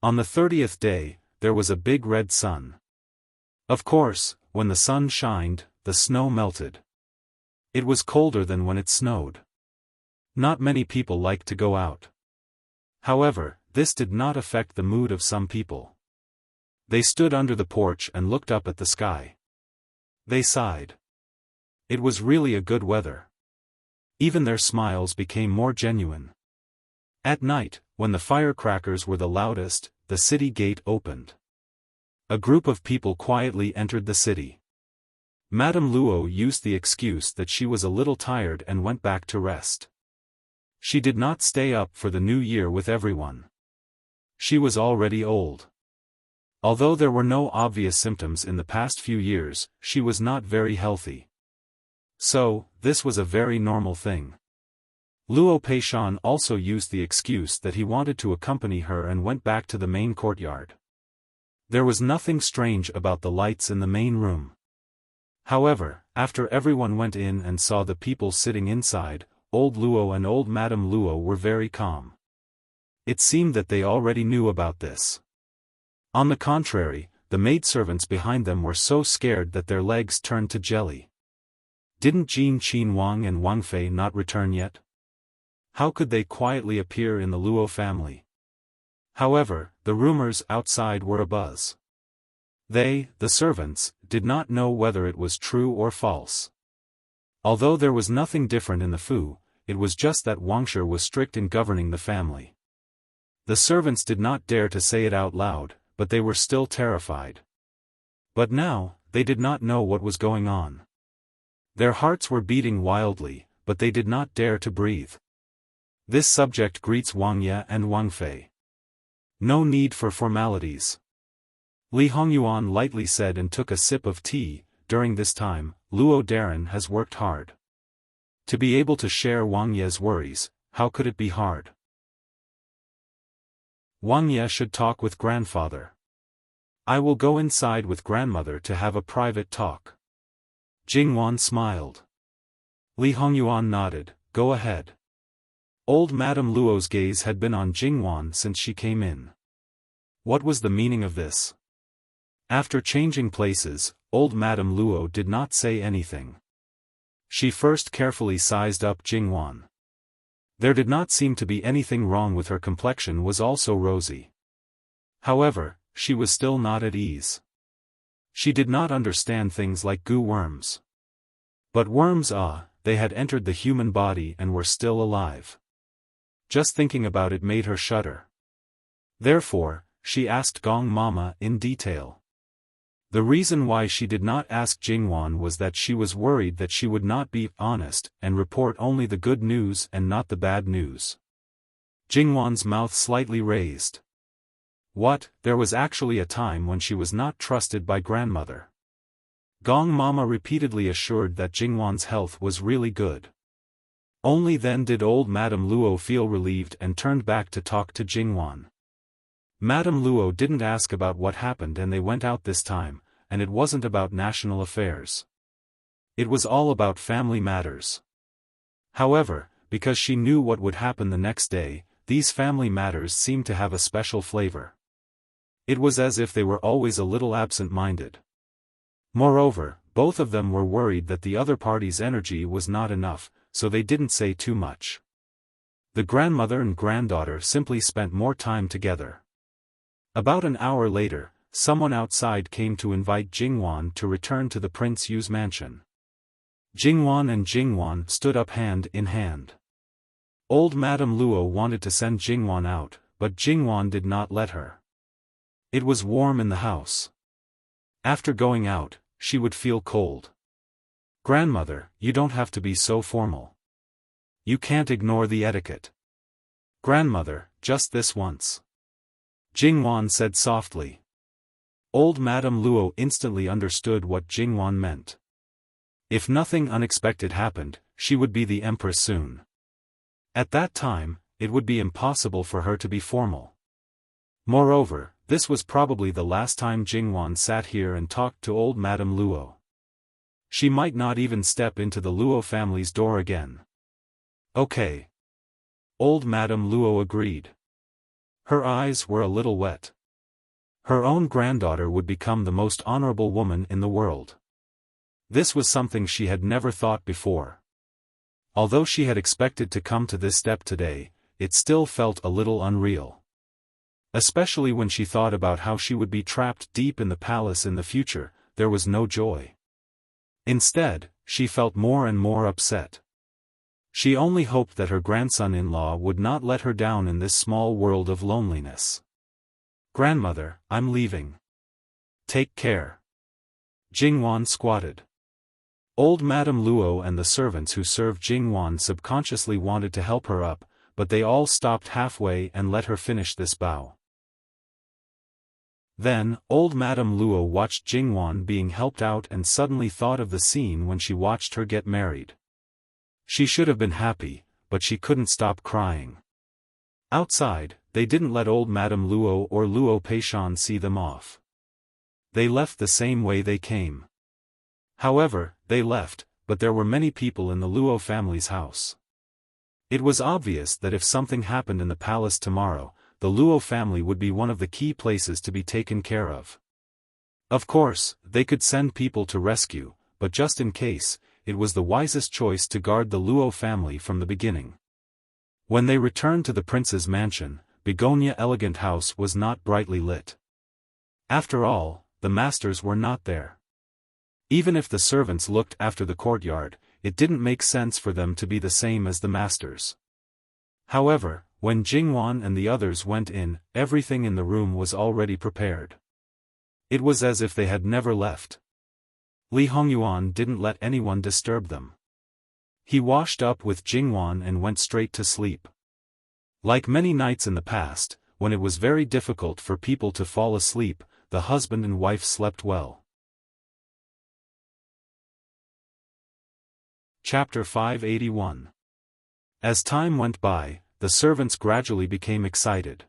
[SPEAKER 1] On the 30th day, there was a big red sun. Of course, when the sun shined, the snow melted. It was colder than when it snowed. Not many people liked to go out. However, this did not affect the mood of some people. They stood under the porch and looked up at the sky. They sighed. It was really a good weather. Even their smiles became more genuine. At night, when the firecrackers were the loudest, the city gate opened. A group of people quietly entered the city. Madame Luo used the excuse that she was a little tired and went back to rest. She did not stay up for the new year with everyone. She was already old. Although there were no obvious symptoms in the past few years, she was not very healthy. So, this was a very normal thing. Luo Peishan also used the excuse that he wanted to accompany her and went back to the main courtyard. There was nothing strange about the lights in the main room. However, after everyone went in and saw the people sitting inside, old Luo and old Madame Luo were very calm. It seemed that they already knew about this. On the contrary, the maidservants behind them were so scared that their legs turned to jelly. Didn't Jin Qin Wang and Wang Fei not return yet? How could they quietly appear in the Luo family? However, the rumors outside were abuzz. They, the servants, did not know whether it was true or false. Although there was nothing different in the Fu, it was just that Wangshi was strict in governing the family. The servants did not dare to say it out loud, but they were still terrified. But now, they did not know what was going on. Their hearts were beating wildly, but they did not dare to breathe. This subject greets Wang Ye and Wang Fei. No need for formalities. Li Hongyuan lightly said and took a sip of tea. During this time, Luo Darren has worked hard. To be able to share Wang Ye's worries, how could it be hard? Wang Ye should talk with grandfather. I will go inside with grandmother to have a private talk. Jingwan smiled. Li Hongyuan nodded, go ahead. Old Madame Luo's gaze had been on Jingwan since she came in. What was the meaning of this? After changing places, old Madame Luo did not say anything. She first carefully sized up Jingwan. There did not seem to be anything wrong with her complexion was also rosy. However, she was still not at ease. She did not understand things like goo worms. But worms they had entered the human body and were still alive. Just thinking about it made her shudder. Therefore, she asked Gong Mama in detail. The reason why she did not ask Jingwan was that she was worried that she would not be honest and report only the good news and not the bad news. Jingwan's mouth slightly raised. What, there was actually a time when she was not trusted by grandmother. Gong Mama repeatedly assured that Jingwan's health was really good. Only then did old Madame Luo feel relieved and turned back to talk to Jingwan. Madame Luo didn't ask about what happened and they went out this time, and it wasn't about national affairs. It was all about family matters. However, because she knew what would happen the next day, these family matters seemed to have a special flavor. It was as if they were always a little absent-minded. Moreover, both of them were worried that the other party's energy was not enough, so they didn't say too much. The grandmother and granddaughter simply spent more time together. About an hour later, someone outside came to invite Jingwan to return to the Prince Yu's mansion. Jingwan and Jingwan stood up hand in hand. Old Madame Luo wanted to send Jingwan out, but Jingwan did not let her. It was warm in the house. After going out, she would feel cold. Grandmother, you don't have to be so formal. You can't ignore the etiquette. Grandmother, just this once. Jingwan said softly. Old Madame Luo instantly understood what Jingwan meant. If nothing unexpected happened, she would be the empress soon. At that time, it would be impossible for her to be formal. Moreover, this was probably the last time Jingwan sat here and talked to old Madame Luo. She might not even step into the Luo family's door again. Okay. Old Madame Luo agreed. Her eyes were a little wet. Her own granddaughter would become the most honorable woman in the world. This was something she had never thought before. Although she had expected to come to this step today, it still felt a little unreal. Especially when she thought about how she would be trapped deep in the palace in the future, there was no joy. Instead, she felt more and more upset. She only hoped that her grandson-in-law would not let her down in this small world of loneliness. Grandmother, I'm leaving. Take care. Jingwan squatted. Old Madame Luo and the servants who served Jingwan subconsciously wanted to help her up, but they all stopped halfway and let her finish this bow. Then, old Madame Luo watched Jingwan being helped out and suddenly thought of the scene when she watched her get married. She should have been happy, but she couldn't stop crying. Outside, they didn't let old Madame Luo or Luo Peishan see them off. They left the same way they came. However, they left, but there were many people in the Luo family's house. It was obvious that if something happened in the palace tomorrow, the Luo family would be one of the key places to be taken care of. Of course, they could send people to rescue, but just in case, it was the wisest choice to guard the Luo family from the beginning. When they returned to the prince's mansion, Begonia Elegant House was not brightly lit. After all, the masters were not there. Even if the servants looked after the courtyard, it didn't make sense for them to be the same as the masters. However, when Jingwan and the others went in, everything in the room was already prepared. It was as if they had never left. Li Hongyuan didn't let anyone disturb them. He washed up with Jingwan and went straight to sleep. Like many nights in the past, when it was very difficult for people to fall asleep, the husband and wife slept well. Chapter 581. As time went by, the servants gradually became excited.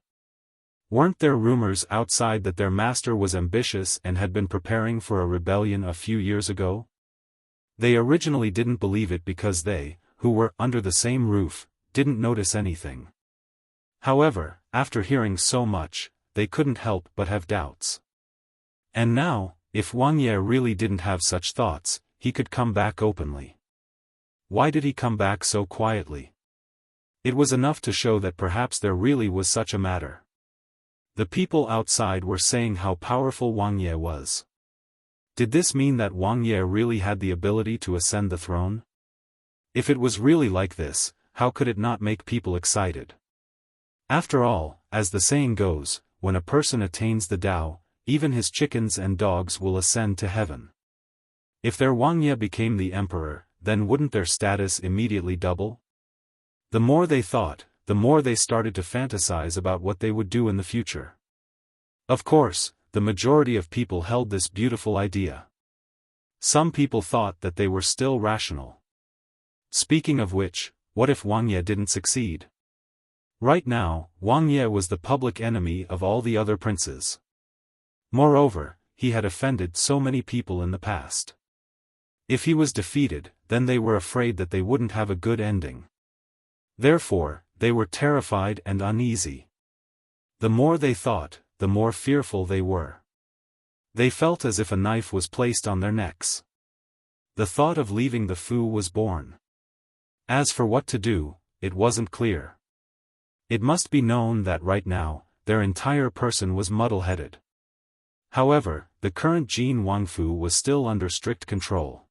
[SPEAKER 1] Weren't there rumors outside that their master was ambitious and had been preparing for a rebellion a few years ago? They originally didn't believe it because they, who were under the same roof, didn't notice anything. However, after hearing so much, they couldn't help but have doubts. And now, if Wang Ye really didn't have such thoughts, he could come back openly. Why did he come back so quietly? It was enough to show that perhaps there really was such a matter. The people outside were saying how powerful Wang Ye was. Did this mean that Wang Ye really had the ability to ascend the throne? If it was really like this, how could it not make people excited? After all, as the saying goes, when a person attains the Tao, even his chickens and dogs will ascend to heaven. If their Wang Ye became the emperor, then wouldn't their status immediately double? The more they thought, the more they started to fantasize about what they would do in the future. Of course, the majority of people held this beautiful idea. Some people thought that they were still rational. Speaking of which, what if Wang Ye didn't succeed? Right now, Wang Ye was the public enemy of all the other princes. Moreover, he had offended so many people in the past. If he was defeated, then they were afraid that they wouldn't have a good ending. Therefore, they were terrified and uneasy. The more they thought, the more fearful they were. They felt as if a knife was placed on their necks. The thought of leaving the Fu was born. As for what to do, it wasn't clear. It must be known that right now, their entire person was muddle-headed. However, the current Jin Wangfu was still under strict control.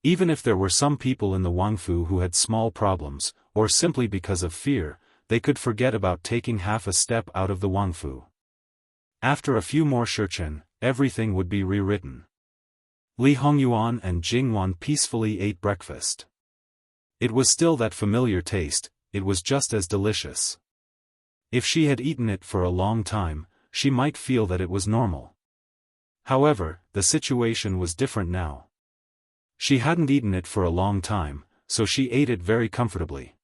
[SPEAKER 1] Even if there were some people in the Wangfu who had small problems, or simply because of fear, they could forget about taking half a step out of the Wangfu. After a few more shurchen, everything would be rewritten. Li Hongyuan and Jingwan peacefully ate breakfast. It was still that familiar taste, it was just as delicious. If she had eaten it for a long time, she might feel that it was normal. However, the situation was different now. She hadn't eaten it for a long time, so she ate it very comfortably.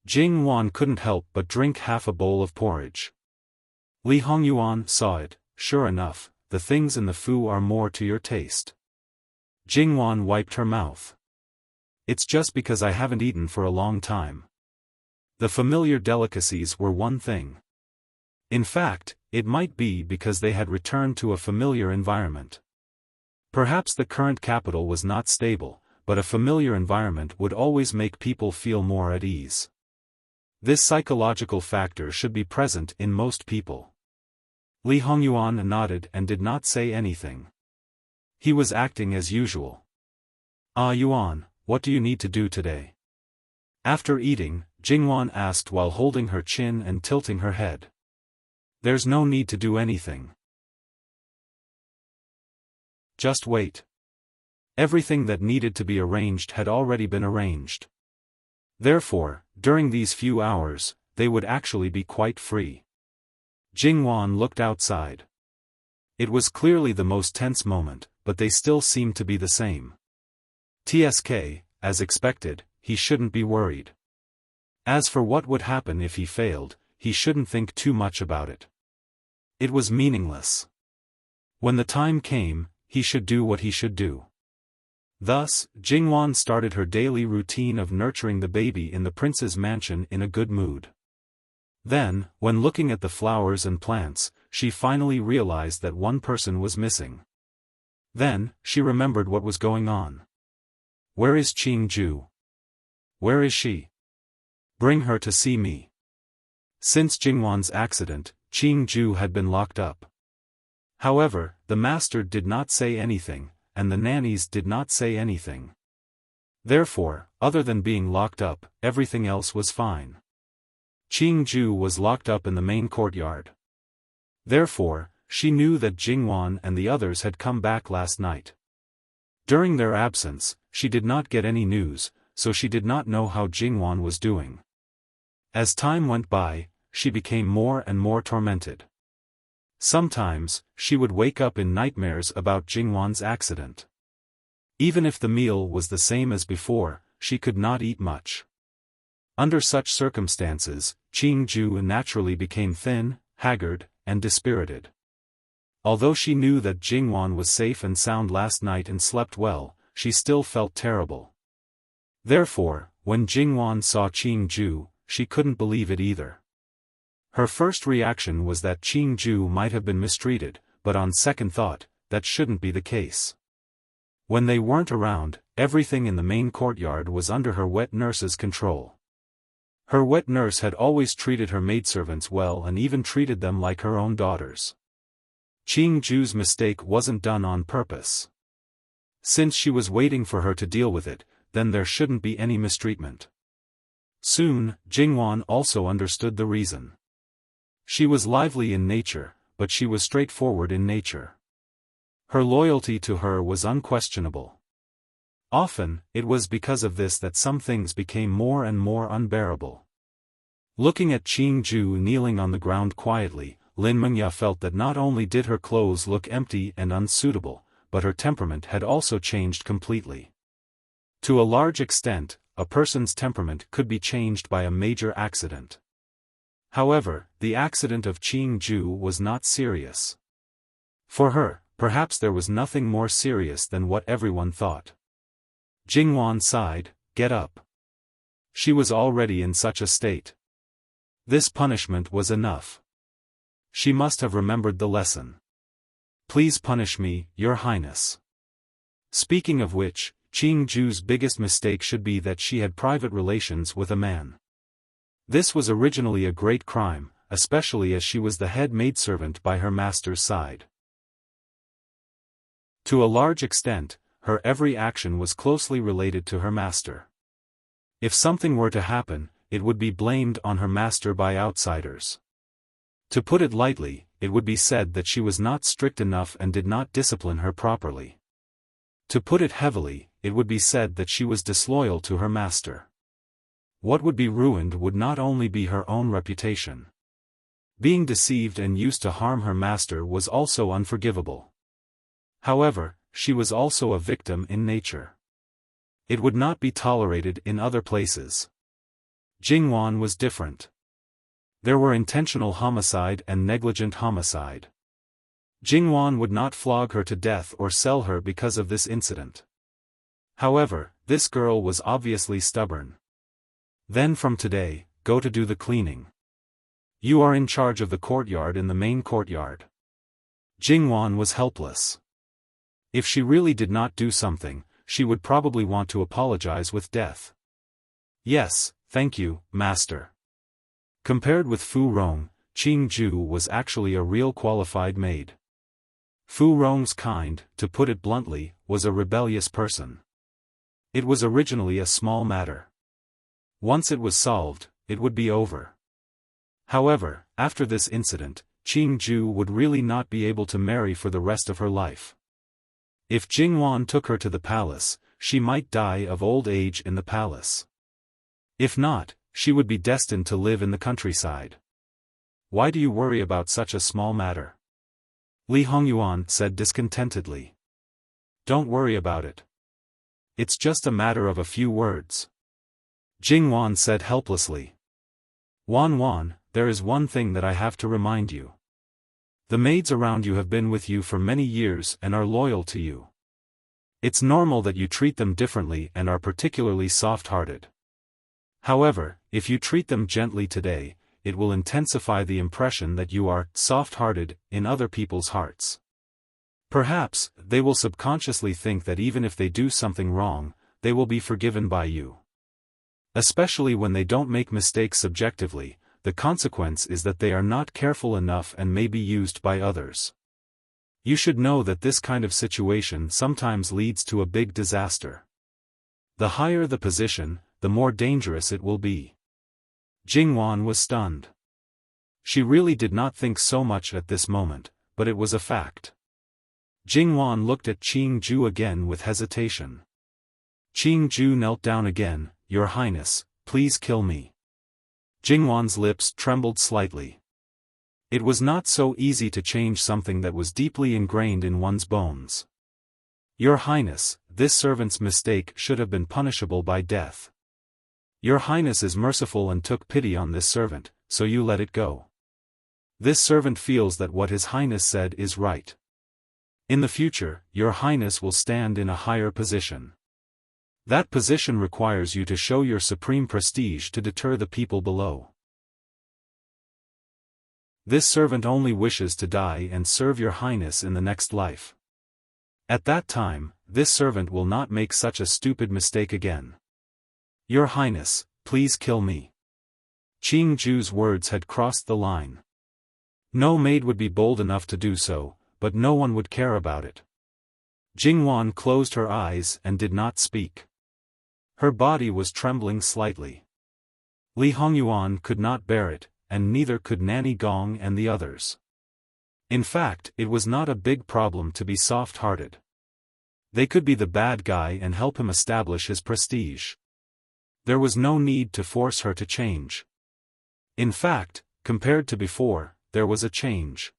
[SPEAKER 1] Jingwan couldn't help but drink half a bowl of porridge. Li Hongyuan saw it. Sure enough, the things in the fu are more to your taste. Jingwan wiped her mouth. It's just because I haven't eaten for a long time. The familiar delicacies were one thing. In fact, it might be because they had returned to a familiar environment. Perhaps the current capital was not stable, but a familiar environment would always make people feel more at ease. This psychological factor should be present in most people. Li Hongyuan nodded and did not say anything. He was acting as usual. Ah Yuan, what do you need to do today? After eating, Jingwan asked while holding her chin and tilting her head. There's no need to do anything. Just wait. Everything that needed to be arranged had already been arranged. Therefore, during these few hours, they would actually be quite free. Jingwan looked outside. It was clearly the most tense moment, but they still seemed to be the same. TSK, as expected, he shouldn't be worried. As for what would happen if he failed, he shouldn't think too much about it. It was meaningless. When the time came, he should do what he should do. Thus, Jingwan started her daily routine of nurturing the baby in the prince's mansion in a good mood. Then, when looking at the flowers and plants, she finally realized that one person was missing. Then, she remembered what was going on. Where is Qingju? Where is she? Bring her to see me. Since Jingwan's accident, Qingju had been locked up. However, the master did not say anything, and the nannies did not say anything. Therefore, other than being locked up, everything else was fine. Qingju was locked up in the main courtyard. Therefore, she knew that Jingwan and the others had come back last night. During their absence, she did not get any news, so she did not know how Jingwan was doing. As time went by, she became more and more tormented. Sometimes, she would wake up in nightmares about Jingwan's accident. Even if the meal was the same as before, she could not eat much. Under such circumstances, Qingju naturally became thin, haggard, and dispirited. Although she knew that Jingwan was safe and sound last night and slept well, she still felt terrible. Therefore, when Jingwan saw Qingju, she couldn't believe it either. Her first reaction was that Qingju might have been mistreated, but on second thought, that shouldn't be the case. When they weren't around, everything in the main courtyard was under her wet nurse's control. Her wet nurse had always treated her maidservants well and even treated them like her own daughters. Qingju's mistake wasn't done on purpose. Since she was waiting for her to deal with it, then there shouldn't be any mistreatment. Soon, Jingwan also understood the reason. She was lively in nature, but she was straightforward in nature. Her loyalty to her was unquestionable. Often, it was because of this that some things became more and more unbearable. Looking at Qingju kneeling on the ground quietly, Lin Mengya felt that not only did her clothes look empty and unsuitable, but her temperament had also changed completely. To a large extent, a person's temperament could be changed by a major accident. However, the accident of Qingju was not serious. For her, perhaps there was nothing more serious than what everyone thought. Jingwan sighed, "Get up." She was already in such a state. This punishment was enough. She must have remembered the lesson. "Please punish me, Your Highness." Speaking of which, Qingju's biggest mistake should be that she had private relations with a man. This was originally a great crime, especially as she was the head maidservant by her master's side. To a large extent, her every action was closely related to her master. If something were to happen, it would be blamed on her master by outsiders. To put it lightly, it would be said that she was not strict enough and did not discipline her properly. To put it heavily, it would be said that she was disloyal to her master. What would be ruined would not only be her own reputation. Being deceived and used to harm her master was also unforgivable. However, she was also a victim in nature. It would not be tolerated in other places. Jingwan was different. There were intentional homicide and negligent homicide. Jingwan would not flog her to death or sell her because of this incident. However, this girl was obviously stubborn. Then from today, go to do the cleaning. You are in charge of the courtyard in the main courtyard. Jingwan was helpless. If she really did not do something, she would probably want to apologize with death. Yes, thank you, master. Compared with Fu Rong, Qing Ju was actually a real qualified maid. Fu Rong's kind, to put it bluntly, was a rebellious person. It was originally a small matter. Once it was solved, it would be over. However, after this incident, Qing Ju would really not be able to marry for the rest of her life. If Jingwan took her to the palace, she might die of old age in the palace. If not, she would be destined to live in the countryside. Why do you worry about such a small matter? Li Hongyuan said discontentedly. Don't worry about it. It's just a matter of a few words. Jingwan said helplessly. Wan, there is one thing that I have to remind you. The maids around you have been with you for many years and are loyal to you. It's normal that you treat them differently and are particularly soft-hearted. However, if you treat them gently today, it will intensify the impression that you are soft-hearted in other people's hearts. Perhaps, they will subconsciously think that even if they do something wrong, they will be forgiven by you. Especially when they don't make mistakes subjectively, the consequence is that they are not careful enough and may be used by others. You should know that this kind of situation sometimes leads to a big disaster. The higher the position, the more dangerous it will be. Jingwan was stunned. She really did not think so much at this moment, but it was a fact. Jingwan looked at Qing Ju again with hesitation. Qing Ju knelt down again. Your Highness, please kill me. Jingwan's lips trembled slightly. It was not so easy to change something that was deeply ingrained in one's bones. Your Highness, this servant's mistake should have been punishable by death. Your Highness is merciful and took pity on this servant, so you let it go. This servant feels that what His Highness said is right. In the future, Your Highness will stand in a higher position. That position requires you to show your supreme prestige to deter the people below. This servant only wishes to die and serve Your Highness in the next life. At that time, this servant will not make such a stupid mistake again. Your Highness, please kill me. Qing Ju's words had crossed the line. No maid would be bold enough to do so, but no one would care about it. Jingwan closed her eyes and did not speak. Her body was trembling slightly. Li Hongyuan could not bear it, and neither could Nanny Gong and the others. In fact, it was not a big problem to be soft-hearted. They could be the bad guy and help him establish his prestige. There was no need to force her to change. In fact, compared to before, there was a change.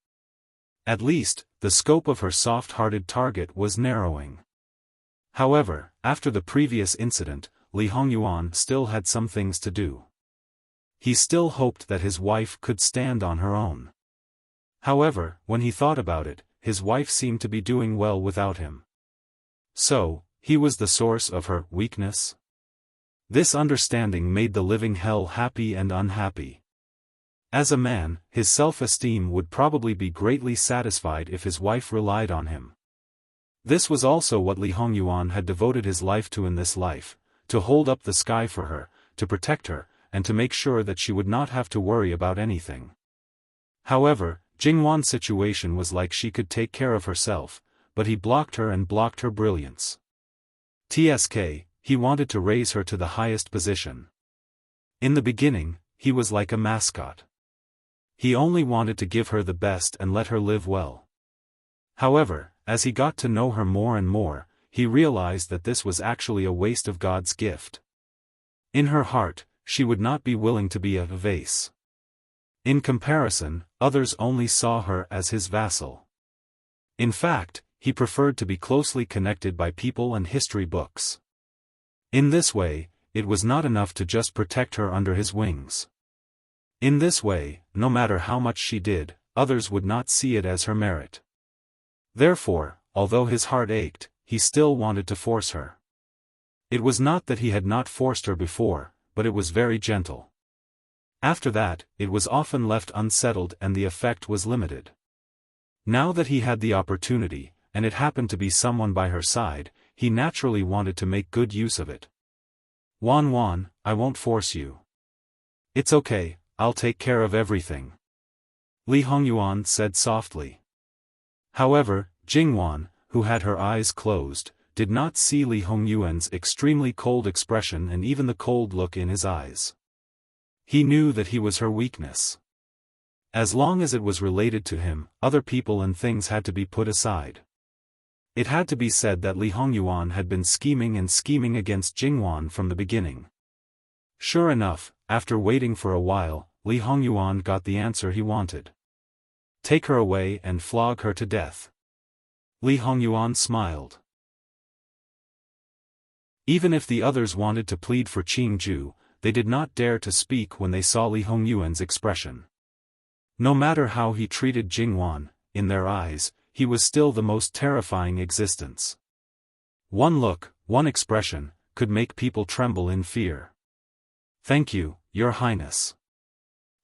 [SPEAKER 1] At least, the scope of her soft-hearted target was narrowing. However, after the previous incident, Li Hongyuan still had some things to do. He still hoped that his wife could stand on her own. However, when he thought about it, his wife seemed to be doing well without him. So, he was the source of her weakness? This understanding made the living hell happy and unhappy. As a man, his self-esteem would probably be greatly satisfied if his wife relied on him. This was also what Li Hongyuan had devoted his life to in this life, to hold up the sky for her, to protect her, and to make sure that she would not have to worry about anything. However, Jingwan's situation was like she could take care of herself, but he blocked her and blocked her brilliance. Tsk, he wanted to raise her to the highest position. In the beginning, he was like a mascot. He only wanted to give her the best and let her live well. However, as he got to know her more and more, he realized that this was actually a waste of God's gift. In her heart, she would not be willing to be a vase. In comparison, others only saw her as his vassal. In fact, he preferred to be closely connected by people and history books. In this way, it was not enough to just protect her under his wings. In this way, no matter how much she did, others would not see it as her merit. Therefore, although his heart ached, he still wanted to force her. It was not that he had not forced her before, but it was very gentle. After that, it was often left unsettled and the effect was limited. Now that he had the opportunity, and it happened to be someone by her side, he naturally wanted to make good use of it. Wan, I won't force you. It's okay, I'll take care of everything. Li Hongyuan said softly. However, Jingwan, who had her eyes closed, did not see Li Hongyuan's extremely cold expression and even the cold look in his eyes. He knew that he was her weakness. As long as it was related to him, other people and things had to be put aside. It had to be said that Li Hongyuan had been scheming against Jingwan from the beginning. Sure enough, after waiting for a while, Li Hongyuan got the answer he wanted. Take her away and flog her to death. Li Hongyuan smiled. Even if the others wanted to plead for Qingju, they did not dare to speak when they saw Li Hongyuan's expression. No matter how he treated Jingwan, in their eyes, he was still the most terrifying existence. One look, one expression, could make people tremble in fear. Thank you, Your Highness.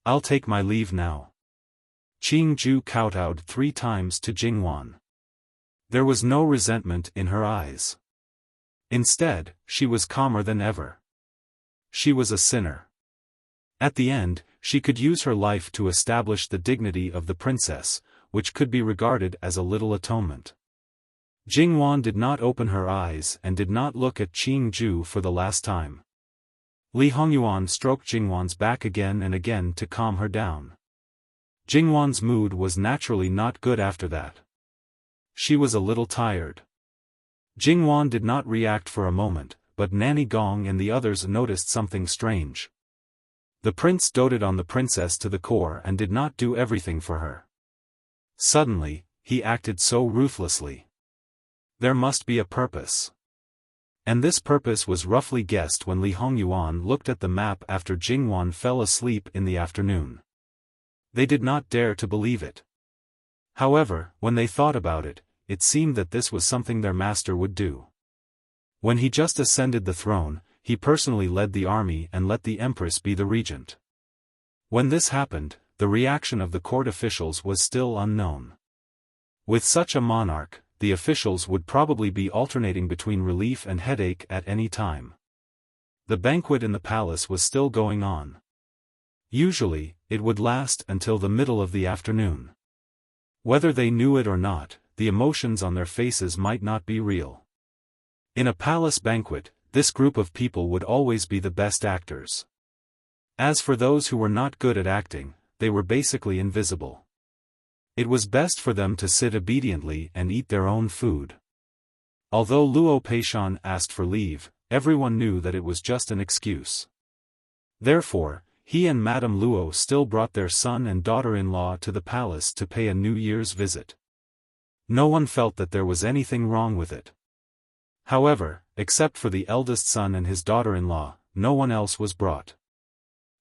[SPEAKER 1] I'll take my leave now. Qingju kowtowed 3 times to Jingwan. There was no resentment in her eyes. Instead, she was calmer than ever. She was a sinner. At the end, she could use her life to establish the dignity of the princess, which could be regarded as a little atonement. Jingwan did not open her eyes and did not look at Qingju for the last time. Li Hongyuan stroked Jingwan's back again and again to calm her down. Jingwan's mood was naturally not good after that. She was a little tired. Jingwan did not react for a moment, but Nanny Gong and the others noticed something strange. The prince doted on the princess to the core and did not do everything for her. Suddenly, he acted so ruthlessly. There must be a purpose. And this purpose was roughly guessed when Li Hongyuan looked at the map after Jingwan fell asleep in the afternoon. They did not dare to believe it. However, when they thought about it, it seemed that this was something their master would do. When he just ascended the throne, he personally led the army and let the empress be the regent. When this happened, the reaction of the court officials was still unknown. With such a monarch, the officials would probably be alternating between relief and headache at any time. The banquet in the palace was still going on. Usually, it would last until the middle of the afternoon. Whether they knew it or not, the emotions on their faces might not be real. In a palace banquet, this group of people would always be the best actors. As for those who were not good at acting, they were basically invisible. It was best for them to sit obediently and eat their own food. Although Luo Peishan asked for leave, everyone knew that it was just an excuse. Therefore, he and Madame Luo still brought their son and daughter-in-law to the palace to pay a New Year's visit. No one felt that there was anything wrong with it. However, except for the eldest son and his daughter-in-law, no one else was brought.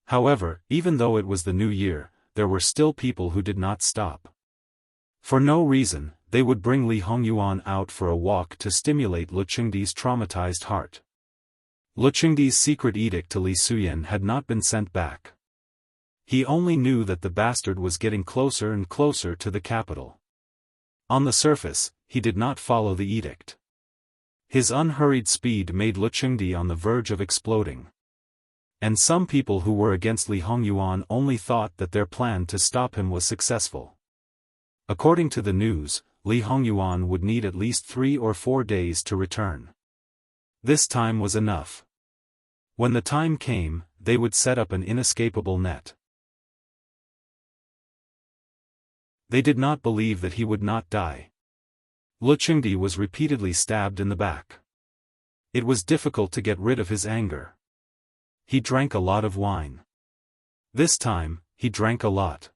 [SPEAKER 1] However, even though it was the New Year, there were still people who did not stop. For no reason, they would bring Li Hongyuan out for a walk to stimulate Lu Qingdi's traumatized heart. Lu Qingdi's secret edict to Li Suyan had not been sent back. He only knew that the bastard was getting closer and closer to the capital. On the surface, he did not follow the edict. His unhurried speed made Lu Qingdi on the verge of exploding. And some people who were against Li Hongyuan only thought that their plan to stop him was successful. According to the news, Li Hongyuan would need at least 3 or 4 days to return. This time was enough. When the time came, they would set up an inescapable net. They did not believe that he would not die. Luchengdi was repeatedly stabbed in the back. It was difficult to get rid of his anger. He drank a lot of wine. This time, he drank a lot.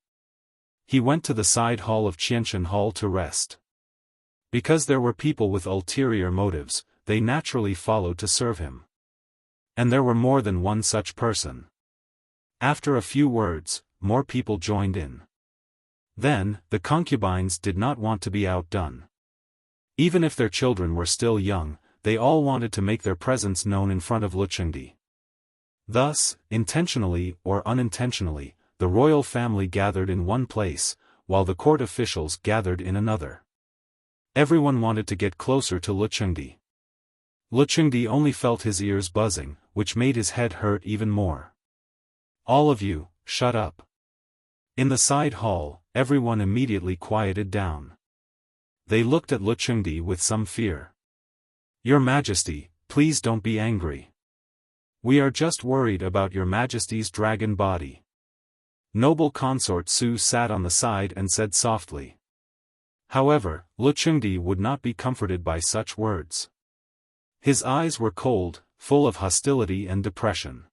[SPEAKER 1] He went to the side hall of Qianshan Hall to rest. Because there were people with ulterior motives, they naturally followed to serve him. And there were more than one such person. After a few words, more people joined in. Then, the concubines did not want to be outdone. Even if their children were still young, they all wanted to make their presence known in front of Luchengdi. Thus, intentionally or unintentionally, the royal family gathered in one place, while the court officials gathered in another. Everyone wanted to get closer to Luchengdi. Luchengdi only felt his ears buzzing, which made his head hurt even more. "All of you, shut up." In the side hall, everyone immediately quieted down. They looked at Luchengdi with some fear. "Your Majesty, please don't be angry. We are just worried about your Majesty's dragon body." Noble consort Su sat on the side and said softly. However, Luchengdi would not be comforted by such words. His eyes were cold, full of hostility and depression.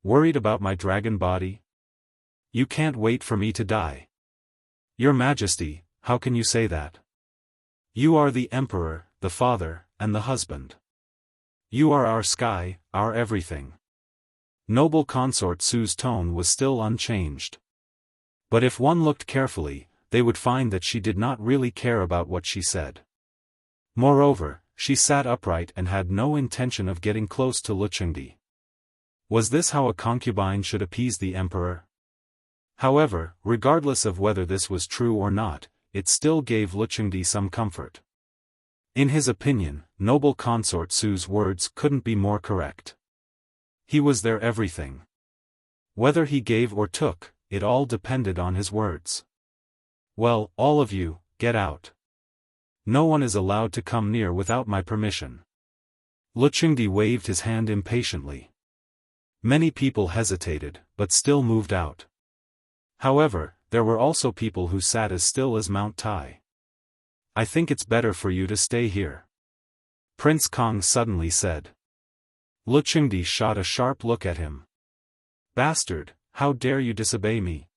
[SPEAKER 1] "Worried about my dragon body? You can't wait for me to die. Your Majesty, how can you say that? You are the Emperor, the father, and the husband. You are our sky, our everything." Noble consort Su's tone was still unchanged. But if one looked carefully, they would find that she did not really care about what she said. Moreover, she sat upright and had no intention of getting close to Luchengdi. Was this how a concubine should appease the emperor? However, regardless of whether this was true or not, it still gave Luchengdi some comfort. In his opinion, noble consort Su's words couldn't be more correct. He was their everything. Whether he gave or took, it all depended on his words. "Well, all of you, get out. No one is allowed to come near without my permission." Luchengdi waved his hand impatiently. Many people hesitated, but still moved out. However, there were also people who sat as still as Mount Tai. "I think it's better for you to stay here," Prince Kong suddenly said. Luchengdi shot a sharp look at him. "Bastard, how dare you disobey me?"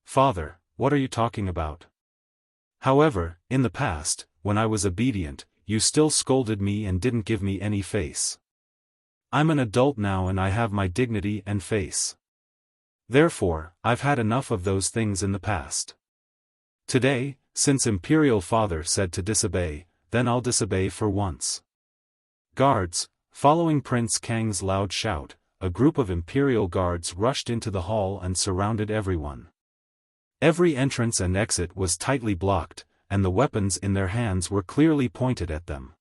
[SPEAKER 1] "Father, what are you talking about?" "However, in the past, when I was obedient, you still scolded me and didn't give me any face. I'm an adult now and I have my dignity and face. Therefore, I've had enough of those things in the past. Today, since Imperial Father said to disobey, then I'll disobey for once." Guards, following Prince Kang's loud shout, a group of Imperial guards rushed into the hall and surrounded everyone. Every entrance and exit was tightly blocked, and the weapons in their hands were clearly pointed at them.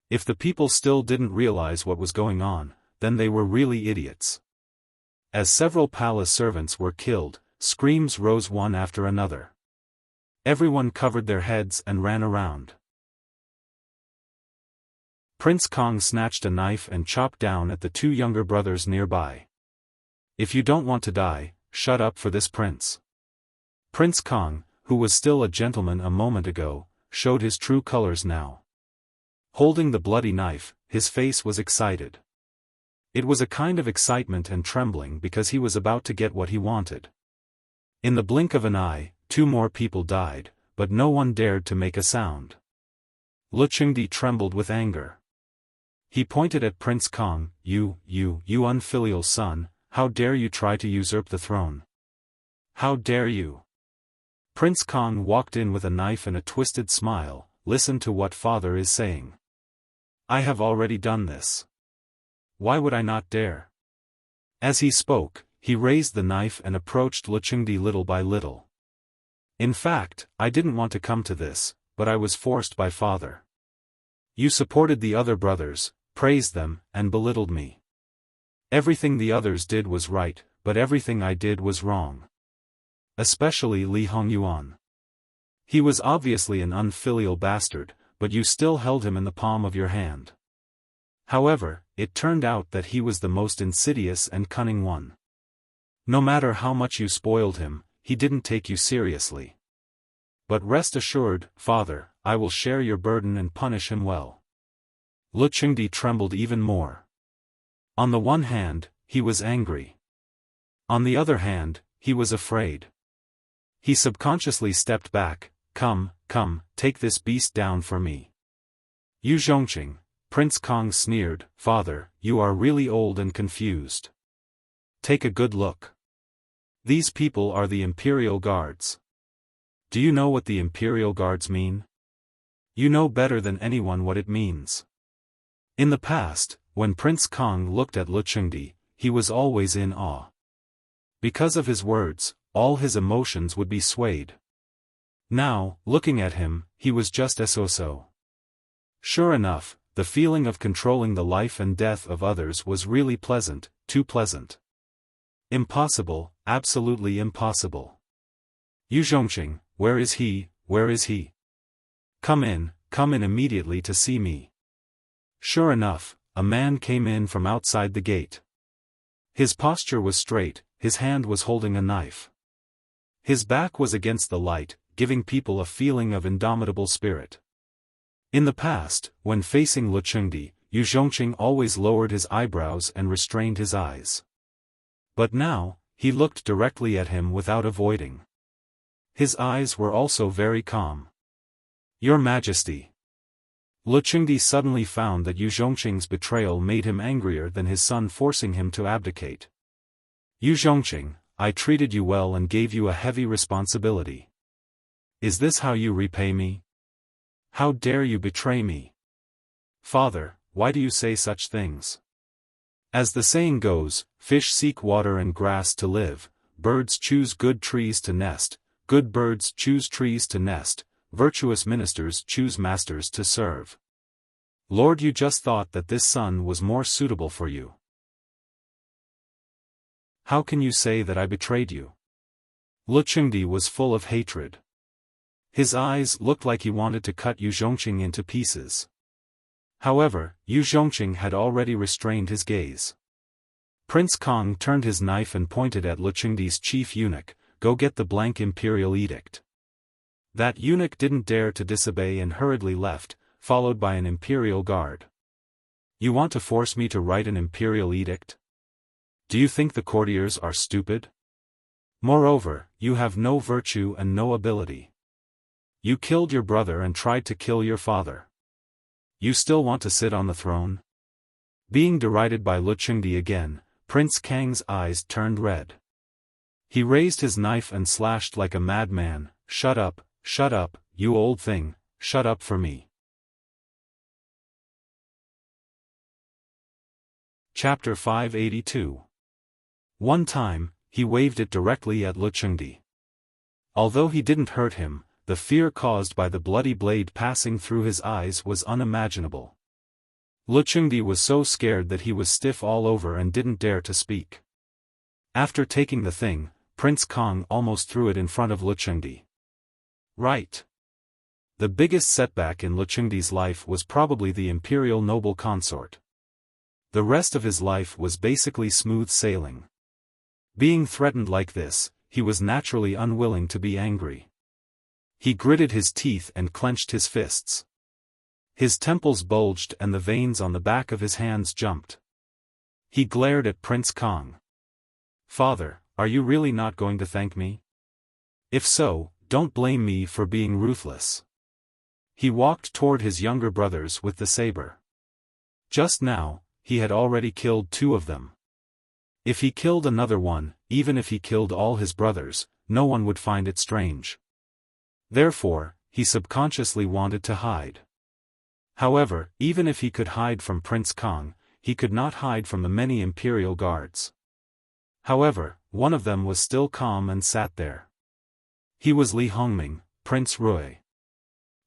[SPEAKER 1] If the people still didn't realize what was going on, then they were really idiots. As several palace servants were killed, screams rose one after another. Everyone covered their heads and ran around. Prince Kong snatched a knife and chopped down at the two younger brothers nearby. "If you don't want to die, shut up for this prince." Prince Kong, who was still a gentleman a moment ago, showed his true colors now. Holding the bloody knife, his face was excited. It was a kind of excitement and trembling because he was about to get what he wanted. In the blink of an eye, 2 more people died, but no one dared to make a sound. Luchengdi trembled with anger. He pointed at Prince Kong. You unfilial son, how dare you try to usurp the throne? How dare you?" Prince Kong walked in with a knife and a twisted smile. "Listen to what father is saying. I have already done this. Why would I not dare?" As he spoke, he raised the knife and approached Luchengdi little by little. "In fact, I didn't want to come to this, but I was forced by father. You supported the other brothers, praised them, and belittled me. Everything the others did was right, but everything I did was wrong. Especially Li Hongyuan. He was obviously an unfilial bastard, but you still held him in the palm of your hand. However, it turned out that he was the most insidious and cunning one. No matter how much you spoiled him, he didn't take you seriously. But rest assured, father, I will share your burden and punish him well. Lu Chengdi trembled even more. On the one hand, he was angry. On the other hand, he was afraid. He subconsciously stepped back. Come, take this beast down for me. Yu Zhongqing, Prince Kong sneered, father, you are really old and confused. Take a good look. These people are the Imperial Guards. Do you know what the Imperial Guards mean? You know better than anyone what it means. In the past, when Prince Kong looked at Lu Chengdi, he was always in awe. Because of his words, all his emotions would be swayed. Now, looking at him, he was just so. Sure enough, the feeling of controlling the life and death of others was really pleasant, too pleasant. Impossible, absolutely impossible. Yu Zhongqing, where is he, where is he? Come in immediately to see me. Sure enough, a man came in from outside the gate. His posture was straight, his hand was holding a knife. His back was against the light, giving people a feeling of indomitable spirit. In the past, when facing Lu Chengdi, Yu Zhongqing always lowered his eyebrows and restrained his eyes. But now, he looked directly at him without avoiding. His eyes were also very calm. Your Majesty. Lu Chengdi suddenly found that Yu Zhongqing's betrayal made him angrier than his son forcing him to abdicate. Yu Zhongqing, I treated you well and gave you a heavy responsibility. Is this how you repay me? How dare you betray me? Father, why do you say such things? As the saying goes, fish seek water and grass to live, birds choose good trees to nest, good birds choose trees to nest, virtuous ministers choose masters to serve. Lord, you just thought that this son was more suitable for you. How can you say that I betrayed you? Lu Chengdi was full of hatred. His eyes looked like he wanted to cut Yu Zhongqing into pieces. However, Yu Zhongqing had already restrained his gaze. Prince Kong turned his knife and pointed at Lu Chengdi's chief eunuch, go get the blank imperial edict. That eunuch didn't dare to disobey and hurriedly left, followed by an imperial guard. You want to force me to write an imperial edict? Do you think the courtiers are stupid? Moreover, you have no virtue and no ability. You killed your brother and tried to kill your father. You still want to sit on the throne? Being derided by Lu Chengdi again, Prince Kang's eyes turned red. He raised his knife and slashed like a madman, shut up, you old thing, shut up for me. Chapter 582. One time, he waved it directly at Lu Chengdi. Although he didn't hurt him, the fear caused by the bloody blade passing through his eyes was unimaginable. Lu Chengdi was so scared that he was stiff all over and didn't dare to speak. After taking the thing, Prince Kong almost threw it in front of Lu Chengdi. Right. The biggest setback in Lu Chengdi's life was probably the imperial noble consort. The rest of his life was basically smooth sailing. Being threatened like this, he was naturally unwilling to be angry. He gritted his teeth and clenched his fists. His temples bulged and the veins on the back of his hands jumped. He glared at Prince Kong. Father, are you really not going to thank me? If so, don't blame me for being ruthless. He walked toward his younger brothers with the saber. Just now, he had already killed 2 of them. If he killed another one, even if he killed all his brothers, no one would find it strange. Therefore, he subconsciously wanted to hide. However, even if he could hide from Prince Kong, he could not hide from the many imperial guards. However, one of them was still calm and sat there. He was Li Hongming, Prince Rui.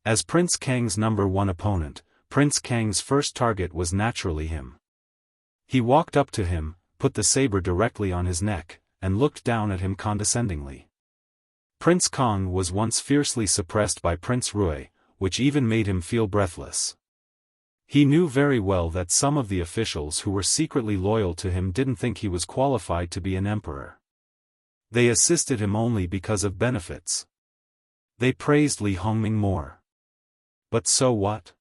[SPEAKER 1] As Prince Kang's number 1 opponent, Prince Kang's first target was naturally him. He walked up to him, put the saber directly on his neck, and looked down at him condescendingly. Prince Kong was once fiercely suppressed by Prince Rui, which even made him feel breathless. He knew very well that some of the officials who were secretly loyal to him didn't think he was qualified to be an emperor. They assisted him only because of benefits. They praised Li Hongming more. But so what?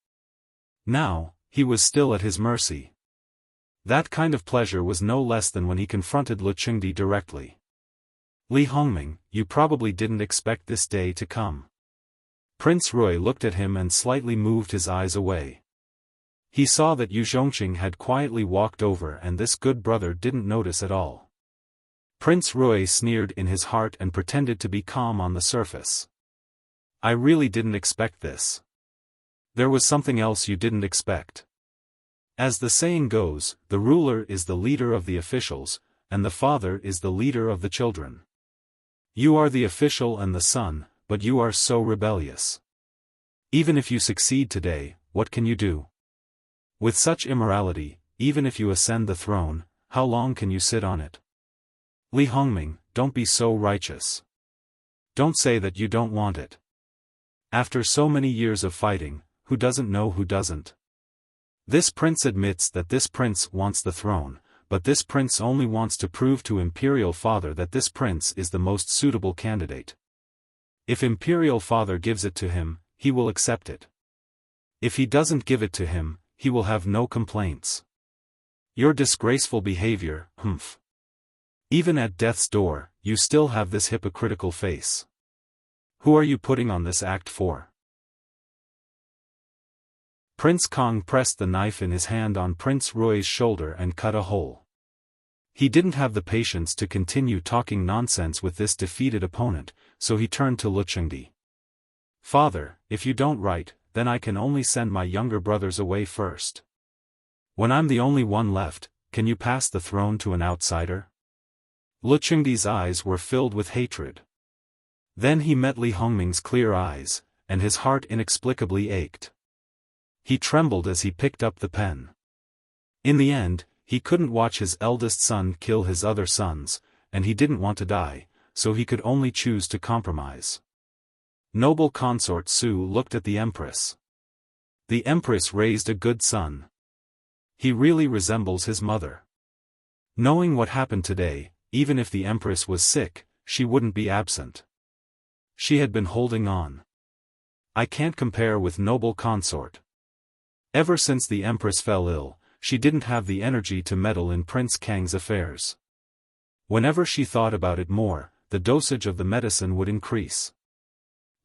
[SPEAKER 1] Now, he was still at his mercy. That kind of pleasure was no less than when he confronted Lu Qingdi directly. Li Hongming, you probably didn't expect this day to come. Prince Rui looked at him and slightly moved his eyes away. He saw that Yu Zhongqing had quietly walked over and this good brother didn't notice at all. Prince Rui sneered in his heart and pretended to be calm on the surface. I really didn't expect this. There was something else you didn't expect. As the saying goes, the ruler is the leader of the officials, and the father is the leader of the children. You are the official and the son, but you are so rebellious. Even if you succeed today, what can you do? With such immorality, even if you ascend the throne, how long can you sit on it? Li Hongming, don't be so righteous. Don't say that you don't want it. After so many years of fighting, who doesn't know who doesn't? This prince admits that this prince wants the throne, but this prince only wants to prove to Imperial Father that this prince is the most suitable candidate. If Imperial Father gives it to him, he will accept it. If he doesn't give it to him, he will have no complaints. Your disgraceful behavior, humph. Even at death's door, you still have this hypocritical face. Who are you putting on this act for? Prince Kong pressed the knife in his hand on Prince Rui's shoulder and cut a hole. He didn't have the patience to continue talking nonsense with this defeated opponent, so he turned to Lu Qingdi. Father, if you don't write, then I can only send my younger brothers away first. When I'm the only one left, can you pass the throne to an outsider? Lu Qingdi's eyes were filled with hatred. Then he met Li Hongming's clear eyes, and his heart inexplicably ached. He trembled as he picked up the pen. In the end, he couldn't watch his eldest son kill his other sons, and he didn't want to die, so he could only choose to compromise. Noble consort Su looked at the Empress. The Empress raised a good son. He really resembles his mother. Knowing what happened today, even if the Empress was sick, she wouldn't be absent. She had been holding on. I can't compare with noble consort. Ever since the Empress fell ill, she didn't have the energy to meddle in Prince Kang's affairs. Whenever she thought about it more, the dosage of the medicine would increase.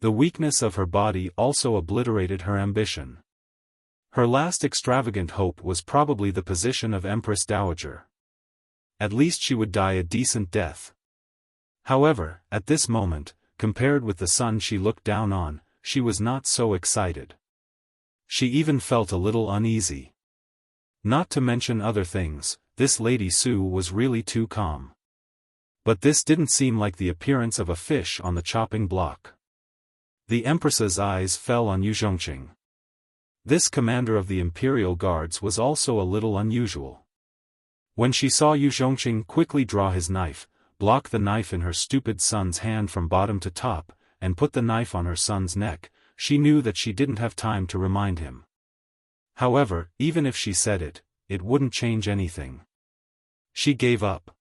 [SPEAKER 1] The weakness of her body also obliterated her ambition. Her last extravagant hope was probably the position of Empress Dowager. At least she would die a decent death. However, at this moment, compared with the son she looked down on, she was not so excited. She even felt a little uneasy. Not to mention other things, this Lady Su was really too calm. But this didn't seem like the appearance of a fish on the chopping block. The Empress's eyes fell on Yu Zhongqing. This commander of the Imperial Guards was also a little unusual. When she saw Yu Zhongqing quickly draw his knife, block the knife in her stupid son's hand from bottom to top, and put the knife on her son's neck, she knew that she didn't have time to remind him. However, even if she said it, it wouldn't change anything. She gave up.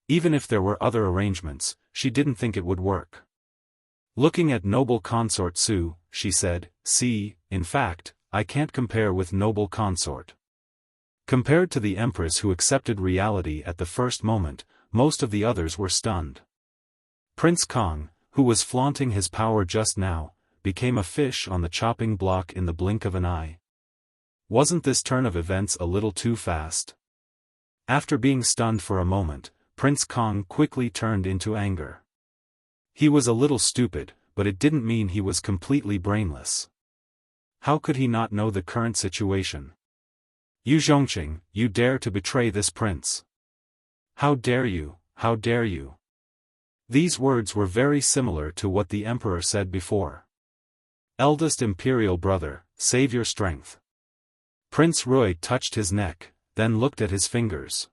[SPEAKER 1] Even if there were other arrangements, she didn't think it would work. Looking at noble consort Su, she said, "See, in fact, I can't compare with noble consort." Compared to the Empress who accepted reality at the first moment, most of the others were stunned. Prince Kong, who was flaunting his power just now, became a fish on the chopping block in the blink of an eye. Wasn't this turn of events a little too fast? After being stunned for a moment, Prince Kong quickly turned into anger. He was a little stupid, but it didn't mean he was completely brainless. How could he not know the current situation? Yu Zhongqing, you dare to betray this prince. How dare you, how dare you? These words were very similar to what the emperor said before. Eldest imperial brother, save your strength. Prince Rui touched his neck, then looked at his fingers.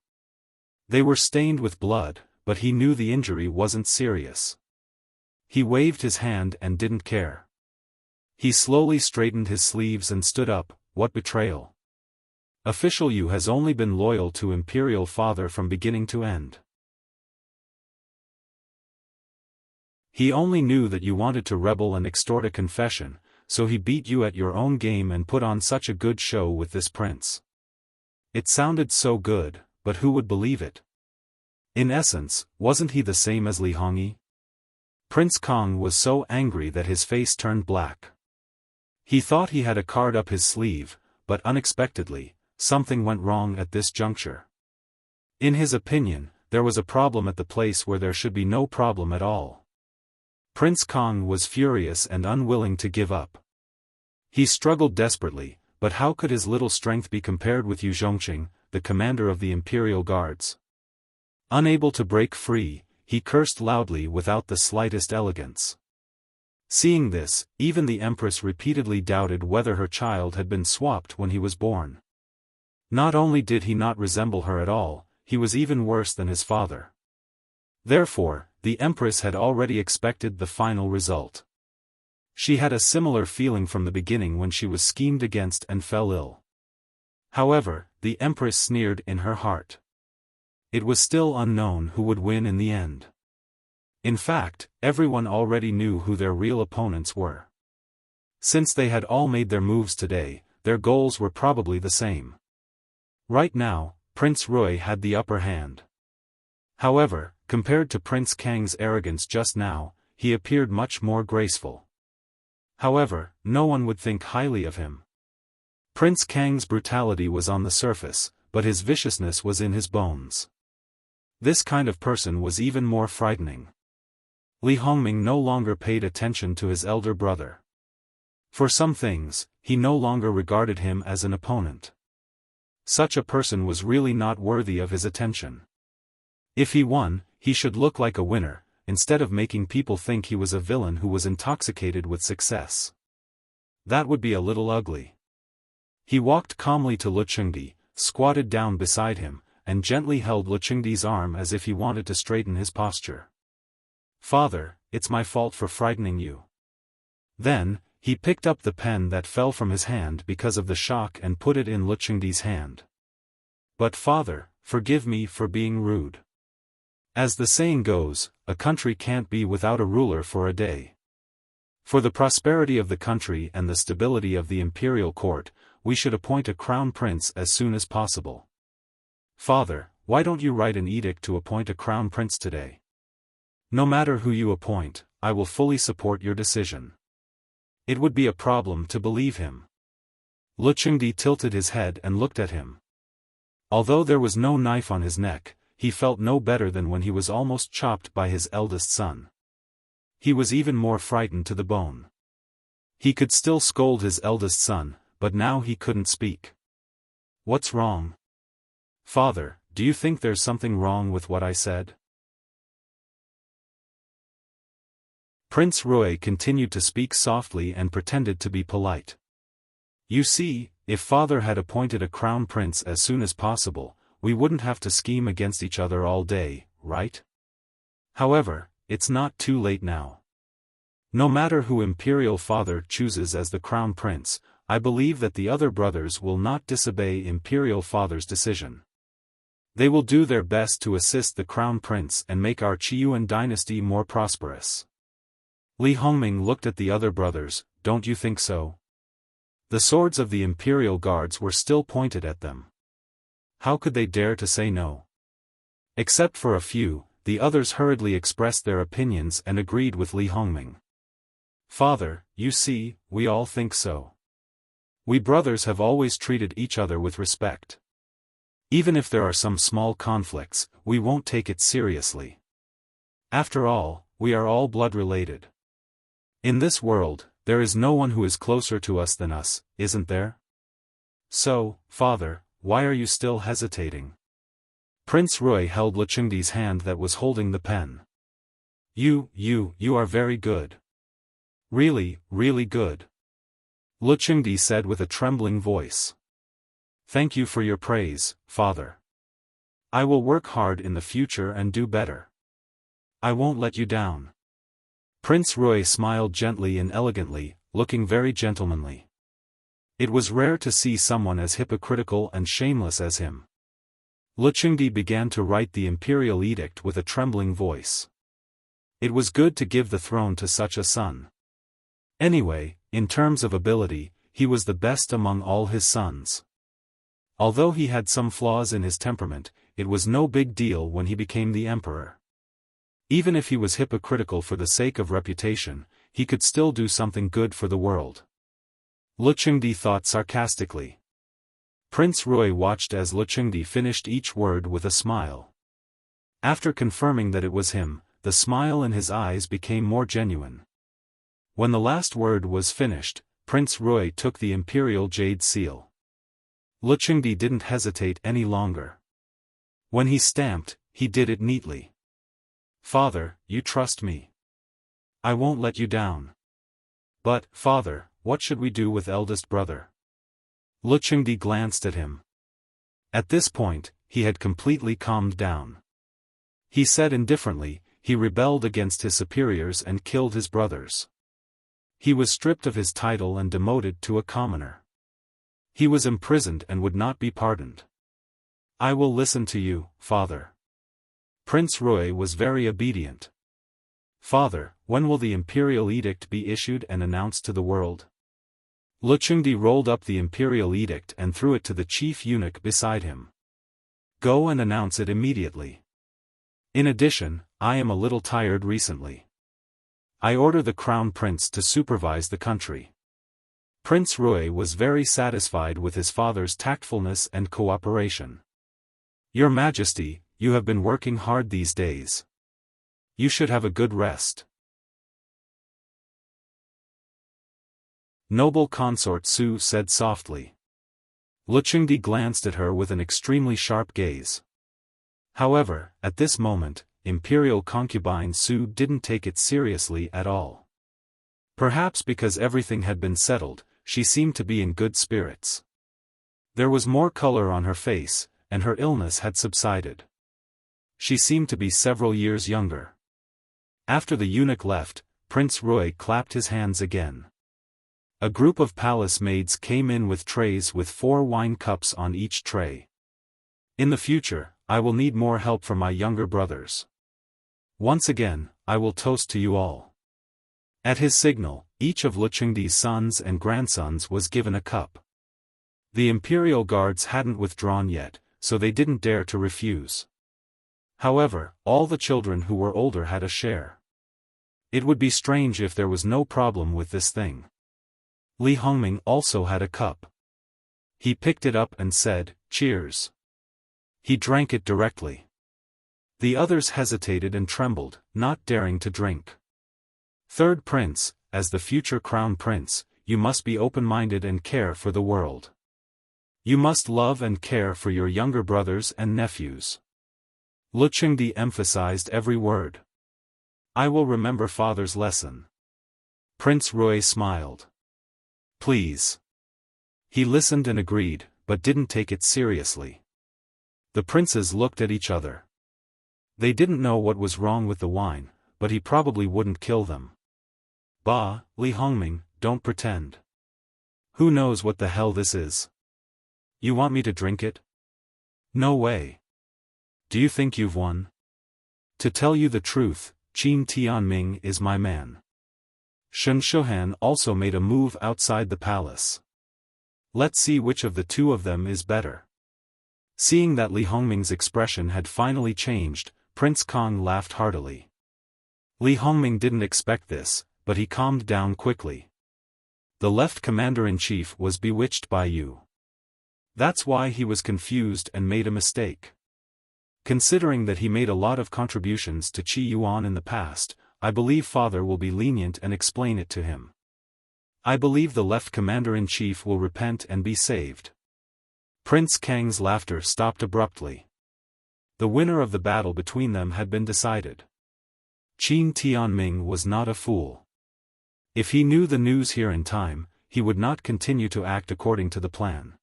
[SPEAKER 1] They were stained with blood, but he knew the injury wasn't serious. He waved his hand and didn't care. He slowly straightened his sleeves and stood up, what betrayal. Official Yu has only been loyal to Imperial Father from beginning to end. He only knew that you wanted to rebel and extort a confession, so he beat you at your own game and put on such a good show with this prince. It sounded so good, but who would believe it? In essence, wasn't he the same as Li Hongyi? Prince Kong was so angry that his face turned black. He thought he had a card up his sleeve, but unexpectedly, something went wrong at this juncture. In his opinion, there was a problem at the place where there should be no problem at all. Prince Kong was furious and unwilling to give up. He struggled desperately, but how could his little strength be compared with Yu Zhongqing, the commander of the Imperial Guards? Unable to break free, he cursed loudly without the slightest elegance. Seeing this, even the Empress repeatedly doubted whether her child had been swapped when he was born. Not only did he not resemble her at all, he was even worse than his father. Therefore, the Empress had already expected the final result. She had a similar feeling from the beginning when she was schemed against and fell ill. However, the Empress sneered in her heart. It was still unknown who would win in the end. In fact, everyone already knew who their real opponents were. Since they had all made their moves today, their goals were probably the same. Right now, Prince Rui had the upper hand. However, compared to Prince Kang's arrogance just now, he appeared much more graceful. However, no one would think highly of him. Prince Kang's brutality was on the surface, but his viciousness was in his bones. This kind of person was even more frightening. Li Hongming no longer paid attention to his elder brother. For some things, he no longer regarded him as an opponent. Such a person was really not worthy of his attention. If he won, he should look like a winner, instead of making people think he was a villain who was intoxicated with success. That would be a little ugly. He walked calmly to Luchengdi, squatted down beside him, and gently held Luchengdi's arm as if he wanted to straighten his posture. "Father, it's my fault for frightening you." Then, he picked up the pen that fell from his hand because of the shock and put it in Luchengdi's hand. "But father, forgive me for being rude. As the saying goes, a country can't be without a ruler for a day. For the prosperity of the country and the stability of the imperial court, we should appoint a crown prince as soon as possible. Father, why don't you write an edict to appoint a crown prince today? No matter who you appoint, I will fully support your decision." It would be a problem to believe him. Luchengdi tilted his head and looked at him. Although there was no knife on his neck, he felt no better than when he was almost chopped by his eldest son. He was even more frightened to the bone. He could still scold his eldest son, but now he couldn't speak. "What's wrong? Father, do you think there's something wrong with what I said?" Prince Rui continued to speak softly and pretended to be polite. "You see, if father had appointed a crown prince as soon as possible, we wouldn't have to scheme against each other all day, right? However, it's not too late now. No matter who imperial father chooses as the crown prince, I believe that the other brothers will not disobey imperial father's decision. They will do their best to assist the crown prince and make our Qiyuan dynasty more prosperous." Li Hongming looked at the other brothers. "Don't you think so?" The swords of the imperial guards were still pointed at them. How could they dare to say no? Except for a few, the others hurriedly expressed their opinions and agreed with Li Hongming. "Father, you see, we all think so. We brothers have always treated each other with respect. Even if there are some small conflicts, we won't take it seriously. After all, we are all blood-related. In this world, there is no one who is closer to us than us, isn't there? So, father, why are you still hesitating?" Prince Rui held Luchengdi's hand that was holding the pen. You are very good. Really, really good. Luchengdi said with a trembling voice. "Thank you for your praise, father. I will work hard in the future and do better. I won't let you down." Prince Rui smiled gently and elegantly, looking very gentlemanly. It was rare to see someone as hypocritical and shameless as him. Luchengdi began to write the imperial edict with a trembling voice. It was good to give the throne to such a son. Anyway, in terms of ability, he was the best among all his sons. Although he had some flaws in his temperament, it was no big deal when he became the emperor. Even if he was hypocritical for the sake of reputation, he could still do something good for the world. Luchengdi thought sarcastically. Prince Rui watched as Luchengdi finished each word with a smile. After confirming that it was him, the smile in his eyes became more genuine. When the last word was finished, Prince Rui took the imperial jade seal. Luchengdi didn't hesitate any longer. When he stamped, he did it neatly. "Father, you trust me. I won't let you down." "But, father, what should we do with eldest brother?" Luchengdi glanced at him. At this point, he had completely calmed down. He said indifferently, he rebelled against his superiors and killed his brothers. He was stripped of his title and demoted to a commoner. He was imprisoned and would not be pardoned. "I will listen to you, father." Prince Rui was very obedient. "Father, when will the imperial edict be issued and announced to the world?" Luchengdi rolled up the imperial edict and threw it to the chief eunuch beside him. "Go and announce it immediately. In addition, I am a little tired recently. I order the crown prince to supervise the country." Prince Rui was very satisfied with his father's tactfulness and cooperation. "Your Majesty, you have been working hard these days. You should have a good rest." Noble consort Su said softly. Luchengdi glanced at her with an extremely sharp gaze. However, at this moment, imperial concubine Su didn't take it seriously at all. Perhaps because everything had been settled, she seemed to be in good spirits. There was more color on her face, and her illness had subsided. She seemed to be several years younger. After the eunuch left, Prince Rui clapped his hands again. A group of palace maids came in with trays with 4 wine cups on each tray. "In the future, I will need more help from my younger brothers. Once again, I will toast to you all." At his signal, each of Luchengdi's sons and grandsons was given a cup. The imperial guards hadn't withdrawn yet, so they didn't dare to refuse. However, all the children who were older had a share. It would be strange if there was no problem with this thing. Li Hongming also had a cup. He picked it up and said, "Cheers." He drank it directly. The others hesitated and trembled, not daring to drink. "Third prince, as the future crown prince, you must be open-minded and care for the world. You must love and care for your younger brothers and nephews." Luchengdi emphasized every word. "I will remember father's lesson." Prince Rui smiled. "Please." He listened and agreed, but didn't take it seriously. The princes looked at each other. They didn't know what was wrong with the wine, but he probably wouldn't kill them. "Bah, Li Hongming, don't pretend. Who knows what the hell this is? You want me to drink it? No way. Do you think you've won? To tell you the truth, Qin Tianming is my man." Shen Shuhan also made a move outside the palace. "Let's see which of the two of them is better." Seeing that Li Hongming's expression had finally changed, Prince Kong laughed heartily. Li Hongming didn't expect this, but he calmed down quickly. "The left commander-in-chief was bewitched by you. That's why he was confused and made a mistake. Considering that he made a lot of contributions to Qi Yuan in the past, I believe father will be lenient and explain it to him. I believe the left commander-in-chief will repent and be saved." Prince Kang's laughter stopped abruptly. The winner of the battle between them had been decided. Qin Tianming was not a fool. If he knew the news here in time, he would not continue to act according to the plan.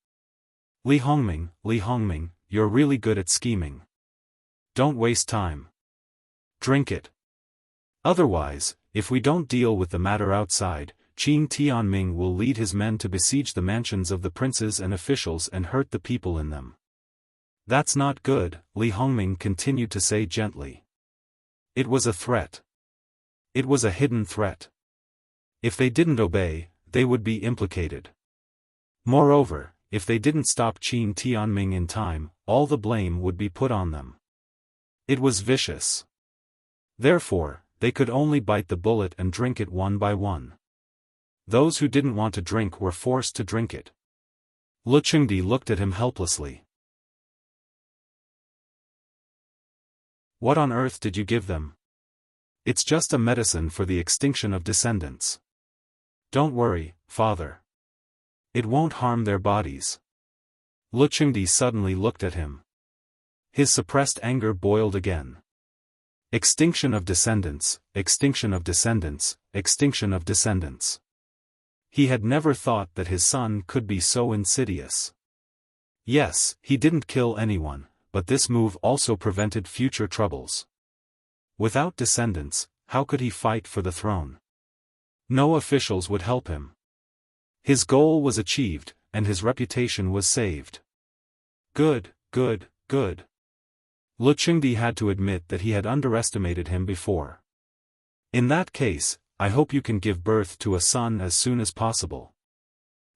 [SPEAKER 1] Li Hongming, you're really good at scheming. Don't waste time. Drink it. Otherwise, if we don't deal with the matter outside, Qin Tianming will lead his men to besiege the mansions of the princes and officials and hurt the people in them. That's not good, Li Hongming continued to say gently. It was a threat. It was a hidden threat. If they didn't obey, they would be implicated. Moreover, if they didn't stop Qin Tianming in time, all the blame would be put on them. It was vicious. Therefore, they could only bite the bullet and drink it one by one. Those who didn't want to drink were forced to drink it. Lu Chengdi looked at him helplessly. What on earth did you give them? It's just a medicine for the extinction of descendants. Don't worry, father. It won't harm their bodies. Lu Chengdi suddenly looked at him. His suppressed anger boiled again. Extinction of descendants, extinction of descendants, extinction of descendants. He had never thought that his son could be so insidious. Yes, he didn't kill anyone, but this move also prevented future troubles. Without descendants, how could he fight for the throne? No officials would help him. His goal was achieved, and his reputation was saved. Good, good, good. Lu Chengdi had to admit that he had underestimated him before. In that case, I hope you can give birth to a son as soon as possible.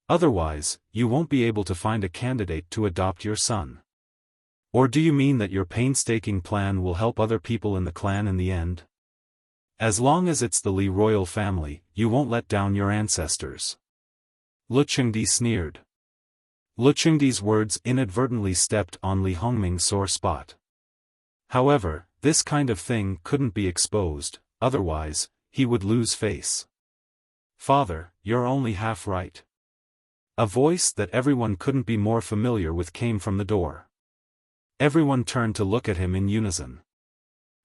[SPEAKER 1] Otherwise, you won't be able to find a candidate to adopt your son. Or do you mean that your painstaking plan will help other people in the clan in the end? As long as it's the Li royal family, you won't let down your ancestors. Lu Chengdi sneered. Lu Chengdi's words inadvertently stepped on Li Hongming's sore spot. However, this kind of thing couldn't be exposed, otherwise, he would lose face. Father, you're only half right. A voice that everyone couldn't be more familiar with came from the door. Everyone turned to look at him in unison.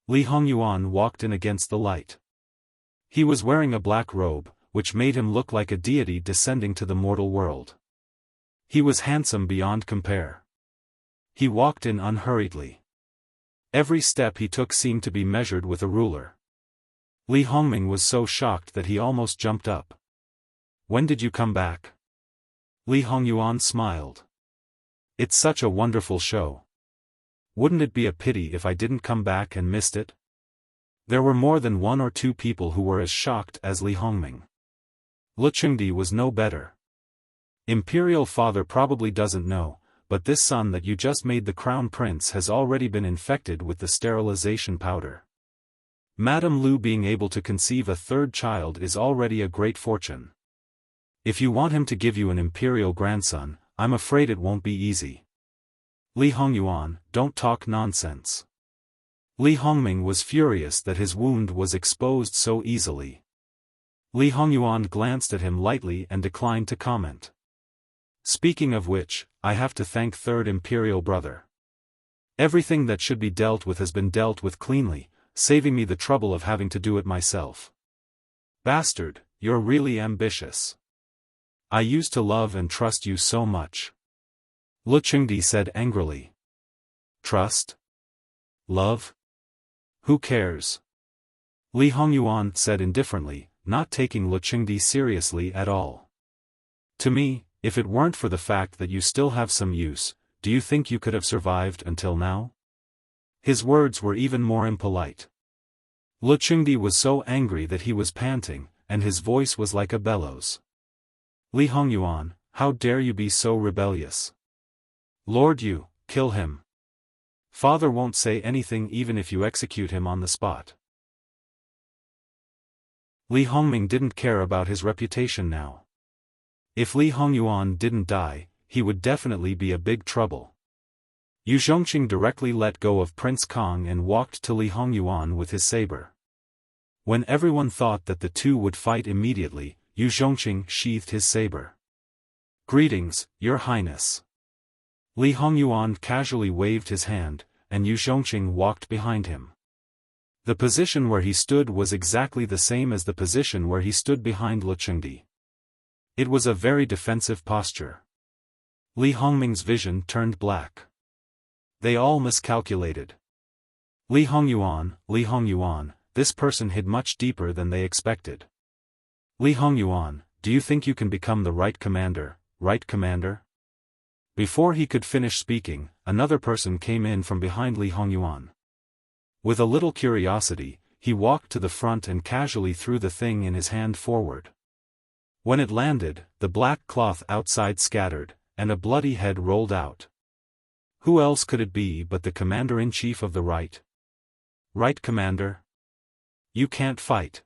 [SPEAKER 1] Li Hongyuan walked in against the light. He was wearing a black robe, which made him look like a deity descending to the mortal world. He was handsome beyond compare. He walked in unhurriedly. Every step he took seemed to be measured with a ruler. Li Hongming was so shocked that he almost jumped up. When did you come back? Li Hongyuan smiled. It's such a wonderful show. Wouldn't it be a pity if I didn't come back and missed it? There were more than one or two people who were as shocked as Li Hongming. Lu Chengdi was no better. Imperial father probably doesn't know, but this son that you just made the crown prince has already been infected with the sterilization powder. Madame Lu being able to conceive a third child is already a great fortune. If you want him to give you an imperial grandson, I'm afraid it won't be easy. Li Hongyuan, don't talk nonsense. Li Hongming was furious that his wound was exposed so easily. Li Hongyuan glanced at him lightly and declined to comment. Speaking of which, I have to thank third imperial brother. Everything that should be dealt with has been dealt with cleanly, saving me the trouble of having to do it myself. Bastard, you're really ambitious. I used to love and trust you so much. Lu Chengdi said angrily. Trust? Love? Who cares? Li Hongyuan said indifferently, not taking Lu Chengdi seriously at all. To me, if it weren't for the fact that you still have some use, do you think you could have survived until now? His words were even more impolite. Lu Chengdi was so angry that he was panting, and his voice was like a bellows. Li Hongyuan, how dare you be so rebellious? Lord, you, kill him. Father won't say anything even if you execute him on the spot. Li Hongming didn't care about his reputation now. If Li Hongyuan didn't die, he would definitely be a big trouble. Yu Zhongqing directly let go of Prince Kong and walked to Li Hongyuan with his saber. When everyone thought that the two would fight immediately, Yu Zhongqing sheathed his saber. Greetings, Your Highness. Li Hongyuan casually waved his hand, and Yu Zhongqing walked behind him. The position where he stood was exactly the same as the position where he stood behind Lu Chengdi. It was a very defensive posture. Li Hongming's vision turned black. They all miscalculated. Li Hongyuan, this person hid much deeper than they expected. Li Hongyuan, do you think you can become the right commander, right commander? Before he could finish speaking, another person came in from behind Li Hongyuan. With a little curiosity, he walked to the front and casually threw the thing in his hand forward. When it landed, the black cloth outside scattered, and a bloody head rolled out. Who else could it be but the commander-in-chief of the right? Right, commander? You can't fight.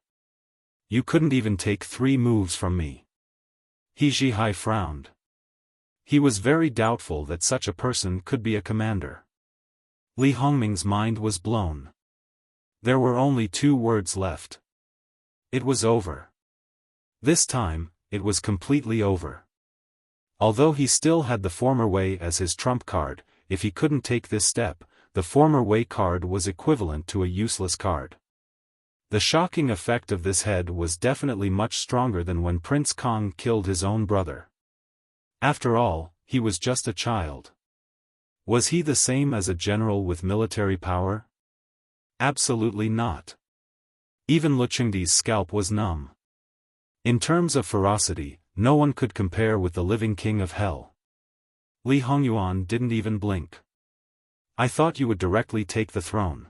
[SPEAKER 1] You couldn't even take 3 moves from me. He Zhihai frowned. He was very doubtful that such a person could be a commander. Li Hongming's mind was blown. There were only 2 words left. It was over. This time, it was completely over. Although he still had the former way as his trump card, if he couldn't take this step, the former way card was equivalent to a useless card. The shocking effect of this head was definitely much stronger than when Prince Kong killed his own brother. After all, he was just a child. Was he the same as a general with military power? Absolutely not. Even Luchengdi's scalp was numb. In terms of ferocity, no one could compare with the living king of hell. Li Hongyuan didn't even blink. I thought you would directly take the throne.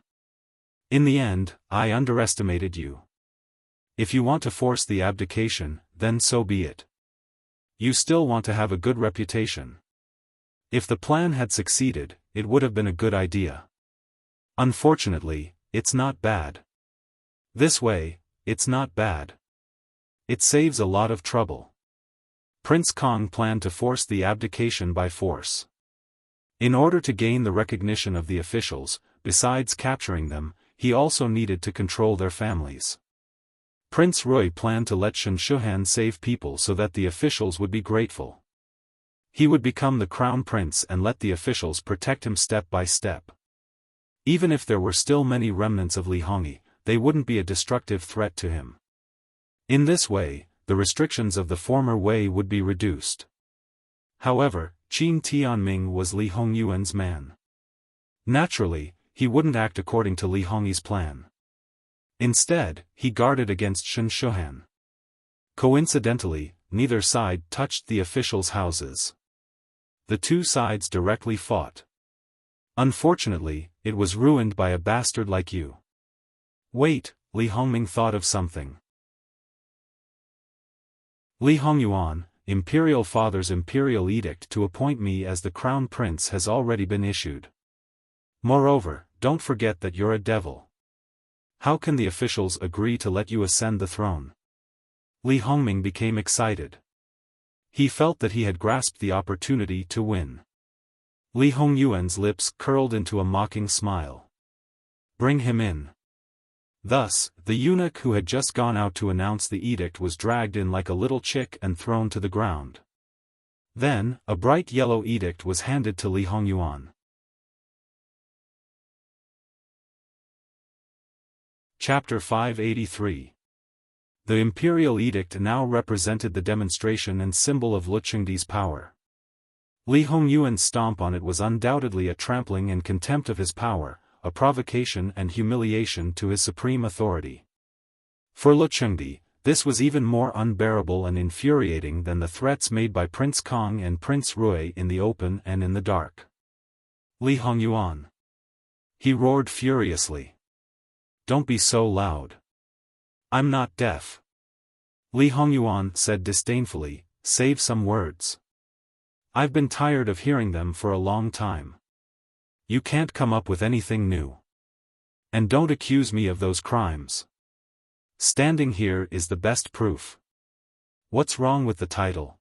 [SPEAKER 1] In the end, I underestimated you. If you want to force the abdication, then so be it. You still want to have a good reputation. If the plan had succeeded, it would have been a good idea. Unfortunately, it's not bad. This way, it's not bad. It saves a lot of trouble. Prince Kong planned to force the abdication by force. In order to gain the recognition of the officials, besides capturing them, he also needed to control their families. Prince Rui planned to let Shen Shuhan save people so that the officials would be grateful. He would become the crown prince and let the officials protect him step by step. Even if there were still many remnants of Li Hongyi, they wouldn't be a destructive threat to him. In this way, the restrictions of the former way would be reduced. However, Qin Tianming was Li Hongyuan's man. Naturally, he wouldn't act according to Li Hongyi's plan. Instead, he guarded against Shen Shuhan. Coincidentally, neither side touched the officials' houses. The 2 sides directly fought. Unfortunately, it was ruined by a bastard like you. Wait, Li Hongming thought of something. Li Hongyuan, Imperial Father's imperial edict to appoint me as the crown prince has already been issued. Moreover, don't forget that you're a devil. How can the officials agree to let you ascend the throne? Li Hongming became excited. He felt that he had grasped the opportunity to win. Li Hongyuan's lips curled into a mocking smile. Bring him in. Thus, the eunuch who had just gone out to announce the edict was dragged in like a little chick and thrown to the ground. Then, a bright yellow edict was handed to Li Hongyuan. Chapter 583. The imperial edict now represented the demonstration and symbol of Luchengdi's power. Li Hongyuan's stomp on it was undoubtedly a trampling and contempt of his power, a provocation and humiliation to his supreme authority. For Luchengdi, this was even more unbearable and infuriating than the threats made by Prince Kong and Prince Rui in the open and in the dark. Li Hongyuan. He roared furiously. Don't be so loud. I'm not deaf. Li Hongyuan said disdainfully, save some words. I've been tired of hearing them for a long time. You can't come up with anything new. And don't accuse me of those crimes. Standing here is the best proof. What's wrong with the title?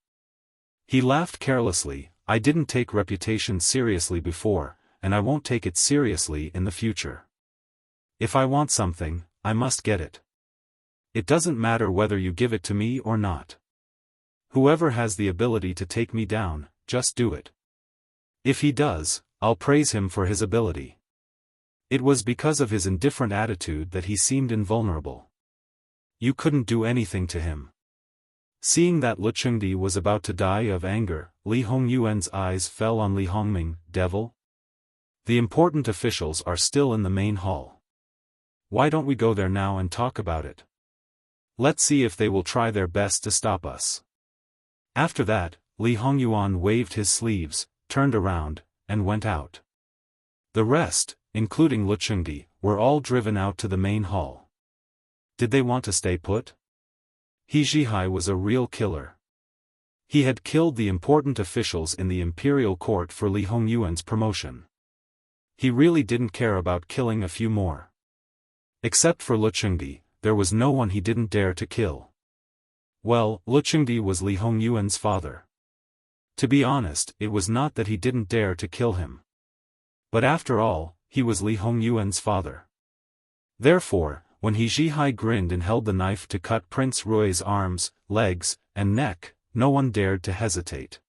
[SPEAKER 1] He laughed carelessly. I didn't take reputation seriously before, and I won't take it seriously in the future. If I want something, I must get it. It doesn't matter whether you give it to me or not. Whoever has the ability to take me down, just do it. If he does, I'll praise him for his ability. It was because of his indifferent attitude that he seemed invulnerable. You couldn't do anything to him. Seeing that Luchengdi was about to die of anger, Li Hongyuan's eyes fell on Li Hongming. Devil? The important officials are still in the main hall. Why don't we go there now and talk about it? Let's see if they will try their best to stop us. After that, Li Hongyuan waved his sleeves, turned around, and went out. The rest, including Lu Chengdi, were all driven out to the main hall. Did they want to stay put? He Zhihai was a real killer. He had killed the important officials in the imperial court for Li Hongyuan's promotion. He really didn't care about killing a few more. Except for Lu Chengdi, there was no one he didn't dare to kill. Well, Lu Chengdi was Li Hongyuan's father. To be honest, it was not that he didn't dare to kill him. But after all, he was Li Hongyuan's father. Therefore, when He Zhihai grinned and held the knife to cut Prince Rui's arms, legs, and neck, no one dared to hesitate.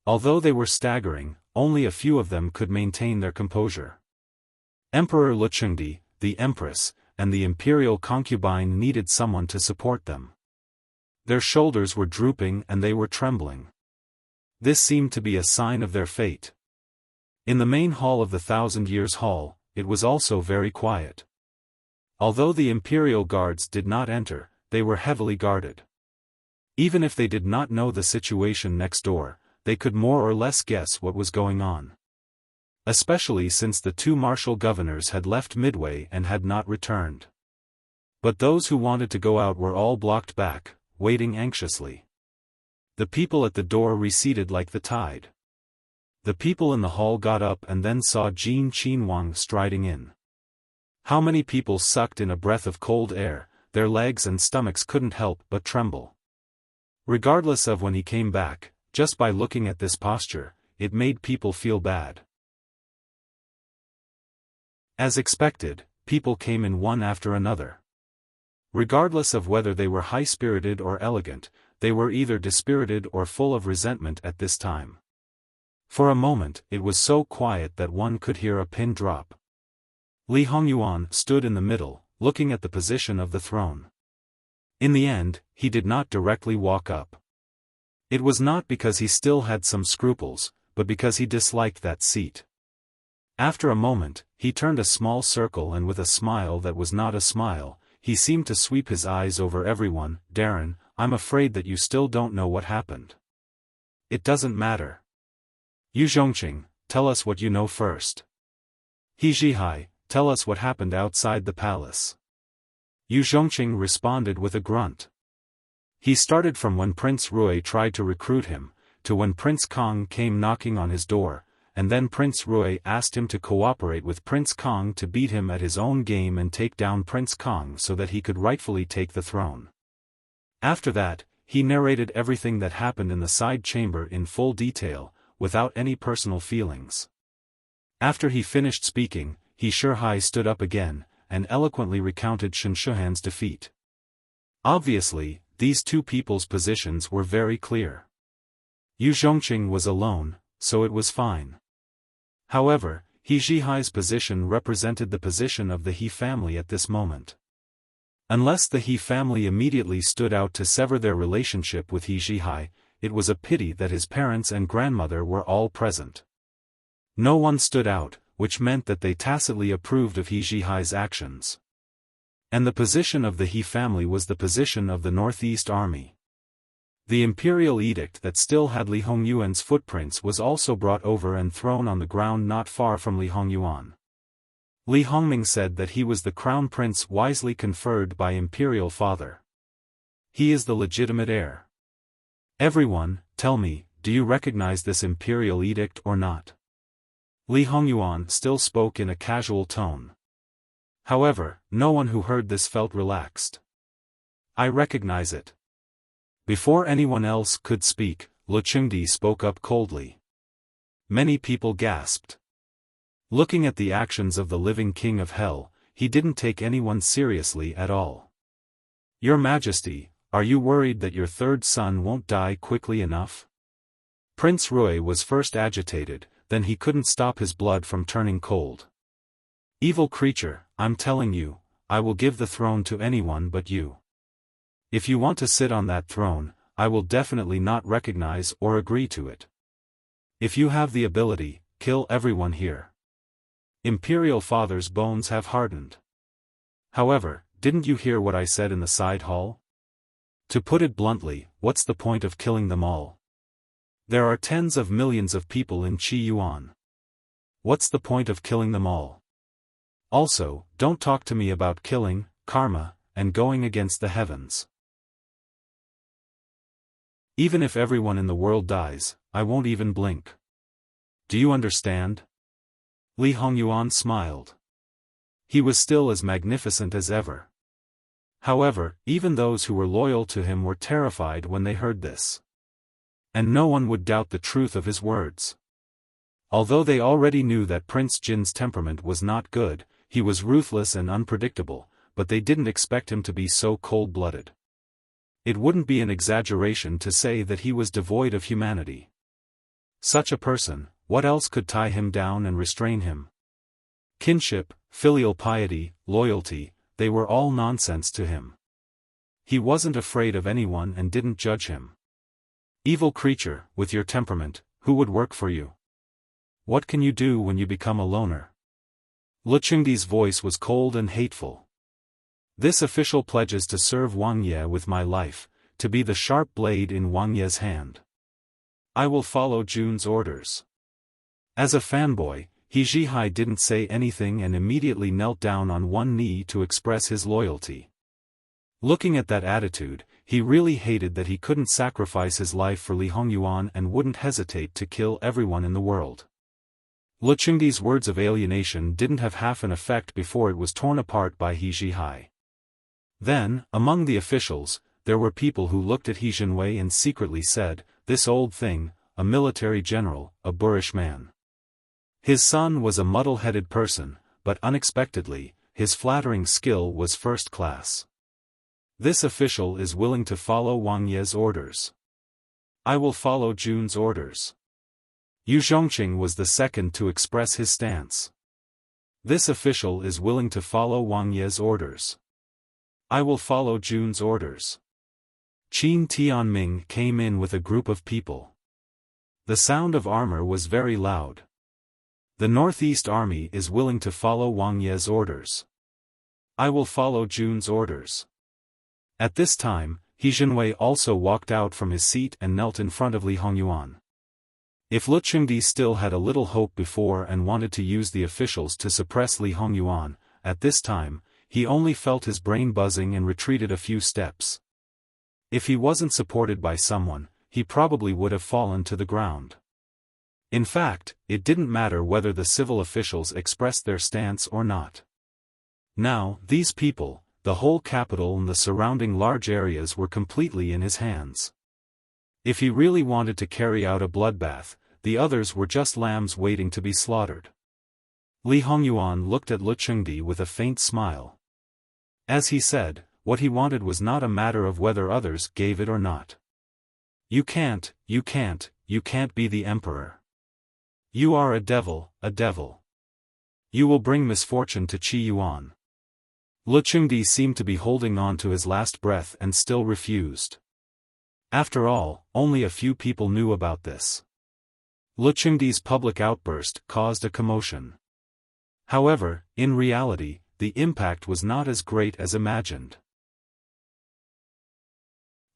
[SPEAKER 1] Although they were staggering, only a few of them could maintain their composure. Emperor Lu Chengdi, the Empress, and the imperial concubine needed someone to support them. Their shoulders were drooping and they were trembling. This seemed to be a sign of their fate. In the main hall of the Thousand Years Hall, it was also very quiet. Although the imperial guards did not enter, they were heavily guarded. Even if they did not know the situation next door, they could more or less guess what was going on. Especially since the two martial governors had left midway and had not returned. But those who wanted to go out were all blocked back, waiting anxiously. The people at the door receded like the tide. The people in the hall got up and then saw Jin Qinhuang striding in. How many people sucked in a breath of cold air, their legs and stomachs couldn't help but tremble. Regardless of when he came back, just by looking at this posture, it made people feel bad. As expected, people came in one after another. Regardless of whether they were high-spirited or elegant, they were either dispirited or full of resentment at this time. For a moment, it was so quiet that one could hear a pin drop. Li Hongyuan stood in the middle, looking at the position of the throne. In the end, he did not directly walk up. It was not because he still had some scruples, but because he disliked that seat. After a moment, he turned a small circle and with a smile that was not a smile, he seemed to sweep his eyes over everyone. Darren, I'm afraid that you still don't know what happened. It doesn't matter. Yu Zhongqing, tell us what you know first. He Zhihai, tell us what happened outside the palace. Yu Zhongqing responded with a grunt. He started from when Prince Rui tried to recruit him, to when Prince Kong came knocking on his door, and then Prince Rui asked him to cooperate with Prince Kong to beat him at his own game and take down Prince Kong so that he could rightfully take the throne. After that, he narrated everything that happened in the side chamber in full detail, without any personal feelings. After he finished speaking, He Zhihai stood up again, and eloquently recounted Shen Shuhan's defeat. Obviously, these two people's positions were very clear. Yu Zhongqing was alone, so it was fine. However, He Zhihai's position represented the position of the He family at this moment. Unless the He family immediately stood out to sever their relationship with He Zhihai, it was a pity that his parents and grandmother were all present. No one stood out, which meant that they tacitly approved of He Zhihai's actions. And the position of the He family was the position of the Northeast Army. The imperial edict that still had Li Hongyuan's footprints was also brought over and thrown on the ground not far from Li Hongyuan. Li Hongming said that he was the crown prince wisely conferred by imperial father. He is the legitimate heir. Everyone, tell me, do you recognize this imperial edict or not? Li Hongyuan still spoke in a casual tone. However, no one who heard this felt relaxed. I recognize it. Before anyone else could speak, Lu Chengdi spoke up coldly. Many people gasped. Looking at the actions of the living king of hell, he didn't take anyone seriously at all. Your Majesty, are you worried that your third son won't die quickly enough? Prince Rui was first agitated, then he couldn't stop his blood from turning cold. Evil creature, I'm telling you, I will give the throne to anyone but you. If you want to sit on that throne, I will definitely not recognize or agree to it. If you have the ability, kill everyone here. Imperial father's bones have hardened. However, didn't you hear what I said in the side hall? To put it bluntly, what's the point of killing them all? There are tens of millions of people in Qi Yuan. What's the point of killing them all? Also, don't talk to me about killing, karma, and going against the heavens. Even if everyone in the world dies, I won't even blink. Do you understand? Li Hongyuan smiled. He was still as magnificent as ever. However, even those who were loyal to him were terrified when they heard this. And no one would doubt the truth of his words. Although they already knew that Prince Jin's temperament was not good, he was ruthless and unpredictable, but they didn't expect him to be so cold-blooded. It wouldn't be an exaggeration to say that he was devoid of humanity. Such a person, what else could tie him down and restrain him? Kinship, filial piety, loyalty, they were all nonsense to him. He wasn't afraid of anyone and didn't judge him. Evil creature, with your temperament, who would work for you? What can you do when you become a loner? Luchengdi's voice was cold and hateful. This official pledges to serve Wang Ye with my life, to be the sharp blade in Wang Ye's hand. I will follow Jun's orders. As a fanboy, He Zhihai didn't say anything and immediately knelt down on one knee to express his loyalty. Looking at that attitude, he really hated that he couldn't sacrifice his life for Li Hongyuan and wouldn't hesitate to kill everyone in the world. Luchengdi's words of alienation didn't have half an effect before it was torn apart by He Zhihai. Then, among the officials, there were people who looked at He Zhenwei and secretly said, "This old thing, a military general, a boorish man." His son was a muddle-headed person, but unexpectedly, his flattering skill was first class. This official is willing to follow Wang Ye's orders. I will follow Jun's orders. Yu Zhongqing was the second to express his stance. This official is willing to follow Wang Ye's orders. I will follow Jun's orders. Qin Tianming came in with a group of people. The sound of armor was very loud. The Northeast Army is willing to follow Wang Ye's orders. I will follow Jun's orders. At this time, He Zhenwei also walked out from his seat and knelt in front of Li Hongyuan. If Luchengdi still had a little hope before and wanted to use the officials to suppress Li Hongyuan, at this time, he only felt his brain buzzing and retreated a few steps. If he wasn't supported by someone, he probably would have fallen to the ground. In fact, it didn't matter whether the civil officials expressed their stance or not. Now, these people, the whole capital and the surrounding large areas were completely in his hands. If he really wanted to carry out a bloodbath, the others were just lambs waiting to be slaughtered. Li Hongyuan looked at Luchengdi with a faint smile. As he said, what he wanted was not a matter of whether others gave it or not. You can't be the emperor. You are a devil, a devil. You will bring misfortune to Qi Yuan. Luchengdi seemed to be holding on to his last breath and still refused. After all, only a few people knew about this. Luchengdi's public outburst caused a commotion. However, in reality, the impact was not as great as imagined.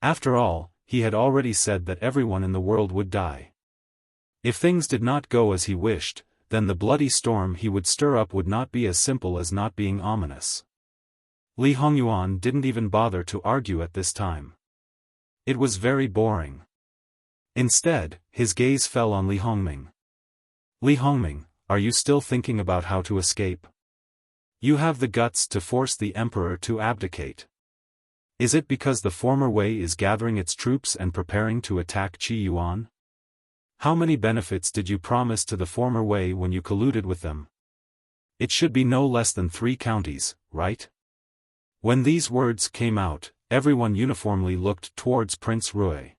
[SPEAKER 1] After all, he had already said that everyone in the world would die. If things did not go as he wished, then the bloody storm he would stir up would not be as simple as not being ominous. Li Hongyuan didn't even bother to argue at this time. It was very boring. Instead, his gaze fell on Li Hongming. Li Hongming, are you still thinking about how to escape? You have the guts to force the emperor to abdicate. Is it because the former Wei is gathering its troops and preparing to attack Qi Yuan? How many benefits did you promise to the former Wei when you colluded with them? It should be no less than 3 counties, right? When these words came out, everyone uniformly looked towards Prince Rui.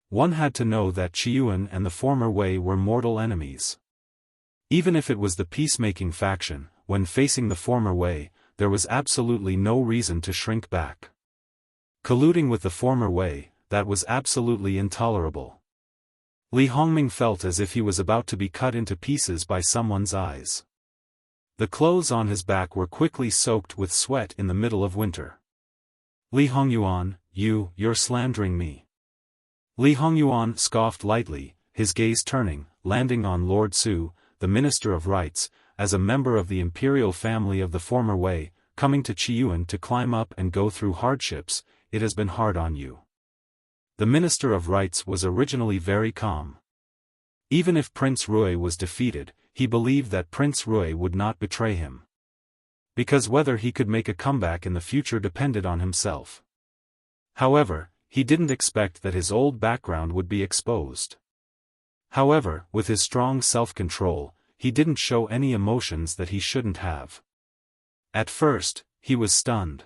[SPEAKER 1] One had to know that Qi Yuan and the former Wei were mortal enemies. Even if it was the peacemaking faction, when facing the former Wei, there was absolutely no reason to shrink back. Colluding with the former Wei, that was absolutely intolerable. Li Hongming felt as if he was about to be cut into pieces by someone's eyes. The clothes on his back were quickly soaked with sweat in the middle of winter. Li Hongyuan, you're slandering me. Li Hongyuan scoffed lightly, his gaze turning, landing on Lord Su, the Minister of Rites, as a member of the imperial family of the former Wei, coming to Qiyuan to climb up and go through hardships. It has been hard on you. The Minister of Rites was originally very calm. Even if Prince Rui was defeated, he believed that Prince Rui would not betray him. Because whether he could make a comeback in the future depended on himself. However, he didn't expect that his old background would be exposed. However, with his strong self-control, he didn't show any emotions that he shouldn't have. At first, he was stunned.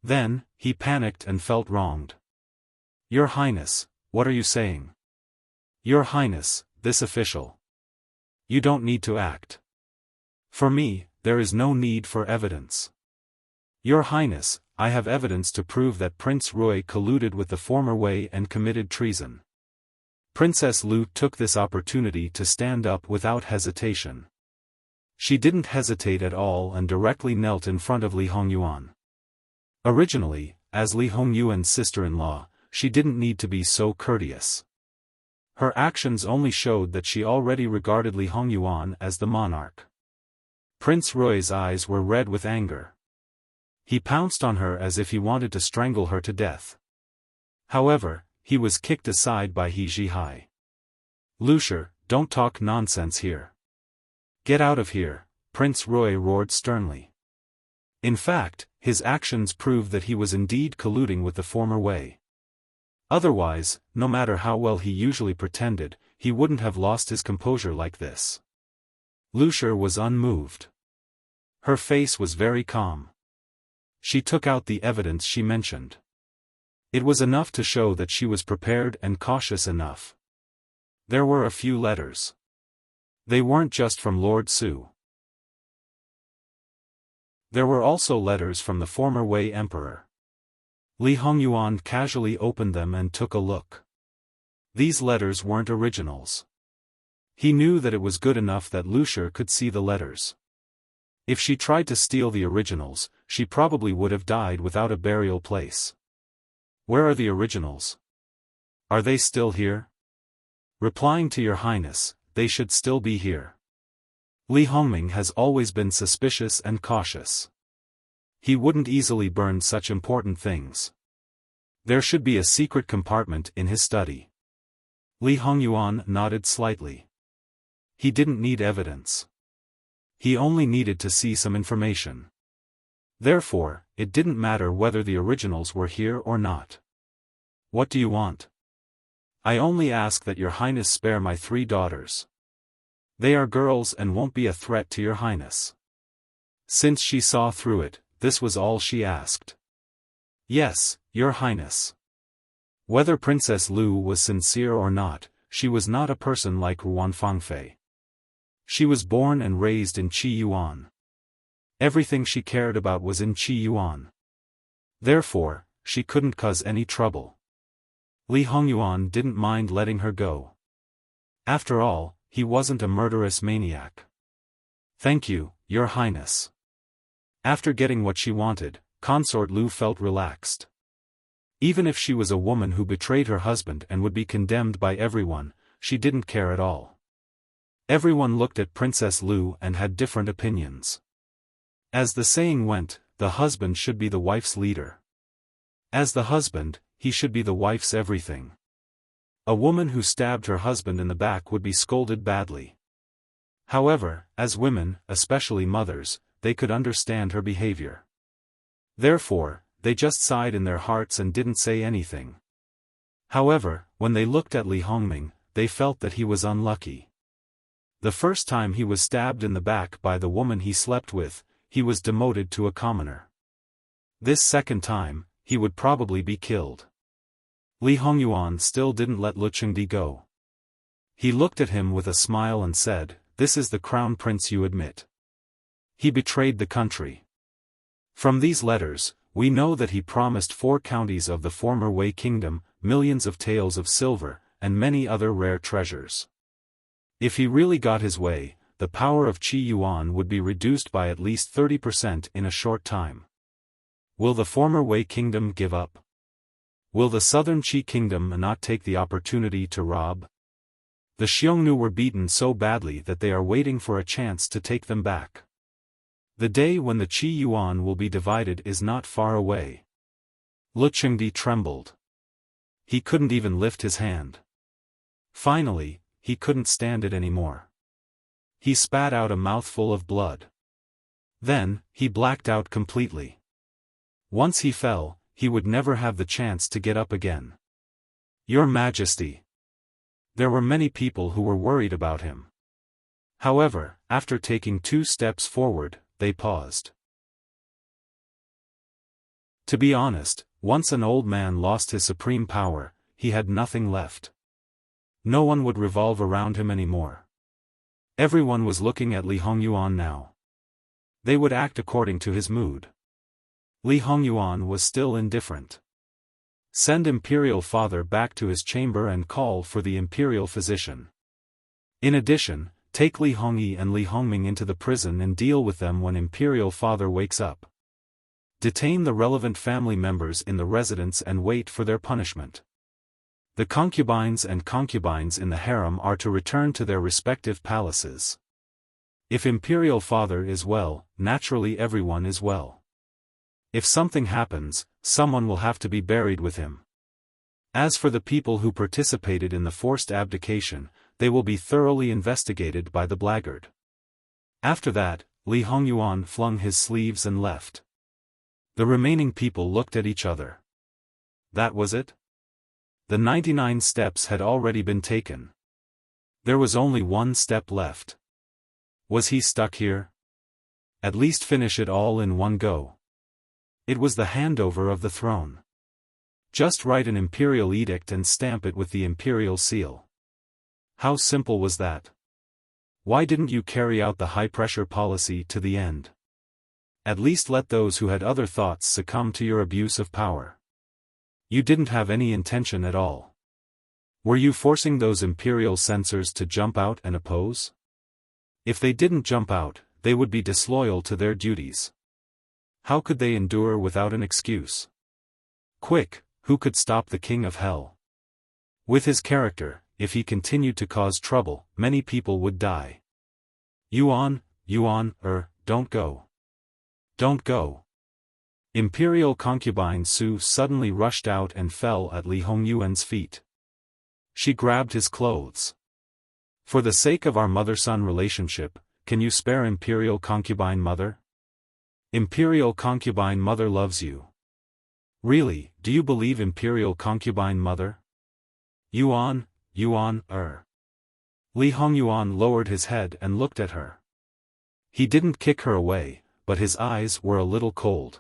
[SPEAKER 1] Then, he panicked and felt wronged. Your Highness, what are you saying? Your Highness, this official. You don't need to act. For me, there is no need for evidence. Your Highness, I have evidence to prove that Prince Rui colluded with the former Wei and committed treason. Princess Lu took this opportunity to stand up without hesitation. She didn't hesitate at all and directly knelt in front of Li Hongyuan. Originally, as Li Hongyuan's sister-in-law, she didn't need to be so courteous. Her actions only showed that she already regarded Li Hongyuan as the monarch. Prince Rui's eyes were red with anger. He pounced on her as if he wanted to strangle her to death. However, he was kicked aside by He Zhihai. Lucier, don't talk nonsense here. Get out of here, Prince Rui roared sternly. In fact, his actions proved that he was indeed colluding with the former Wei. Otherwise, no matter how well he usually pretended, he wouldn't have lost his composure like this. Lucier was unmoved. Her face was very calm. She took out the evidence she mentioned. It was enough to show that she was prepared and cautious enough. There were a few letters. They weren't just from Lord Su. There were also letters from the former Wei Emperor. Li Hongyuan casually opened them and took a look. These letters weren't originals. He knew that it was good enough that Lucier could see the letters. If she tried to steal the originals, she probably would have died without a burial place. Where are the originals? Are they still here? Replying to Your Highness, they should still be here. Li Hongming has always been suspicious and cautious. He wouldn't easily burn such important things. There should be a secret compartment in his study. Li Hongyuan nodded slightly. He didn't need evidence. He only needed to see some information. Therefore, it didn't matter whether the originals were here or not. What do you want? I only ask that Your Highness spare my 3 daughters. They are girls and won't be a threat to Your Highness. Since she saw through it, this was all she asked. Yes, Your Highness. Whether Princess Lu was sincere or not, she was not a person like Ruan Fangfei. She was born and raised in Qiyuan. Everything she cared about was in Qiyuan. Therefore, she couldn't cause any trouble. Li Hongyuan didn't mind letting her go. After all, he wasn't a murderous maniac. Thank you, Your Highness. After getting what she wanted, Consort Lu felt relaxed. Even if she was a woman who betrayed her husband and would be condemned by everyone, she didn't care at all. Everyone looked at Princess Lu and had different opinions. As the saying went, the husband should be the wife's leader. As the husband, he should be the wife's everything. A woman who stabbed her husband in the back would be scolded badly. However, as women, especially mothers, they could understand her behavior. Therefore, they just sighed in their hearts and didn't say anything. However, when they looked at Li Hongming, they felt that he was unlucky. The first time he was stabbed in the back by the woman he slept with, he was demoted to a commoner. This second time, he would probably be killed. Li Hongyuan still didn't let Lu Chengdi go. He looked at him with a smile and said, "This is the crown prince you admit. He betrayed the country. From these letters, we know that he promised 4 counties of the former Wei kingdom, millions of taels of silver, and many other rare treasures. If he really got his way, the power of Qiyuan would be reduced by at least 30% in a short time. Will the former Wei kingdom give up? Will the southern Qi kingdom not take the opportunity to rob? The Xiongnu were beaten so badly that they are waiting for a chance to take them back. The day when the Qi Yuan will be divided is not far away. Lu Chengdi trembled. He couldn't even lift his hand. Finally, he couldn't stand it anymore. He spat out a mouthful of blood. Then, he blacked out completely. Once he fell, he would never have the chance to get up again. Your Majesty. There were many people who were worried about him. However, after taking 2 steps forward, they paused. To be honest, once an old man lost his supreme power, he had nothing left. No one would revolve around him anymore. Everyone was looking at Li Hongyuan now. They would act according to his mood. Li Hongyuan was still indifferent. Send Imperial Father back to his chamber and call for the Imperial Physician. In addition, take Li Hongyi and Li Hongming into the prison and deal with them when Imperial Father wakes up. Detain the relevant family members in the residence and wait for their punishment. The concubines and concubines in the harem are to return to their respective palaces. If Imperial Father is well, naturally everyone is well. If something happens, someone will have to be buried with him. As for the people who participated in the forced abdication, they will be thoroughly investigated by the blackguard. After that, Li Hongyuan flung his sleeves and left. The remaining people looked at each other. That was it? The 99 steps had already been taken. There was only 1 step left. Was he stuck here? At least finish it all in one go. It was the handover of the throne. Just write an imperial edict and stamp it with the imperial seal. How simple was that? Why didn't you carry out the high-pressure policy to the end? At least let those who had other thoughts succumb to your abuse of power. You didn't have any intention at all. Were you forcing those imperial censors to jump out and oppose? If they didn't jump out, they would be disloyal to their duties. How could they endure without an excuse? Quick, who could stop the King of Hell? With his character, if he continued to cause trouble, many people would die. Yuan, don't go. Don't go. Imperial concubine Su suddenly rushed out and fell at Li Hongyuan's feet. She grabbed his clothes. For the sake of our mother-son relationship, can you spare Imperial concubine mother? Imperial concubine mother loves you. Really, do you believe Imperial concubine mother? Yuan. Li Hongyuan lowered his head and looked at her. He didn't kick her away, but his eyes were a little cold.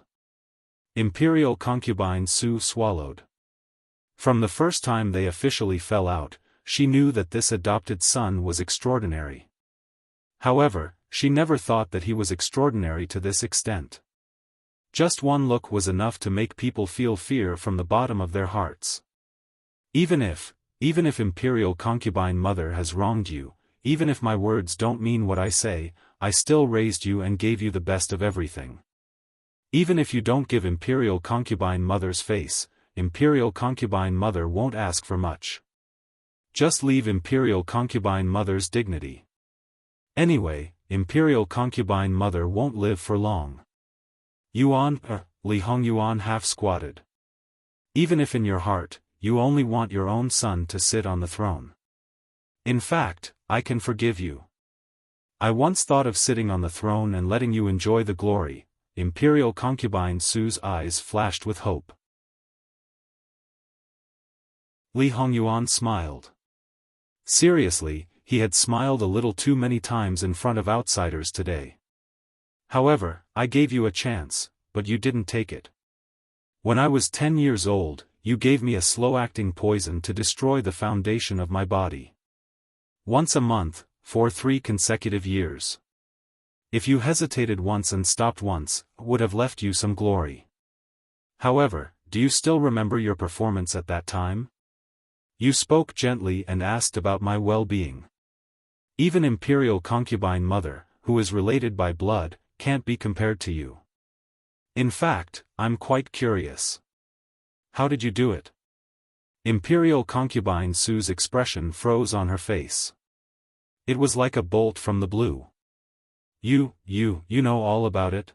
[SPEAKER 1] Imperial concubine Su swallowed. From the first time they officially fell out, she knew that this adopted son was extraordinary. However, she never thought that he was extraordinary to this extent. Just one look was enough to make people feel fear from the bottom of their hearts. Even if Imperial concubine mother has wronged you, even if my words don't mean what I say, I still raised you and gave you the best of everything. Even if you don't give Imperial concubine mother's face, Imperial concubine mother won't ask for much. Just leave Imperial concubine mother's dignity. Anyway, Imperial concubine mother won't live for long. Li Hongyuan half squatted. Even if in your heart, you only want your own son to sit on the throne. In fact, I can forgive you. I once thought of sitting on the throne and letting you enjoy the glory. Imperial concubine Su's eyes flashed with hope. Li Hongyuan smiled. Seriously, he had smiled a little too many times in front of outsiders today. However, I gave you a chance, but you didn't take it. When I was 10 years old, you gave me a slow-acting poison to destroy the foundation of my body. Once a month, for 3 consecutive years. If you hesitated once and stopped once, would have left you some glory. However, do you still remember your performance at that time? You spoke gently and asked about my well-being. Even Imperial concubine mother, who is related by blood, can't be compared to you. In fact, I'm quite curious. How did you do it? Imperial concubine Su's expression froze on her face. It was like a bolt from the blue. You know all about it?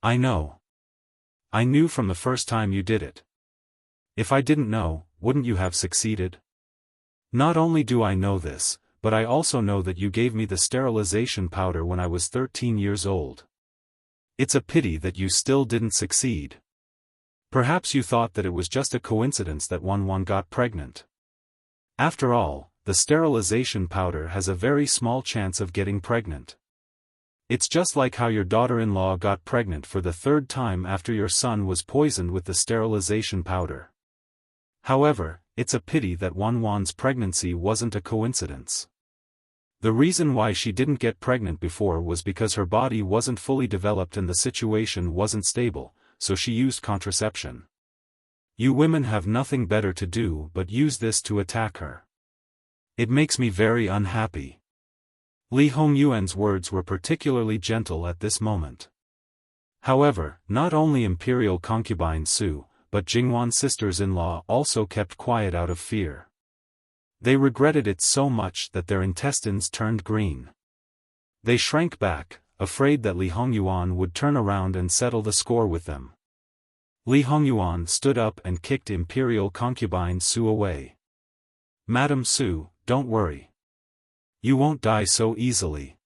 [SPEAKER 1] I know. I knew from the first time you did it. If I didn't know, wouldn't you have succeeded? Not only do I know this, but I also know that you gave me the sterilization powder when I was 13 years old. It's a pity that you still didn't succeed. Perhaps you thought that it was just a coincidence that Wang got pregnant. After all, the sterilization powder has a very small chance of getting pregnant. It's just like how your daughter-in-law got pregnant for the third time after your son was poisoned with the sterilization powder. However, it's a pity that Wan's pregnancy wasn't a coincidence. The reason why she didn't get pregnant before was because her body wasn't fully developed and the situation wasn't stable, so she used contraception. You women have nothing better to do but use this to attack her. It makes me very unhappy. Li Hongyuan's words were particularly gentle at this moment. However, not only Imperial concubine Su, but Jingwan's sisters-in-law also kept quiet out of fear. They regretted it so much that their intestines turned green. They shrank back, afraid that Li Hongyuan would turn around and settle the score with them. Li Hongyuan stood up and kicked Imperial concubine Su away. Madam Su, don't worry. You won't die so easily.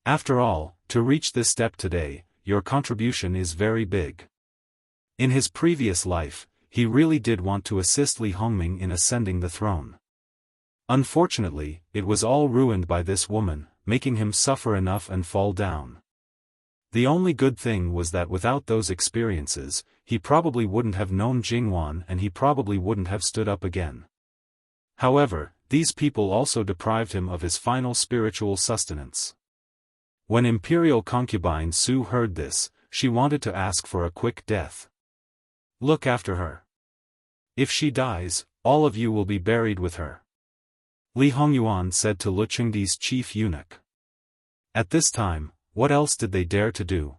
[SPEAKER 1] After all, to reach this step today, your contribution is very big. In his previous life, he really did want to assist Li Hongming in ascending the throne. Unfortunately, it was all ruined by this woman, making him suffer enough and fall down. The only good thing was that without those experiences, he probably wouldn't have known Jingwan and he probably wouldn't have stood up again. However, these people also deprived him of his final spiritual sustenance. When Imperial concubine Su heard this, she wanted to ask for a quick death. Look after her. If she dies, all of you will be buried with her. Li Hongyuan said to Lu Chengdi's chief eunuch. At this time, what else did they dare to do?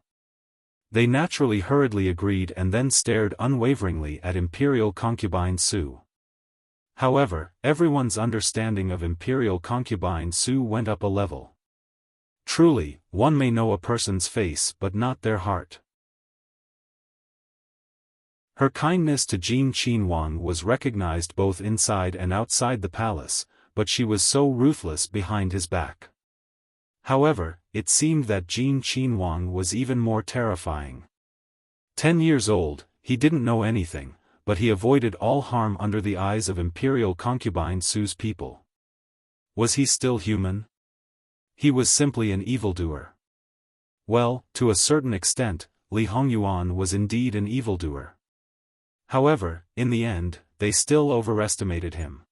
[SPEAKER 1] They naturally hurriedly agreed and then stared unwaveringly at Imperial concubine Su. However, everyone's understanding of Imperial concubine Su went up a level. Truly, one may know a person's face but not their heart. Her kindness to Jin Qinhuang was recognized both inside and outside the palace, but she was so ruthless behind his back. However, it seemed that Jin Qinhuang was even more terrifying. 10 years old, he didn't know anything, but he avoided all harm under the eyes of Imperial concubine Su's people. Was he still human? He was simply an evildoer. Well, to a certain extent, Li Hongyuan was indeed an evildoer. However, in the end, they still overestimated him.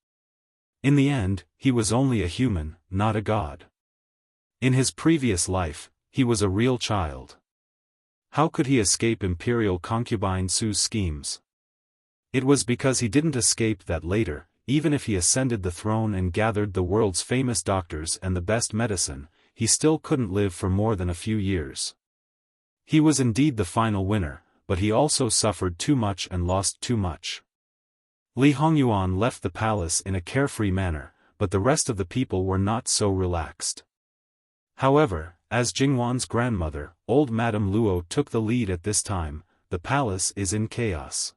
[SPEAKER 1] In the end, he was only a human, not a god. In his previous life, he was a real child. How could he escape Imperial concubine Su's schemes? It was because he didn't escape that later, even if he ascended the throne and gathered the world's famous doctors and the best medicine, he still couldn't live for more than a few years. He was indeed the final winner, but he also suffered too much and lost too much. Li Hongyuan left the palace in a carefree manner, but the rest of the people were not so relaxed. However, as Jingwan's grandmother, old Madame Luo took the lead at this time, the palace is in chaos.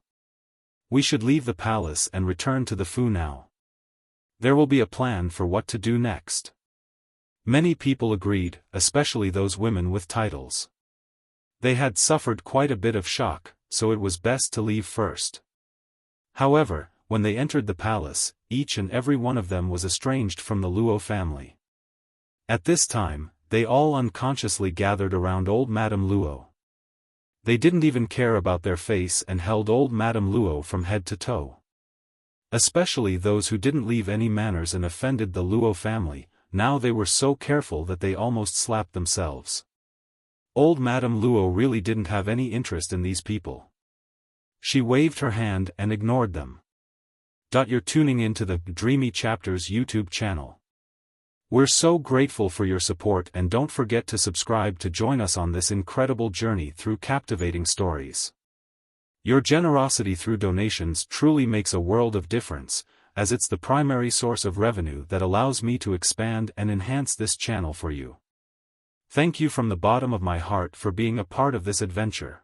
[SPEAKER 1] We should leave the palace and return to the Fu now. There will be a plan for what to do next. Many people agreed, especially those women with titles. They had suffered quite a bit of shock, so it was best to leave first. However, when they entered the palace, each and every one of them was estranged from the Luo family. At this time, they all unconsciously gathered around old Madame Luo. They didn't even care about their face and held old Madame Luo from head to toe. Especially those who didn't leave any manners and offended the Luo family, now they were so careful that they almost slapped themselves. Old Madame Luo really didn't have any interest in these people. She waved her hand and ignored them. You're tuning into the Dreamy Chapters YouTube channel. We're so grateful for your support, and don't forget to subscribe to join us on this incredible journey through captivating stories. Your generosity through donations truly makes a world of difference, as it's the primary source of revenue that allows me to expand and enhance this channel for you. Thank you from the bottom of my heart for being a part of this adventure.